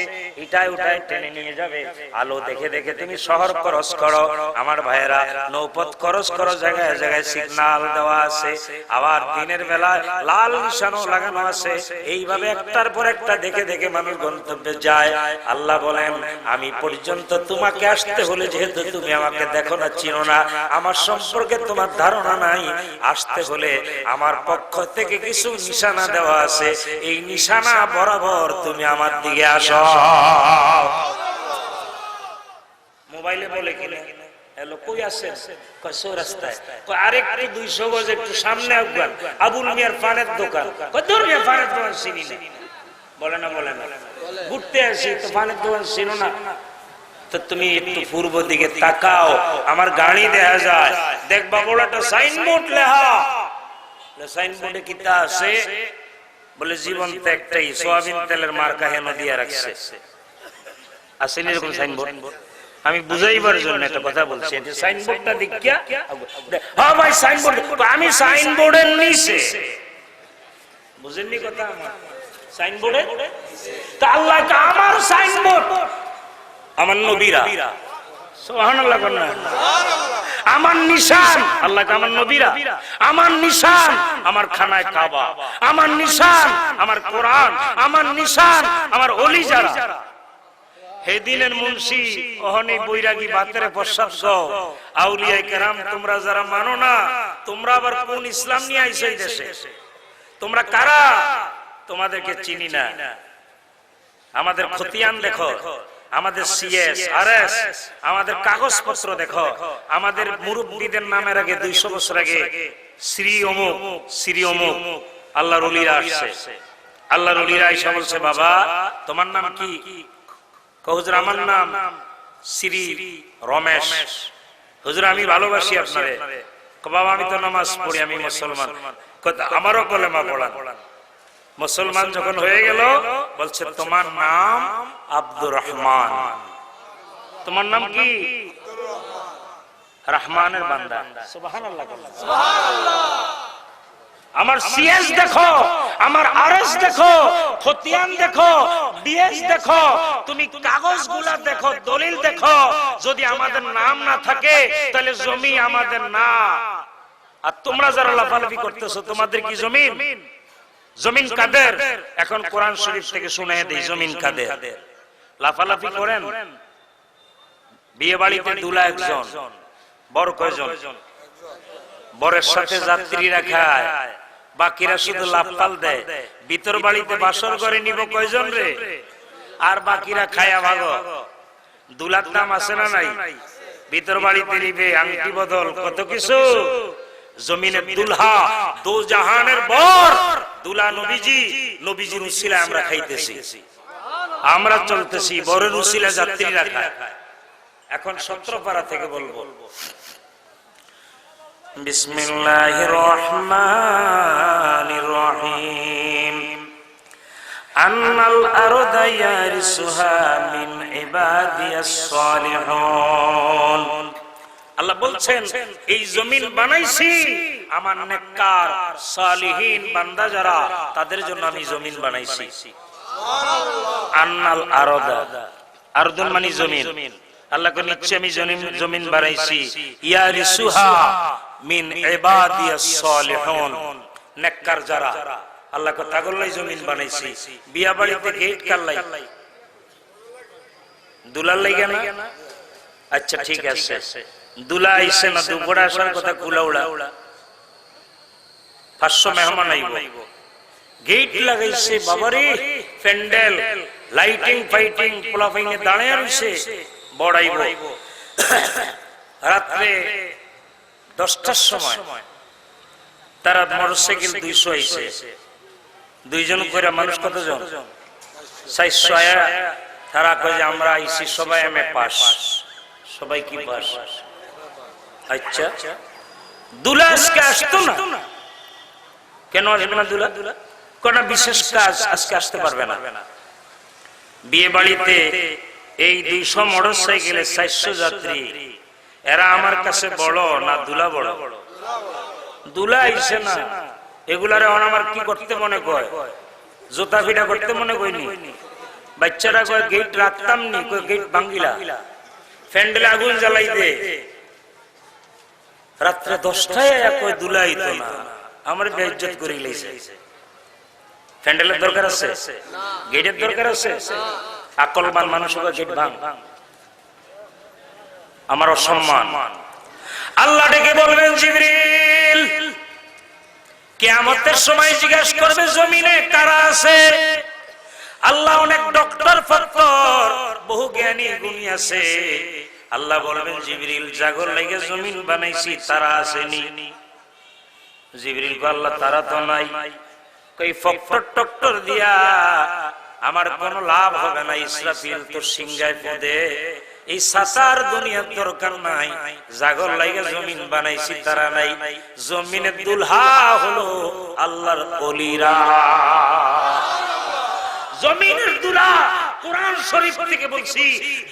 এটাই ওটাই টেনে নিয়ে যাবে। আলো দেখে দেখে তুমি শহর ক্রস করো। আমার ভাইয়েরা, নৌপথ ক্রস করো, জায়গায় জায়গায় সিগন্যাল দেওয়া আছে, আবার দিনের বেলা লাল নিশানো লাগানো আছে। এইভাবে একটার পর একটা দেখে দেখে মানুষ গন্তব্যে যায়। আল্লাহ বলেন, আমি পর্যন্ত তোমাকে আসতে হলে, যেহেতু তুমি আমাকে দেখো না, চিনো না, আমার সম্পর্কে তোমার ধারণা নাই, আসতে হলে আমার পক্ষ থেকে কিছু নিশানা দেওয়া আছে, এই নিশানা বরাবর তুমি আমার দিকে আসো। মোবাইলে বলে কিনা, হ্যালো কই আছেন, কয় সো রাস্তায়, কয় আরেকটু 200 গজ একটু সামনে আসবেন, আবুল মিয়ার পানের দোকান, কয় দূর মিয়া পানের দোকান চিনি না। বলে না, বলে না, ঘুরতে আসি তো পানের দোকান চিনো না? তো তুমি একটু পূর্ব দিকে তাকাও, আমার গাড়ি দেখা যায়, দেখবা বড় একটা সাইনবোর্ড লেখা। সাইনবোর্ডে কিতা আছে? বলে জীবন্ত একটাই সোয়াবিন তেলের মার্কা হেন দিয়া রাখছে। আসেন এরকম সাইনবোর্ড? আমি বুঝাইবার জন্য একটা কথা বলছি, যে সাইনবোর্ডটা দেখিয়া, হ্যাঁ ভাই সাইনবোর্ড, আমি সাইনবোর্ডের নিচে, বুঝেননি কথা আমার? সাইনবোর্ডে তা আল্লাহ আমার সাইনবোর্ড, আমার নবীরা, সুবহানাল্লাহ বলেন, আমার নিশান, আল্লাহ আমার নবীরা, আমার নিশান আমার খানায় কাবা, আমার নিশান আমার কোরআন, আমার নিশান আমার ওলি যারা। হে দিনের মুন্সি, ওহনি বৈরাগী বাতেরে প্রসাদ গাও, আউলিয়ায়ে কেরাম তোমরা যারা মানো না, তোমরা আবার কোন ইসলাম নিয়ে আইছো এই দেশে? তোমরা কারা? তোমাদেরকে চিনি না। আমাদের খতিয়ান দেখো, আমাদের সিএস আরএস, আমাদের কাগজপত্র দেখো, আমাদের মুরব্বীদের নামের আগে 200 বছর আগে শ্রী অমুক শ্রী অমুক আল্লাহর ওলিরা আসছে। আল্লাহর ওলিরা এসে বলছে, বাবা তোমার নাম কি? হুজুর আমার নাম শ্রী রমেশ। হুজুর আমি ভালোবাসি আপনারে। বাবা আমি তো নামাজ পড়ি, আমি মুসলমান। আমারও কলেমা পড়ান। মুসলমান যখন হয়ে গেল, বলছে তোমার নাম আব্দুর রহমান। তোমার নাম কি? রহমানের বান্দা। সুবহানাল্লাহ, সুবহানাল্লাহ। আমার সিএস দেখো, আমার আরএস দেখো, খতিয়ান দেখো, ডিএস দেখো, তুমি কাগজগুলা দেখো, দলিল দেখো, যদি আমাদের নাম না থাকে তাহলে জমি আমাদের না। আর তোমরা যারা লাফালাফি করতেছো, তোমাদের কি জমিন? জমিন কাদের? এখন কোরআন শরীফ থেকে শুনে দেই, জমিন কাদের? লাফালাফি করেন। বিয়ে বাড়িতে দুলা একজন, বড় কয়জন? বরের সাথে যাত্রীরা খায়, বাকিরা শুধু লাফাল দেয়। ভিতর বাড়িতে বাসর করে নিব কয়জন রে? আর বাকিরা খায়া ভাগো। দুলার দাম আছে না নাই? ভিতর বাড়িতে নিবে আংটি বদল কত কিছু। জমিনের দুলহা, দো জাহানের বর দুলা নবীজি, নবীজির উসিলায় আমরা খাইতেছি, আমরা চলতেছি, বরের উসিলায় যাত্রীরা খায়। এখন 17 পারা থেকে বলবো। বিসমিল্লাহির রহমানির রহিম। আন্নাল আরদা ইয়ারিসুহা মিন ইবাদিয়াস সালিহুন। আল্লাহ বলছেন, এই জমিন বানাইছি আমার নেককার সালিহিন বান্দা যারা, তাদের জন্য আমি জমিন বানাইছি। আন্নাল আরদা, আরদুন মানে জমিন। আল্লাহ কে নিচে আমি জমিন বানাইছি, ইয়ারিসুহা মিন ইবাদিয়াস সালিহুন, নেককার যারা। আল্লাহ কে তাগল্লাই জমিন বানাইছি। বিয়া বাড়িতে গেট কাল্লাই, দুলার লাগা না? আচ্ছা ঠিক আছে, দুলা আইছে না, দুপুরে আসার কথা কুলাউড়া, 500 মেহমান আইব, গেট লাগাইছে, বাবারে প্যান্ডেল, লাইটিং ফাইটিং, পোলাপাইনে দাঁড়িয়ে রইছে, বড়াইব। রাত্রে 10টার সময় তারা মোটরসাইকেল 200 আইছে, দুইজন করে মানুষ কতজন? 400 আয়া। তারা কয় যে আমরা আইছি সবাই এমএ পাস। সবাই কি পাস? আচ্ছা, দুলা আজকে আসতো না কেন? আসবে না দুলা? কোন বিশেষ কাজ, আজকে আসতে পারবে না। বিয়ে বাড়িতে এই 200 মোটরসাইকেলে 400 যাত্রী, এরা আমার কাছে বড় না দুলা বড়? দুলা আইছে না, এগুলারে আমার কি করতে মনে কয়, জোতা ফিটা করতে মনে কইনি। বাচ্চারা কয় গেট রাখতাম নি, কয় গেট ভাঙ্গিলা, ফ্যান্ডেলে আগুন জ্বালাই দে। রাত্রে 10টায় কয় দুলাই তো না, আমার বেইজ্জত করে লাইছে। ফ্যান্ডেলের দরকার আছে, গেটের দরকার আছে। আকলবান মানুষ গেট ভাঙ, আমার অসম্মান। আল্লাহ ডেকে বলবেন জিবরিল, কিয়ামতের সময় জিজ্ঞাসা করবে জমিনে কারা আছে। আল্লাহ অনেক ডক্টর ফক্টর বহু জ্ঞানী গুণী আছে। আল্লাহ বলবেন জিবরিল জাগর লাগে জমিন বানাইছি, তারা আসেনি। জিবরিল কয় আল্লাহ তারা তো নাই। কই ফক্টর টক্টর দিয়া আমার কোনো লাভ হবে না, ইসরাফিল তো সিংহায় পদে, এই সাসার দুনিয়ার দরকার নাই। জাগর লাগে জমিন বানাইছি, তারা নাই। জমিনের দুলহা হলো আল্লাহর ওলিরা। জমিনের দুলা কোরআন শরীফ থেকে বলছি,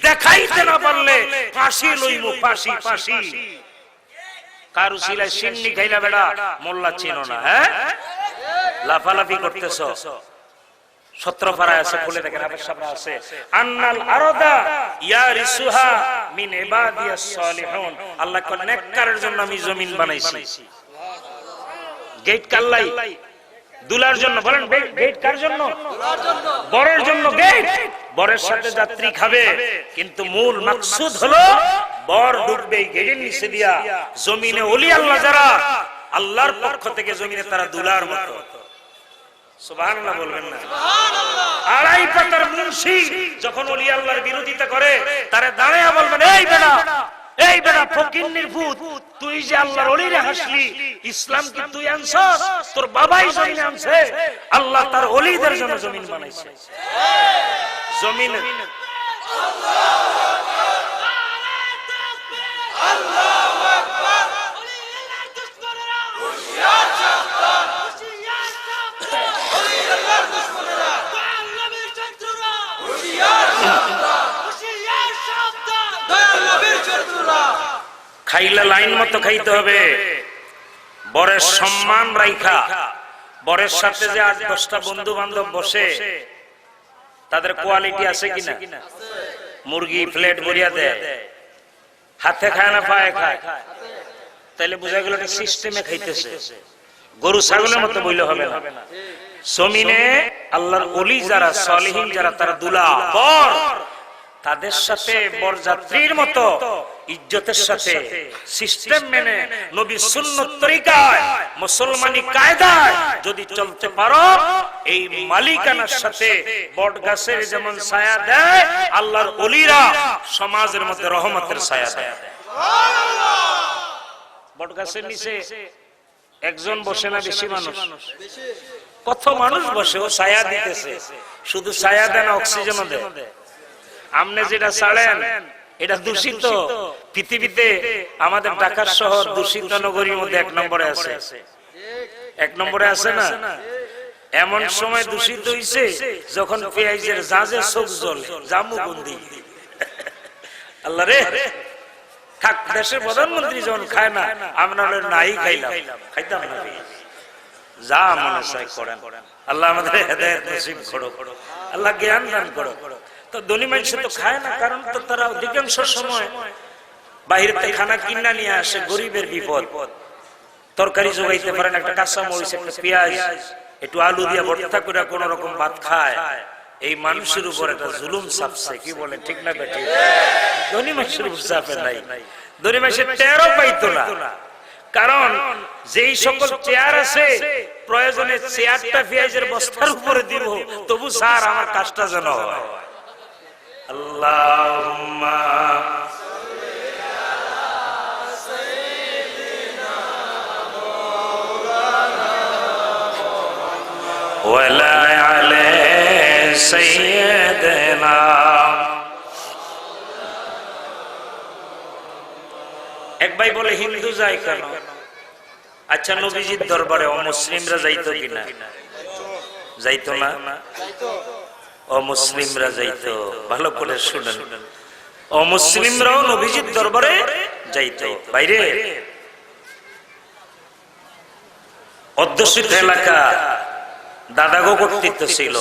দেখাইতে না পারলে ফাঁসি লইমু, ফাঁসি ফাঁসি। কারু সিলাই সিন্নি খাইলা বেড়া মোল্লা চিনো না, হ্যাঁ লাফালাফি করতেছ। সত্রপাড়ায় আছে, খুলে দেখেন হাবেশাবরা আছে। আন্নাল আরদা ইয়ারিসুহা মিন ইবাদিয়াস সালিহুন। আল্লাহ কোন নেককারের জন্য আমি জমিন বানাইছি। গেট কাল্লাই দুলার জন্য, বলেন গেট কার জন্য? বরের জন্য গেট, বরের সাথে যাত্রী খাবে, কিন্তু মূল মাকসুদ হলো বর ঢুকবে গেটের নিচে দিয়া। জমিনে ওলি আল্লাহ যারা, আল্লাহর পক্ষ থেকে জমিনে তারা দুলার মতো। সুবহানাল্লাহ বলবেন না? আড়াই পাতার মুন্সি যখন ওলি আল্লাহর বিরোধিতা করে, তারে দাঁড়ায়া বলবেন, এই বেটা, এই বেটা ফকিন্নির ভূত, তুই যে আল্লাহর ওলিরে হাসলি, ইসলাম কি তুই আনছস? তোর বাবাই জমিনে আনছে। আল্লাহ তার ওলিদের জন্য জমিন বানাইছে। জমিন খাইলে লাইন মতো খাইতে হবে। বরের সম্মান রাইখা, বরের সাথে যে 8-10টা বন্ধু বান্ধব বসে, তাদের কোয়ালিটি আছে কিনা? মুরগি প্লেট ভরিয়া দেয়, হাতে খায় না পায়ে খায়, তাইলে বোঝা গেল সিস্টেমে খাইতেছে। গরু ছাগলের মতো বইলে হবে না। জমিনে আল্লাহর ওলি যারা, সালেহীন যারা, তারা দুলা বর, তাদের সাথে বরযাত্রীর মতো ইজ্জতের সাথে সিস্টেম মেনে নবীর সুন্নত তরিকায় মুসলমানি কায়দায় যদি চলতে পারো, এই মালিকানার সাথে বট গাছের যেমন ছায়া দেয়, আল্লাহর ওলিরা সমাজের মধ্যে রহমতের ছায়া দেয়। বট গাছের নিচে একজন বসে না, বেশি মানুষ, কত মানুষ বসে, ও ছায়া দিতেছে। শুধু ছায়া দেয় না, অক্সিজেনও দেয়। আপনি যেটা ছাড়েন এটা দূষিত। পৃথিবীতে আমাদের ঢাকার শহর দূষিত নগরীর মধ্যে 1 নম্বরে আছে। 1 নম্বরে আছে না? এমন সময় দূষিত হইছে যখন পেঁয়াজের জাজে চোখ জ্বলে, জামু বন্দি। আল্লাহ রে, দেশের প্রধানমন্ত্রী যখন খায় না, আমরা নাই খাইলাম, খাইতাম না। যা মনে চাই করেন। আল্লাহ আমাদের হেদায়েত নসিব করো, আল্লাহ জ্ঞান দান করো। তো ধনী মানুষ তো খায় না, কারণ তো তারা অধিকাংশ সময় বাহির থেকে খানা কিনা নিয়ে আসে। গরিবের বিপদ, তরকারি জোগাইতে পারেন, একটা কাঁচা মরিচ, একটা পেঁয়াজ, একটু আলু দিয়ে ভর্তা করে কোন রকম ভাত খায়। এই মানুষের উপর একটা জুলুম চাপছে, কি বলে ঠিক না বেঠিক? ধনী মানুষের উপর চাপে নাই, ধনী মানুষের টেরও পাইতো না। কারণ যেই সকল চেয়ার আছে, প্রয়োজনে চেয়ারটা পেঁয়াজের বস্তার উপরে দিব, তবু স্যার আমার কাজটা যেন হয়। আল্লাহুম্মা সাল্লি আলা সাইয়্যিদিনা মাওলানা ওয়া লা আলা সাইয়্যিদিনা। এক ভাই বলে হিন্দু যায় কেন? আচ্ছা, নবীজির দরবারে অমুসলিমরা যাইতো কিনা? যাইতো না? অমুসলিমরা যাইতো। ভালো করে শুনেন, অমুসলিমরাও নবীজির দরবারে যাইতো। বাইরে অধ্যুষিত এলাকা, দাদাগো কর্তৃত্ব ছিল।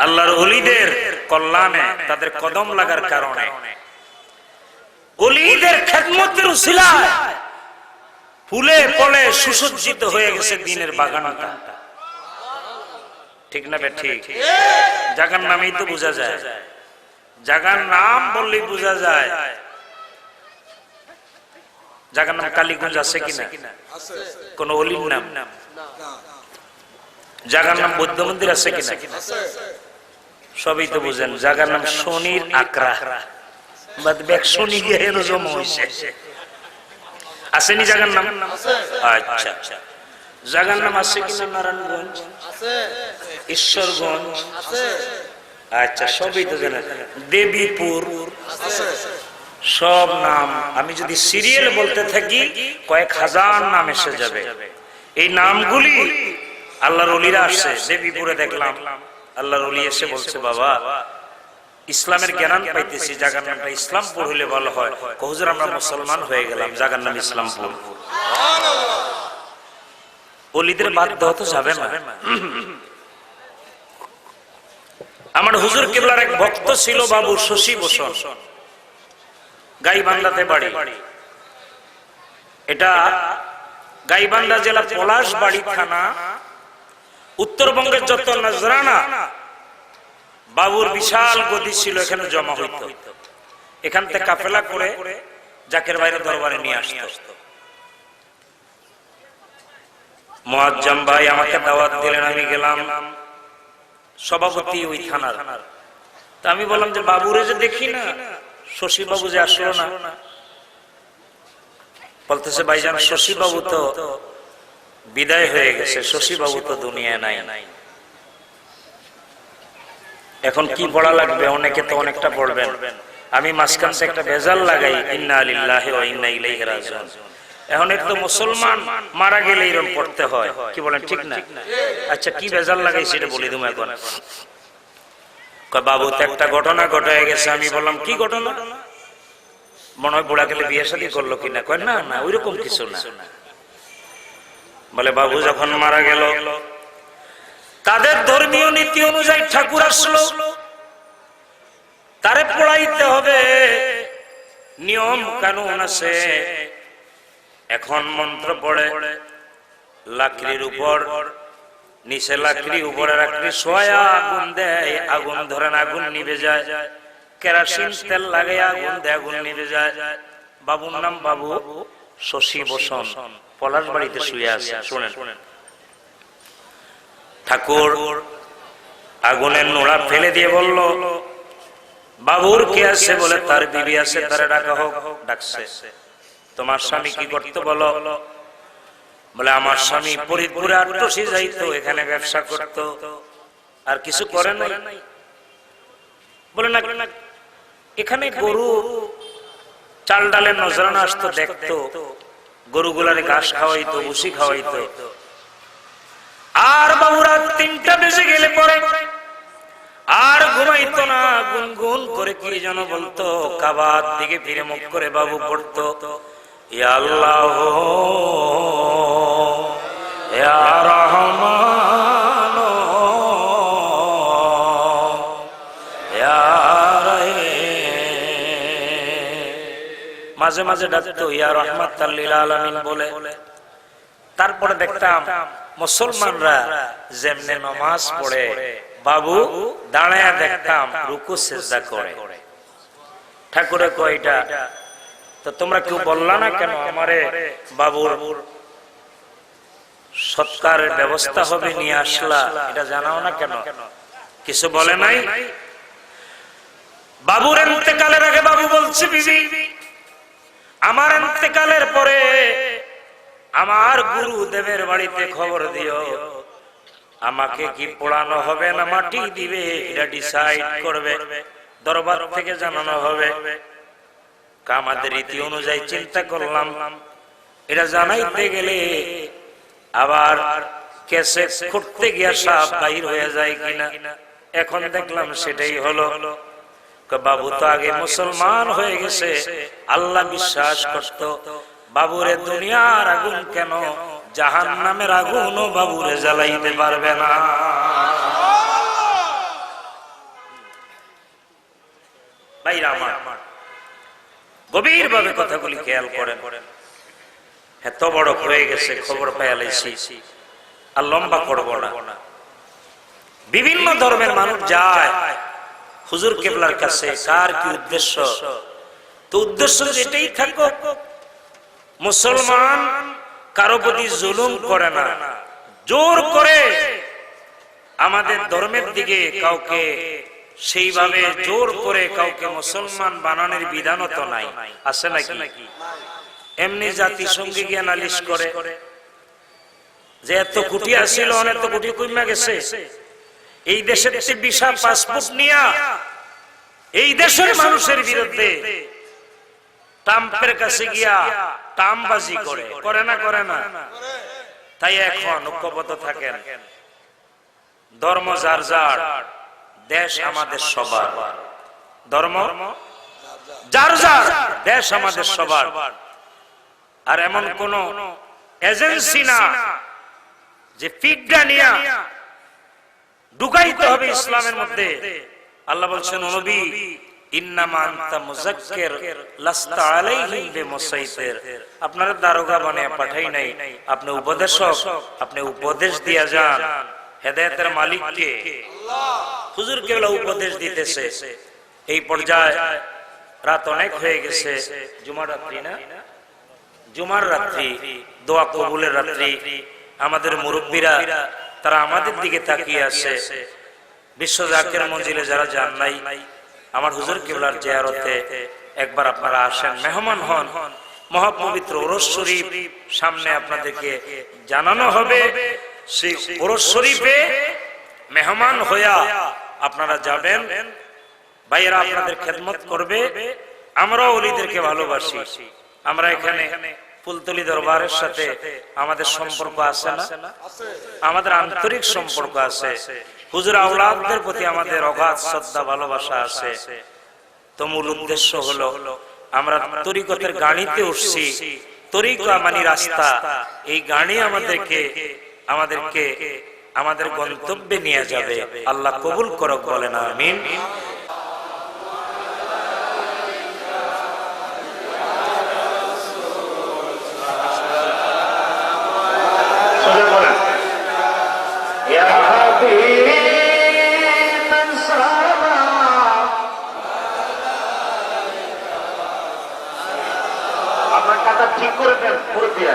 আল্লাহর ওলিদের কল্যাণে, তাদের কদম লাগার কারণে, ওলিদের খেদমতের উসিলায় ফুলে ফলে সুসজ্জিত হয়ে গেছে দিনের বাগানটা। ঠিক না ঠিক? জায়গার নামেই তো বোঝা যায়, জায়গার নাম বললেই বোঝা যায়। জায়গার নাম কালীগঞ্জ আছে কিনা? কোন অলির নাম? জায়গার নাম বৌদ্ধ মন্দির আছে কিনা? সবই তো বুঝেন। জায়গার নাম শনির আকরা, শনি গিয়ে জমা হয়েছে, আসেনি জায়গার নাম? আচ্ছা, জায়গার নাম আছে কিনা? নারায়ণগঞ্জ, ঈশ্বরগঞ্জ, আচ্ছা সবই তো জানেন। দেবীপুর, সব নাম আমি যদি সিরিয়াল বলতে থাকি কয়েক হাজার নাম এসে যাবে। এই নামগুলি আল্লাহর ওলিরা আসছে। দেবীপুরে দেখলাম আল্লাহর ওলি এসে বলছে, বাবা ইসলামের জ্ঞান পাইতেছি, জায়গার নামটা ইসলামপুর হইলে ভালো হয়। হুজুর আমরা মুসলমান হয়ে গেলাম, জায়গার নাম ইসলামপুর। ওলিদের বাদ দেওয়া তো যাবে না। আমার হুজুর কেবলার এক ভক্ত ছিল বাবু শশী ভূষণ, গাইবান্ধাতে বাড়ি। এটা গাইবান্ধা জেলা পলাশবাড়ি থানা, উত্তরবঙ্গের যত নজরানা বাবুর বিশাল গদি ছিল, এখানে জমা হইত। এখান থেকে কাফেলা করে জাকের বাইরে দরবারে নিয়ে আসত। মুআজ্জম ভাই আমাকে দাওয়াত দিলেন, আমি গেলাম। সভাপতি ওই থানার। তা আমি বললাম যে বাবুরে যে দেখি না, শশী বাবু যে আসলো না। বলতেছে ভাইজান শশী বাবু তো বিদায় হয়ে গেছে, শশী বাবু তো দুনিয়া নাই। এখন কি পড়া লাগবে? অনেকে তো অনেকটা পড়বেন। আমি মাঝখান থেকে একটা ভেজাল লাগাই, ইন্না লিল্লাহি ওয়া ইন্না ইলাইহি রাজিউন। এখন একটু মুসলমান মারা গেলে এরকম পড়তে হয়, কি বলেন ঠিক না? আচ্ছা কি ভেজাল লাগাই সেটা বলি তুমি এখন। বাবু তো একটা ঘটনা ঘটে গেছে। আমি বললাম কি ঘটনা? মনে হয় বুড়া গেলে বিয়ে শাদী করলো কিনা। কয় না না ওইরকম কিছু না। বলে বাবু যখন মারা গেল, তাদের ধর্মীয় নীতি অনুযায়ী ঠাকুর আসলো, তারে পড়াইতে হবে, নিয়ম কানুন আছে। এখন মন্ত্র পড়ে, লাকড়ির উপর নিচে লাকড়ি, উপরে লাকড়ি সোয়া আগুন দেয়, আগুন ধরেন আগুন নিভে যায়। কেরাসিন তেল লাগাই আগুন দেয়, আগুন নিভে যায়। বাবুর নাম বাবু শশী ভূষণ, পলাশবাড়িতে শুয়ে আছে। শুনেন, ঠাকুর আগুনের নোড়া ফেলে দিয়ে বলল, বাবুর কে আছে? বলে তার বিবি আছে, তারে ডাকা হোক। ডাকছে। তোমার স্বামী কি করতে? বলো। বলে আমার স্বামী ফরিদপুরে আটটসি যাইতো, এখানে ব্যবসা করত, আর কিছু করে নাই। বলে না এখানে গরু চাল ডালের নজরানা আসতো, দেখতো, গরুগুলার ঘাস খাওয়াইতো, ভুসি খাওয়াইতো। আর বাবুরা 3টা বেজে গেলে পরে আর ঘুমাইতো না, গুনগুন করে কি যেন বলতো। কাবার দিকে ফিরে মুখ করে বাবু পড়তো, ইয়া আল্লাহ ইয়া রহমান ইয়া রহিম। মাঝে মাঝে ডাকতো ইয়া রাহমাতাল লিল আলামিন বলে। তারপরে দেখতাম মুসলমানরা যেমনে নামাজ পড়ে, বাবু দাঁড়ায়া দেখতাম রুকু সিজদা করে। ঠাকুরে কয়টা তো তোমরা কেউ বললা না কেন আমারে বাবুর সৎকারের ব্যবস্থা হবে নিয়ে আসলা, এটা জানাও না কেন? কিছু বলে নাই। বাবুর ইন্তেকালের আগে বাবু বলছে, বিবি আমার ইন্তেকালের পরে আমার গুরুদেবের বাড়িতে খবর দিও, আমাকে কি পোড়ানো হবে না মাটি দিবে, এটা ডিসাইড করবে, দরবার থেকে জানানো হবে। আমাদের রীতি অনুযায়ী চিন্তা করলাম, এটা জানাইতে গেলে আবার কেসে করতে গিয়া সাপ বাইর হয়ে যায় কিনা। এখন দেখলাম সেটাই হলো। বাবু তো আগে মুসলমান হয়ে গেছে, আল্লাহ বিশ্বাস করত। বাবুরে দুনিয়ার আগুন কেন জাহান্নামের আগুনও বাবুরে জ্বালাইতে পারবে না। ভাইরা আমার, গভীর ভাবে কথাগুলি খেয়াল করেন। এত বড় হয়ে গেছে খবর পেয়ে লাইছি, আর লম্বা করব না। বিভিন্ন ধর্মের মানুষ যায় হুজুর কেবলার কাছে, কার কি উদ্দেশ্য? তো উদ্দেশ্য যেটাই থাকুক, মুসলমান কারো প্রতি জুলুম করে না, জোর করে আমাদের ধর্মের দিকে কাউকে সেইভাবে জোর করে কাউকে মুসলমান বানানোর বিধানও তো নাই, আছে নাকি? এমনি জাতিসংঘে গিয়ে নালিশ করে যে এত কোটি আসছিল, অনেক তো কোটি কমে গেছে। এই দেশের ভিসা পাসপোর্ট নিয়া এই দেশের মানুষের বিরুদ্ধে ট্রাম্পের কাছে গিয়া টামবাজি করে না? তাই এখন ঐক্যবদ্ধ থাকেন, ধর্ম যার যার, দেশ আমাদের সবার। ধর্ম যার যার, দেশ আমাদের সবার। আর এমন কোন এজেন্সি না যে ফিডা নিয়া ঢুকাইতে হবে ইসলামের মধ্যে। আল্লাহ বলছেন, নবী ইন্নামা আনতা মুযাক্কির লাস্তা আলাইহিম বিমুসাইতির। আপনারা দারোগা বানিয়ে পাঠাই নাই, আপনি উপদেশক, আপনি উপদেশ দিয়া যান। হেদায়েতের মালিক কে? আল্লাহ। হুজুর কেবল উপদেশ দিতেছে। এই পর্যায়ে রাত অনেক হয়ে গেছে, জুমার রাত্রি না, জুমার রাত্রি, দোয়া কবুলের রাত্রি। আমাদের মুরব্বীরা তারা আমাদের দিকে তাকিয়ে আছে। বিশ্ব জাকের মঞ্জিলে যারা যান নাই, আমার হুজুর কেবলার জিয়ারতে একবার আপনারা আসেন, মেহমান হন। মহাপবিত্র ওরস শরীফ সামনে আপনাদেরকে জানানো হবে। সেই ওরস শরীফে মেহমান হইয়া আপনারা যাবেন। ভাইয়েরা আপনাদের খেদমত করবে। আমরাও ওলিদেরকে ভালোবাসি। আমরা এখানে ফুলতলি দরবারের সাথে আমাদের সম্পর্ক আছে না? আমাদের আন্তরিক সম্পর্ক আছে। হুজুর আওলাদদের প্রতি আমাদের অগাধ শ্রদ্ধা ভালোবাসা আছে। তো মূল উদ্দেশ্য হলো আমরা তরিকতের গাড়িতে উঠছি। তরিকা মানে রাস্তা। এই গাড়ি আমাদেরকে আমাদের গন্তব্যে নিয়ে যাবে। আল্লাহ কবুল করুক, বলেন আমিন। আপনার কথা ঠিক করে দেন, পুরো দিয়ে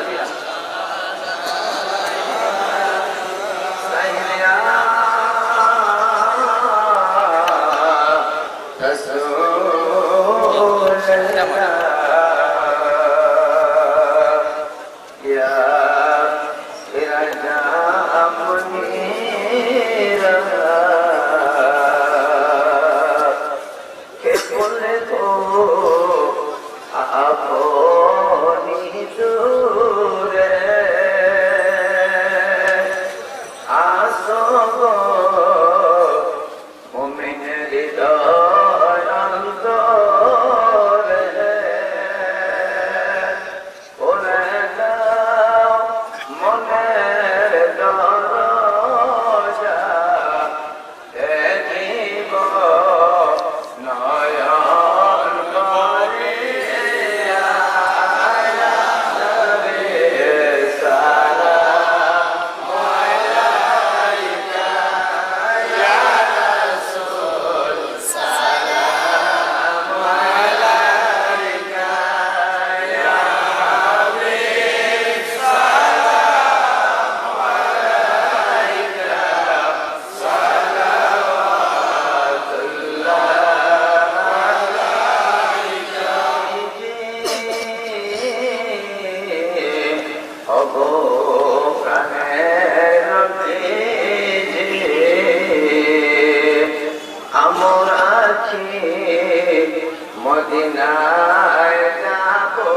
মদিনায় যাবো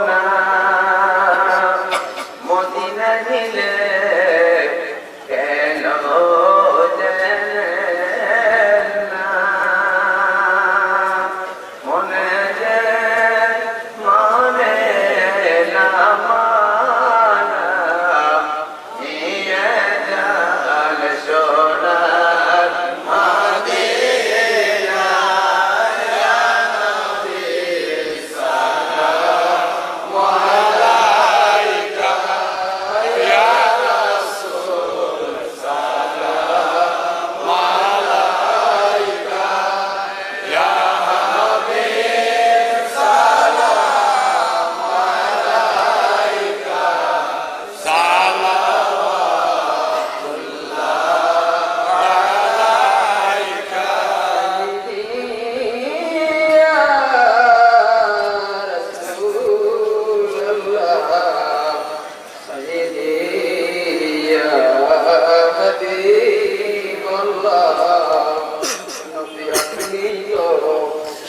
না, মদিনা নিলে কেন যেন না, মনে যে মানে না মানা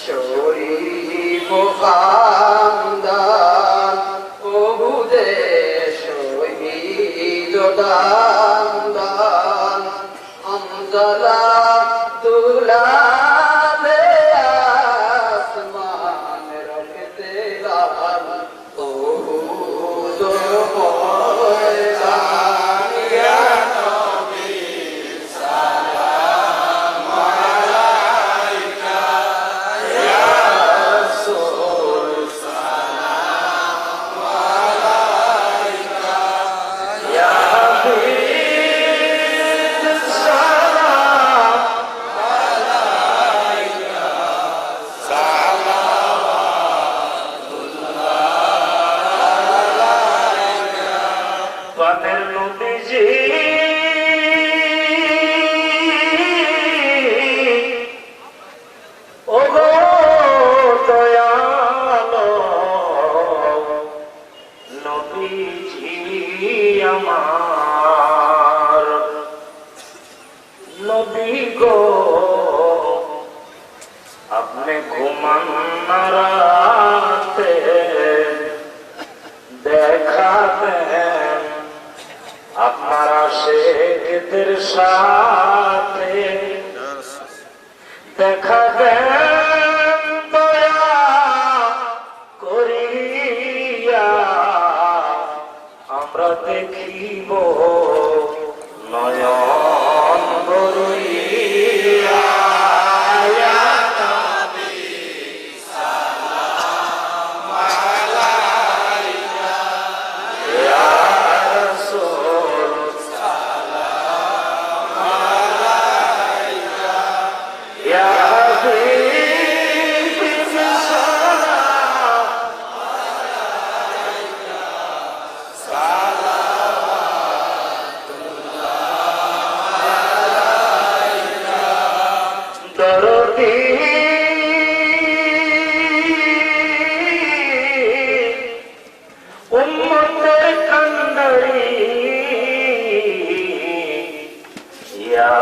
শরীফ খানদান ওহুদে শহীদ দান দান আমজালা দুলালে আসমান রখতে লাল ওহুদ ময়দান ইয়া নবী সালাম আলাইকা ইয়া রাসূল সালাম আলাইকা ইয়া হাবিব সালাম আলাইকা পানের নবীজি ও গো দয়ালো নবীজি আমার নবী গো আপনি ঘুমান না রাতে দেখা দেন আপনার আশেকদের সাথে দেখা দেন দয়া করিয়া আমরা দেখিব নয়ন ভরিয়া ইয়া নবী সালাম আলাইকা ইয়া রাসূল সালাম আলাইকা ইয়া হাবিব সালাম দরদি উম্মতের কান্ডারি ইয়া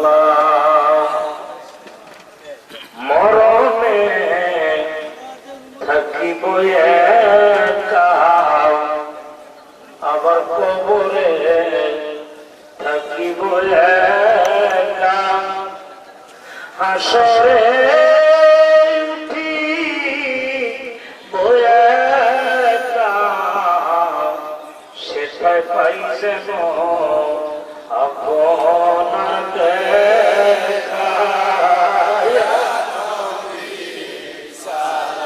রাসূলুল্লাহ মরণে থাকিব একা আবার কবরে থাকিব একা হাসরে উঠি একা সেটাই পাই যেন আপনার দেখা ইয়া নবী সালাম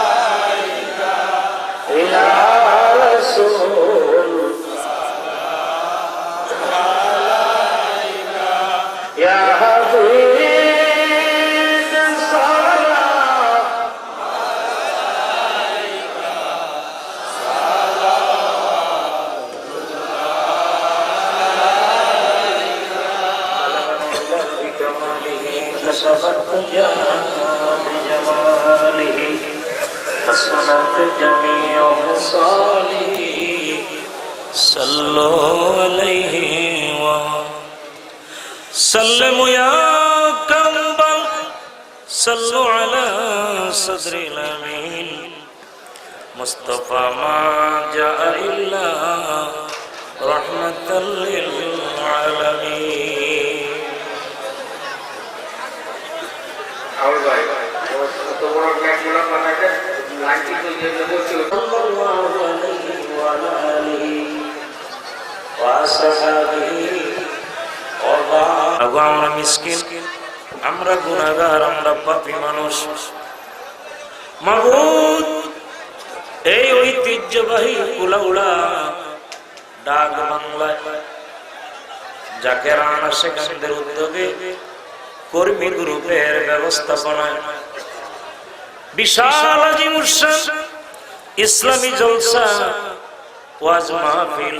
আলাইকা ইয়া রাসূল ইয়া হাবিব সালাম আলাইকা সালাম বিকমালিহি كسبت بجماله حسنت جميع خصاله صلوا عليه وسلموا يا كربل صلوا على صدر الأمين مصطفى ما جاء إلا رحمة للعالمين আর ভাই কত বড় ব্যাগগুলো বানাতে লাইটিং দিয়ে বলছিল صلى الله عليه وعلى آله وصحبه وبارك আমরা মিসকিন আমরা গুনাহগার আমরা পাপী মানুষ মাবুদ এই ঐতিহ্যবাহী কুলাউড়া ডাক বাংলায় জাকেরান শেখানদের উদ্যোগে কর্মী গ্রুপের ব্যবস্থাপনায় বিশাল আজিম উৎসব ইসলামী জলসা ওয়াজ মাহফিল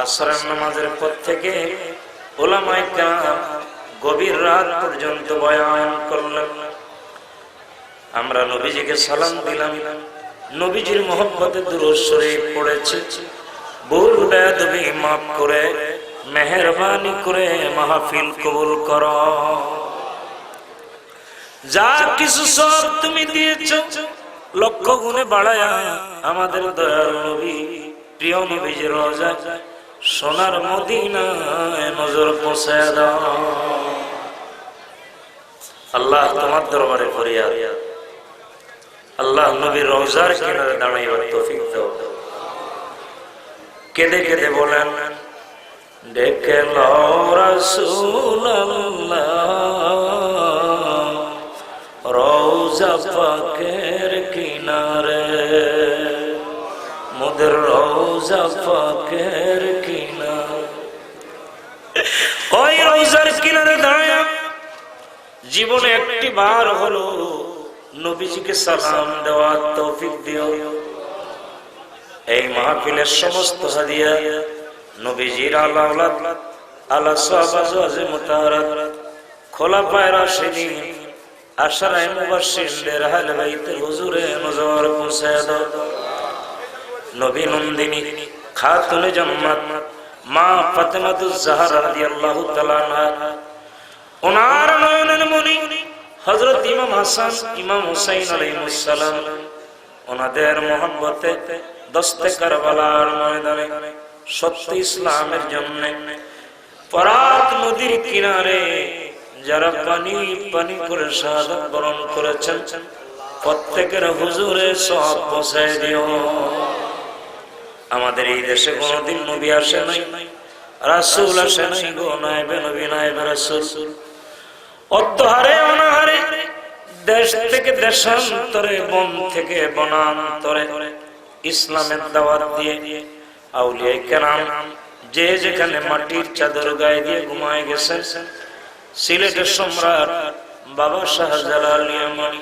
আসরের নামাজের পর থেকে উলামায়ে কেরাম গভীর রাত পর্যন্ত বয়ান করলেন। আমরা নবীজিকে সালাম দিলাম, নবীজির মহব্বতে দুরূদ শরীফ পড়েছি, ভুল বেয়াদবি মাফ করে মেহেরবানি করে মাহফিল কবুল করো। যা কিছু সব তুমি দিয়েছ লক্ষ গুণে বাড়ায়া আমাদের দয়াল নবী প্রিয় নবীজির রওজা সোনার মদিনায় নজর পৌঁছায় দাও। আল্লাহ তোমার দরবারে ফরিয়াদ, আল্লাহ নবীর রওজার কিনারে দাঁড়াইবার তৌফিক দাও। কেঁদে কেঁদে বলেন, ডেকে লও রাসূলুল্লাহ রওজা পাকের কিনারে, মোদের রওজা পাকের কিনারে। ওই রওজার কিনারে দাঁড়ায়া জীবনে একটি বার হলো নবীজিকে সালাম দেওয়ার তৌফিক দিও। এই মাহফিলের সমস্ত হাদিয়া নবীজির আলা আওলাদ আলা সাহাবা ওয়াজে মুতাহারাত খোলাফায়ে রাশিদিন আশরায়ে মুবাশশিরদের আহলে বাইতের হুজুরে নজর পৌঁছায় দাও। নবী নন্দিনী খাতুনে জান্নাত মা ফাতেমাতুজ জাহরা রাদিয়াল্লাহু তাআলা আনহা, ওনার নয়নের মণি হযরত ইমাম হাসান ইমাম হুসাইন আলাইহিস সালাম, ওনাদের মহব্বতে দস্তে কারবালার ময়দানে সত্য ইসলামের জন্য ফরাত নদীর কিনারে যারা পানি পানি করে শাহাদাত বরণ করেছেন প্রত্যেকের হুজুরে সওয়াব পৌঁছায় দিও। আমাদের এই দেশে কোনদিন নবী আসে নাই, রাসূল আসে নাই গো, নায়েবে নবী নায়েবে রাসূল। অত্যহারে অনাহারে দেশ থেকে দেশান্তরে বন থেকে বনান্তরে ইসলামের দাওয়াত দিয়ে আউলিয়া কেরাম যে যেখানে মাটির চাদর গায়ে দিয়ে ঘুমায় গেছেন। সিলেটের সম্রাট বাবা শাহজালাল ইয়ামানি,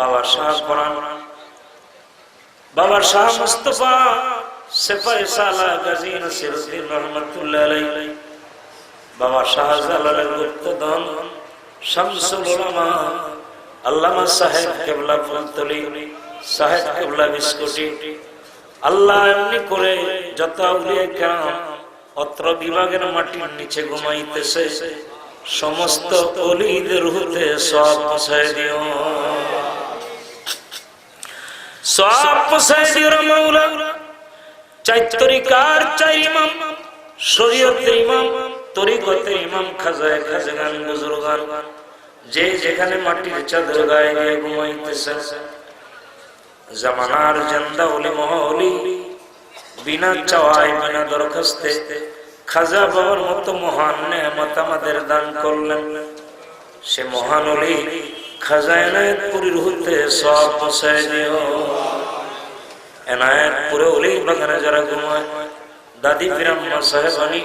বাবা শাহ কোরআন, বাবা শাহ মুস্তাফা সেফায়ে সালাহ গাজী নাসিরউদ্দিন রহমাতুল্লাহ আলাইহি, বাবা শাহজালালের গুপ্তধন শামসুল উলামা আল্লামা সাহেব কেবলা ফুলতলি, সাহেব কেবলা বিস্কুটি। আল্লাহ এমনি করে যত আউলিয়া কেরাম অত্র বিভাগের মাটির নিচে ঘুমাইতেছে সমস্ত ওলিদের রূহে সওয়াব পৌঁছায় দিও, সওয়াব পৌঁছায় দিও মাওলা। চার তরিকার চার ইমাম, শরীয়তের ইমাম, তরিকতের ইমাম, খাজায়ে খাজাগান বুজুর্গান যে যেখানে মাটির চাদর গায়ে দিয়ে ঘুমাইতেছে, জামানার জিন্দা ওলি মহাওলি বিনা চাওয়ায় বিনা দরখাস্তে খাজা বাবার মতো মহান নেয়ামত আমাদের দান করলেন। সে মহান ওলি খাজা এনায়েতপুরীর রূহে সওয়াব পৌঁছায় দিও। এনায়েতপুরে ওলি বাগানে যারা ঘুমায়, দাদি ফিরাম্মা সাহেবানি,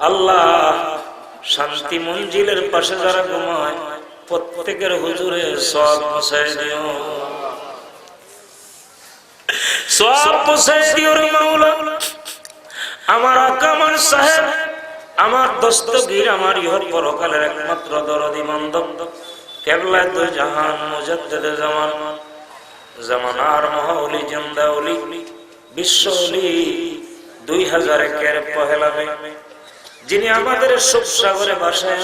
আল্লাহ শান্তি মঞ্জিলের পাশে যারা ঘুমায় প্রত্যেকের হুজুরে সওয়াব পৌঁছায় দিও, সওয়াব পৌঁছায় দিও রে মাওলা। আমার আকা আমার সাহেব আমার দস্তগীর আমার ইহর পরকালের একমাত্র দরদি বান্দব কেবলায়ে দু জাহান মুজাদ্দিদে জামান জামানার মহাওলি জিন্দা ওলি বিশ্ব ওলি 2001-এর পহেলা মে যিনি আমাদের শোক সাগরে ভাসায়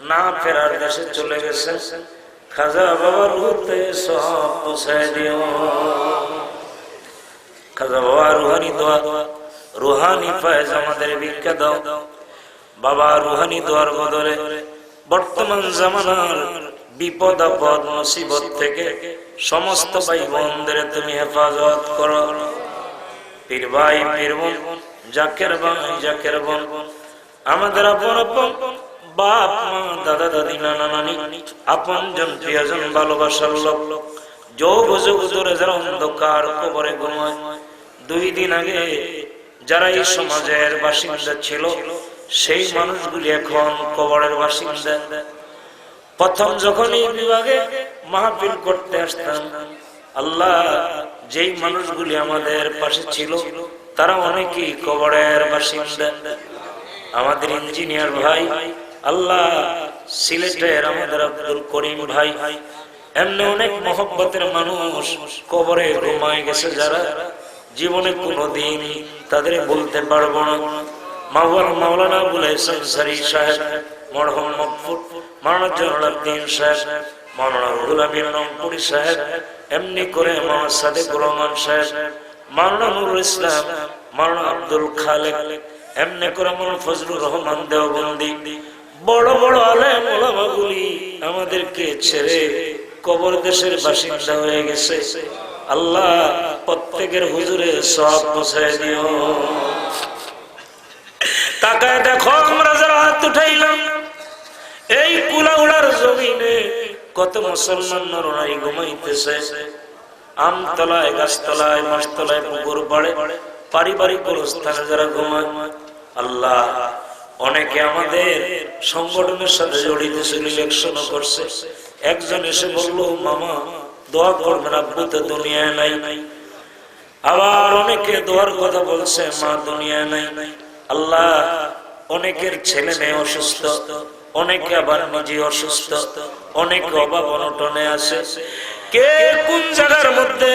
না ফেরার দেশে চলে গেছেন, খাজা বাবার রূহে সওয়াব পৌঁছায় দিও। খাজা বাবা রুহানি দোয়া রুহানি ফয়েজ আমাদের ভিক্ষা দাও বাবা। রুহানি দোয়ার বদলে বর্তমান জামানার বিপদ আপদ মুসিবত থেকে সমস্ত ভাই বোনদের তুমি হেফাজত করো। পীর ভাই পীর বোন, জাকের ভাই জাকের বোন, আমাদের আপন আপন বাপ মা দাদা দাদি নানা নানি আপন জন প্রিয়জন ভালোবাসার লোক যোগ যোগ ধরে যারা অন্ধকার কবরে ঘুমায়। 2 দিন আগে যারা এই সমাজের বাসিন্দা ছিল সেই মানুষগুলি এখন কবরের বাসিন্দা। প্রথম যখন এই বিভাগে মাহফিল করতে আসতাম, আল্লাহ যেই মানুষগুলি আমাদের পাশে ছিল তারা অনেকেই কবরের বাসিন্দা। আমাদের ইঞ্জিনিয়ার ভাই, আল্লাহ সিলেটের আমাদের আব্দুল করিম ভাই, এমনি অনেক মহব্বতের মানুষ কবরে ঘুমায় গেছে যারা জীবনে কোনোদিন তাদের বলতে পারবো না। মাওলানা আবুল হাসান সারি সাহেব, মরহুম মকফুর, মাওলানা জলালউদ্দিন সাহেব, মাওলানা রুহুল আমিন রংপুরি সাহেব, এমনি করে মাওলানা সাদেকুর রহমান সাহেব, মাওলানা নুরুল ইসলাম, মাওলানা আব্দুল খালেক, এমনি করে মাওলানা ফজলুর রহমান দেওবন্দি, বড় বড় আলেম ওলামাগুলি আমাদেরকে ছেড়ে কবর দেশের বাসিন্দা হয়ে গেছে। আল্লাহ প্রত্যেকের হুজুরে সওয়াব পৌঁছায় দিও। তাকায় দেখো আমরা যারা হাত উঠাইলাম, এই কুলাউড়ার জমিনে কত মুসলমান নরনারী ঘুমাইতেছে, আমতলায়, গাছতলায়, মাছতলায়, পুকুর পাড়ে, পারিবারিক গোরস্থানে যারা ঘুমায়। আল্লাহ অনেকে আমাদের সংগঠনের সাথে জড়িত ছিল, ইলেকশনও করছে। একজন এসে বলল, মামা দোয়া করবেন, আব্বু তো দুনিয়ায় নাই। আবার অনেকে দোয়ার কথা বলছে, মা দুনিয়ায় নাই। আল্লাহ অনেকের ছেলে মেয়ে অসুস্থ, অনেকে আবার নিজে অসুস্থ, অনেকে অভাব অনটনে আছে। কে কোন জায়গার মধ্যে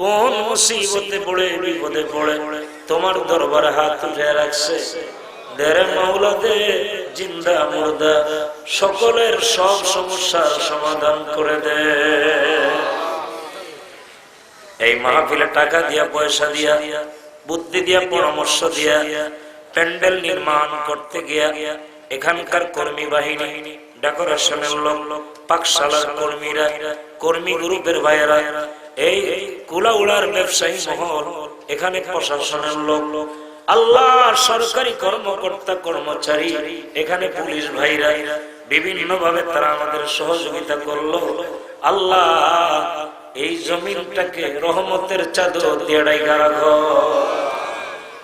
কোন মুসিবতে পড়ে, বিপদে পড়ে তোমার দরবারে হাত উঠে রাখছে। দেরে মাওলা দে, জিন্দা মুর্দা সকলের সব সমস্যার সমাধান করে দে। এই মাহফিলে টাকা দিয়া, পয়সা দিয়া, বুদ্ধি দিয়া, পরামর্শ দিয়া প্যান্ডেল নির্মাণ করতে গিয়া এখানকার কর্মী বাহিনী, ডেকোরেশনের লোক, পাকশালার কর্মীরা, কর্মী গ্রুপের ভাইয়েরা, এই কুলাউড়ার ব্যবসায়ী মহল, এখানে প্রশাসনের লোক, আল্লাহ সরকারি কর্মকর্তা কর্মচারী, এখানে পুলিশ ভাইরা, বিভিন্ন ভাবে তারা আমাদের সহযোগিতা করলো। আল্লাহ এই জমিনটাকে রহমতের চাদর দিয়ে ঢাকা রাখো।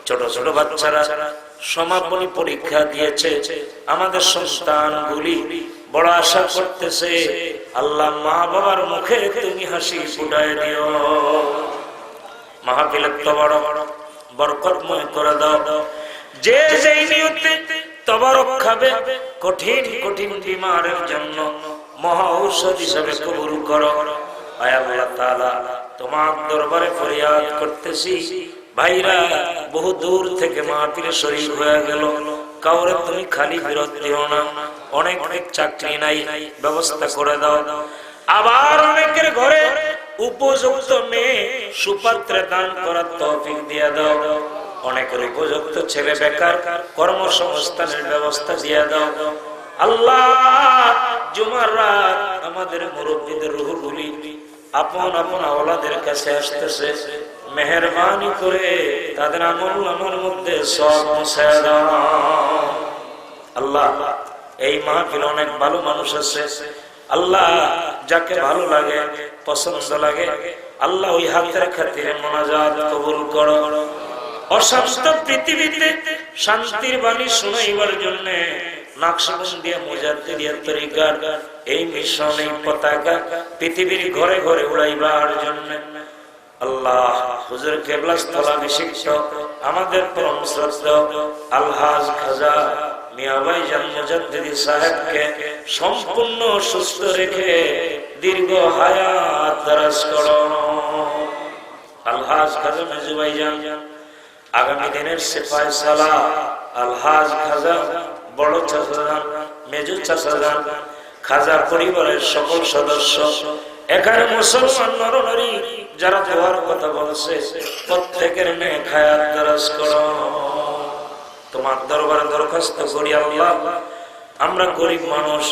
ছোট ছোট বাচ্চারা সমাপনী পরীক্ষা দিয়েছে, আমাদের সন্তানগুলি বড় আশা করতেছে, আল্লাহ মা বাবার মুখে তুমি হাসি ফুটায় দিও। মাহফিলের তবারক বরকতময় করে দাও। যে যেই নিয়তে তবারক খাবে, কঠিন কঠিন বিমারের জন্য মহা ঔষধ হিসাবে কবুল করো। আয় আল্লাহ তাআলা, তোমার দরবারে ফরিয়াদ করতেছি, ভাইরা বহু দূর থেকে মাহফিলে শরীক হয়ে গেল, কাউরে তুমি খালি বিরত দিও না। অনেক চাকরি নাই, ব্যবস্থা করে দাও। আবার অনেকের ঘরে উপযুক্ত মেয়ে সুপাত্রে দান করার তৌফিক দিয়ে দাও। অনেকের উপযুক্ত ছেলে বেকার, কর্মসংস্থানের ব্যবস্থা দিয়ে দাও। আল্লাহ জুমার রাত আমাদের মুরব্বীদের রুহগুলি আপন আপন আওলাদের কাছে আসতেছে, মেহেরবানি করে তাদের আমল নামার মধ্যে সব মুছায়া দাও। আল্লাহ এই মাহফিলে অনেক ভালো মানুষ আছে, আল্লাহ যাকে ভালো লাগে, পছন্দ লাগে, আল্লাহ ওই হাতের খাতিরে মোনাজাত কবুল করো। অশান্ত পৃথিবীতে শান্তির বাণী শোনাইবার জন্য নাকশবন্দিয়া মুজাদ্দিদিয়া তরিকার এই মিশন, এই পতাকা পৃথিবীর ঘরে ঘরে উড়াইবার জন্য আল্লাহ হুজুর কেবলাস্থলা বিশিষ্ট আমাদের পরম শ্রদ্ধেয় আলহাজ খাজা মিয়া ভাইজান মুজাদ্দিদি সাহেবকে সম্পূর্ণ সুস্থ রেখে দীর্ঘ হায়াত দারাজ করো। আলহাজ খাজা মেজু ভাইজান আগামী দিনের সেফায়ে সালাহ আলহাজ খাজা বড় চাচাজান, মেজু চাচাজান, খাজা পরিবারের সকল সদস্য, এখানে মুসলমান নরনারী যারা দোয়ার কথা বলছে, প্রত্যেকের নেক হায়াত দারাজ করো। তোমার দরবারে দরখাস্ত করি আল্লাহ, আমরা গরিব মানুষ,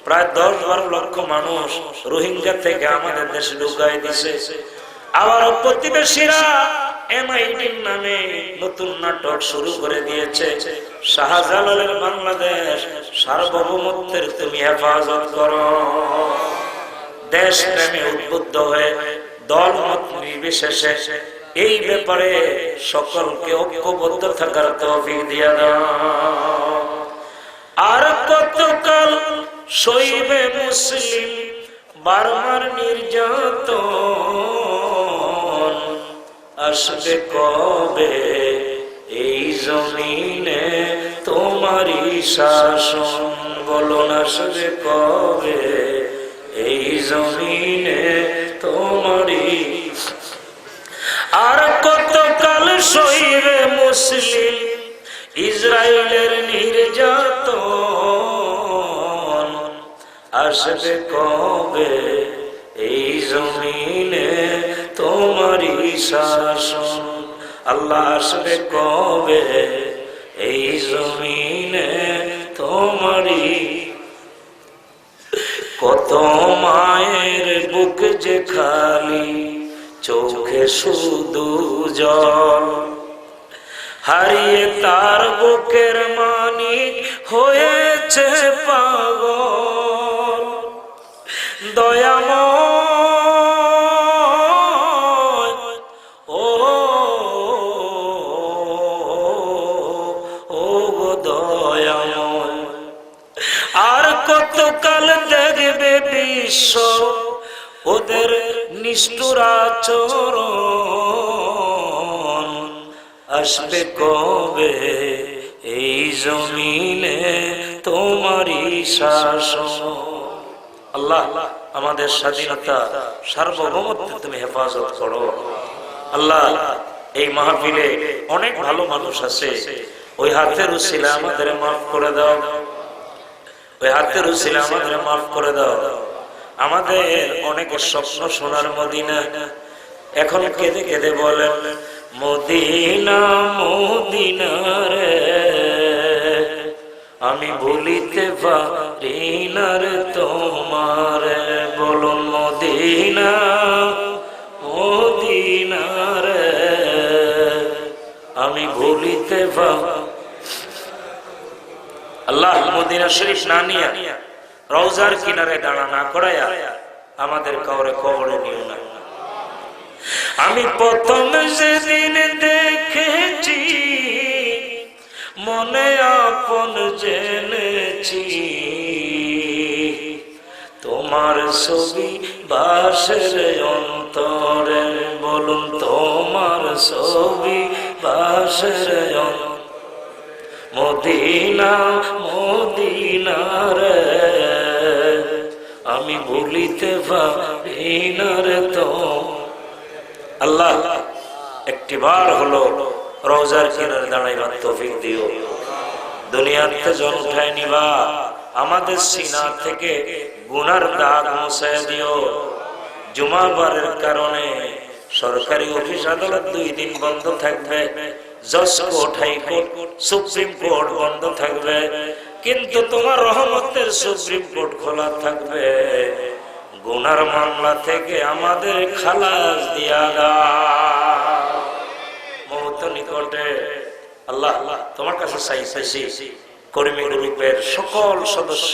প্রায় 10-12 লক্ষ মানুষ রোহিঙ্গা থেকে আমাদের দেশে ঢুকাই দিছে। আবার প্রতিবেশীরা এমআইটির নামে নতুন নাটক শুরু করে দিয়েছে। শাহজালালের বাংলাদেশ সার্বভৌমত্বের তুমি হেফাজত করো। দেশ প্রেমে উদ্বুদ্ধ হয়ে দল মত নির্বিশেষে এই ব্যাপারে সকলকে ঐক্যবদ্ধ থাকার তৌফিক দিয়ে দাও। আর কতকাল সইবে মুসলিম বারবার নির্যাতন, আসবে কবে এই জমিনে তোমারই শাসন? বলুন আসবে কবে এই জমিনে তোমারই? আর কতকাল সইবে মুসলিম ইসরায়েলের নির্যাতন আসবে কবে এই জমিনে তোমারই শাসন। আল্লাহ আসবে কবে এই জমিনে তোমারই। কত মায়ের বুক যে খালি, চোখে শুধু জল, হারিয়ে তার বুকের মানিক হয়েছে পাগল। দয়াময় ও গো দয়াময়, আর কতকাল দেখবে বিশ্ব ওদের নিষ্ঠুর আচরণ। আসবে কবে এই জমিনে তোমারই শাসন। আল্লাহ আমাদের স্বাধীনতা সার্বভৌমত্ব তুমি হেফাজত করো। আল্লাহ এই মাহফিলে অনেক ভালো মানুষ আছে, ওই হাতের উসিলা আমাদের মাফ করে দাও, ওই হাতের উসিলা আমাদের মাফ করে দাও। আমাদের অনেকের স্বপ্ন সোনার মদিনা, এখন কেঁদে কেঁদে বলেন মদিনা মদিনা রে, আমি ভুলিতে পারি না রে তোমার। বলুন মদিনা মদিনা রে, আমি ভুলিতে পারি। আল্লাহ মদিনা শরীফ না নিয়া রওজার কিনারে দাঁড়া না করায়া আমাদের কাউরে কবরে নিও না। আমি প্রথম সেদিন দেখেছি, মনে আপন জেনেছি, তোমার ছবি বাসের অন্তরে। বলুন তোমার ছবি বাসের অন্তরে। মদিনা মদিনা রে, আমি ভুলিতে পারি না রে তো। আল্লাহ একটি বার হলো রওজার কিনারে দাঁড়াইবার তৌফিক দিও। দুনিয়াতে জন উঠায় নিবা, আমাদের সিনা থেকে গুনার দাগ মুছায় দিও। জুমাবারের কারণে সরকারি অফিস আদালত 2 দিন বন্ধ থাকবে, জজ কোর্ট, হাইকোর্ট, সুপ্রিম কোর্ট বন্ধ থাকবে, কিন্তু তোমার রহমতের সুপ্রিম কোর্ট খোলা থাকবে। গুনার মামলা থেকে আমাদের খালাস দিয়া দাও। মওত নিকটে। আল্লাহ তোমার কাছে চাইতেছি কর্মী গ্রুপের সকল সদস্য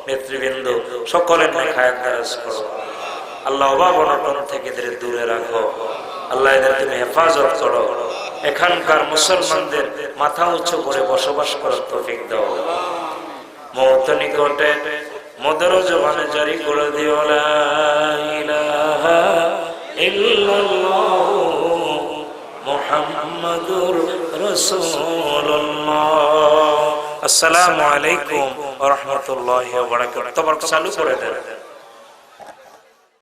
নেতৃবৃন্দ সকলের নেখায়াত দারাজ করো। আল্লাহ অভাব অনটন থেকে এদের দূরে রাখো। আল্লাহ এদের তুমি হেফাজত করো। এখানকার মুসলমানদের মাথা উঁচু করে বসবাস করার তৌফিক দাও। মওত নিকটে মদের জবানে জারি করে দিও লা ইলাহা ইল্লাল্লাহু মুহাম্মাদুর রাসূলুল্লাহ। আসসালামু আলাইকুম ওয়া রাহমাতুল্লাহি ওয়া বারাকাতুহু। তবরক চালু করে দেন।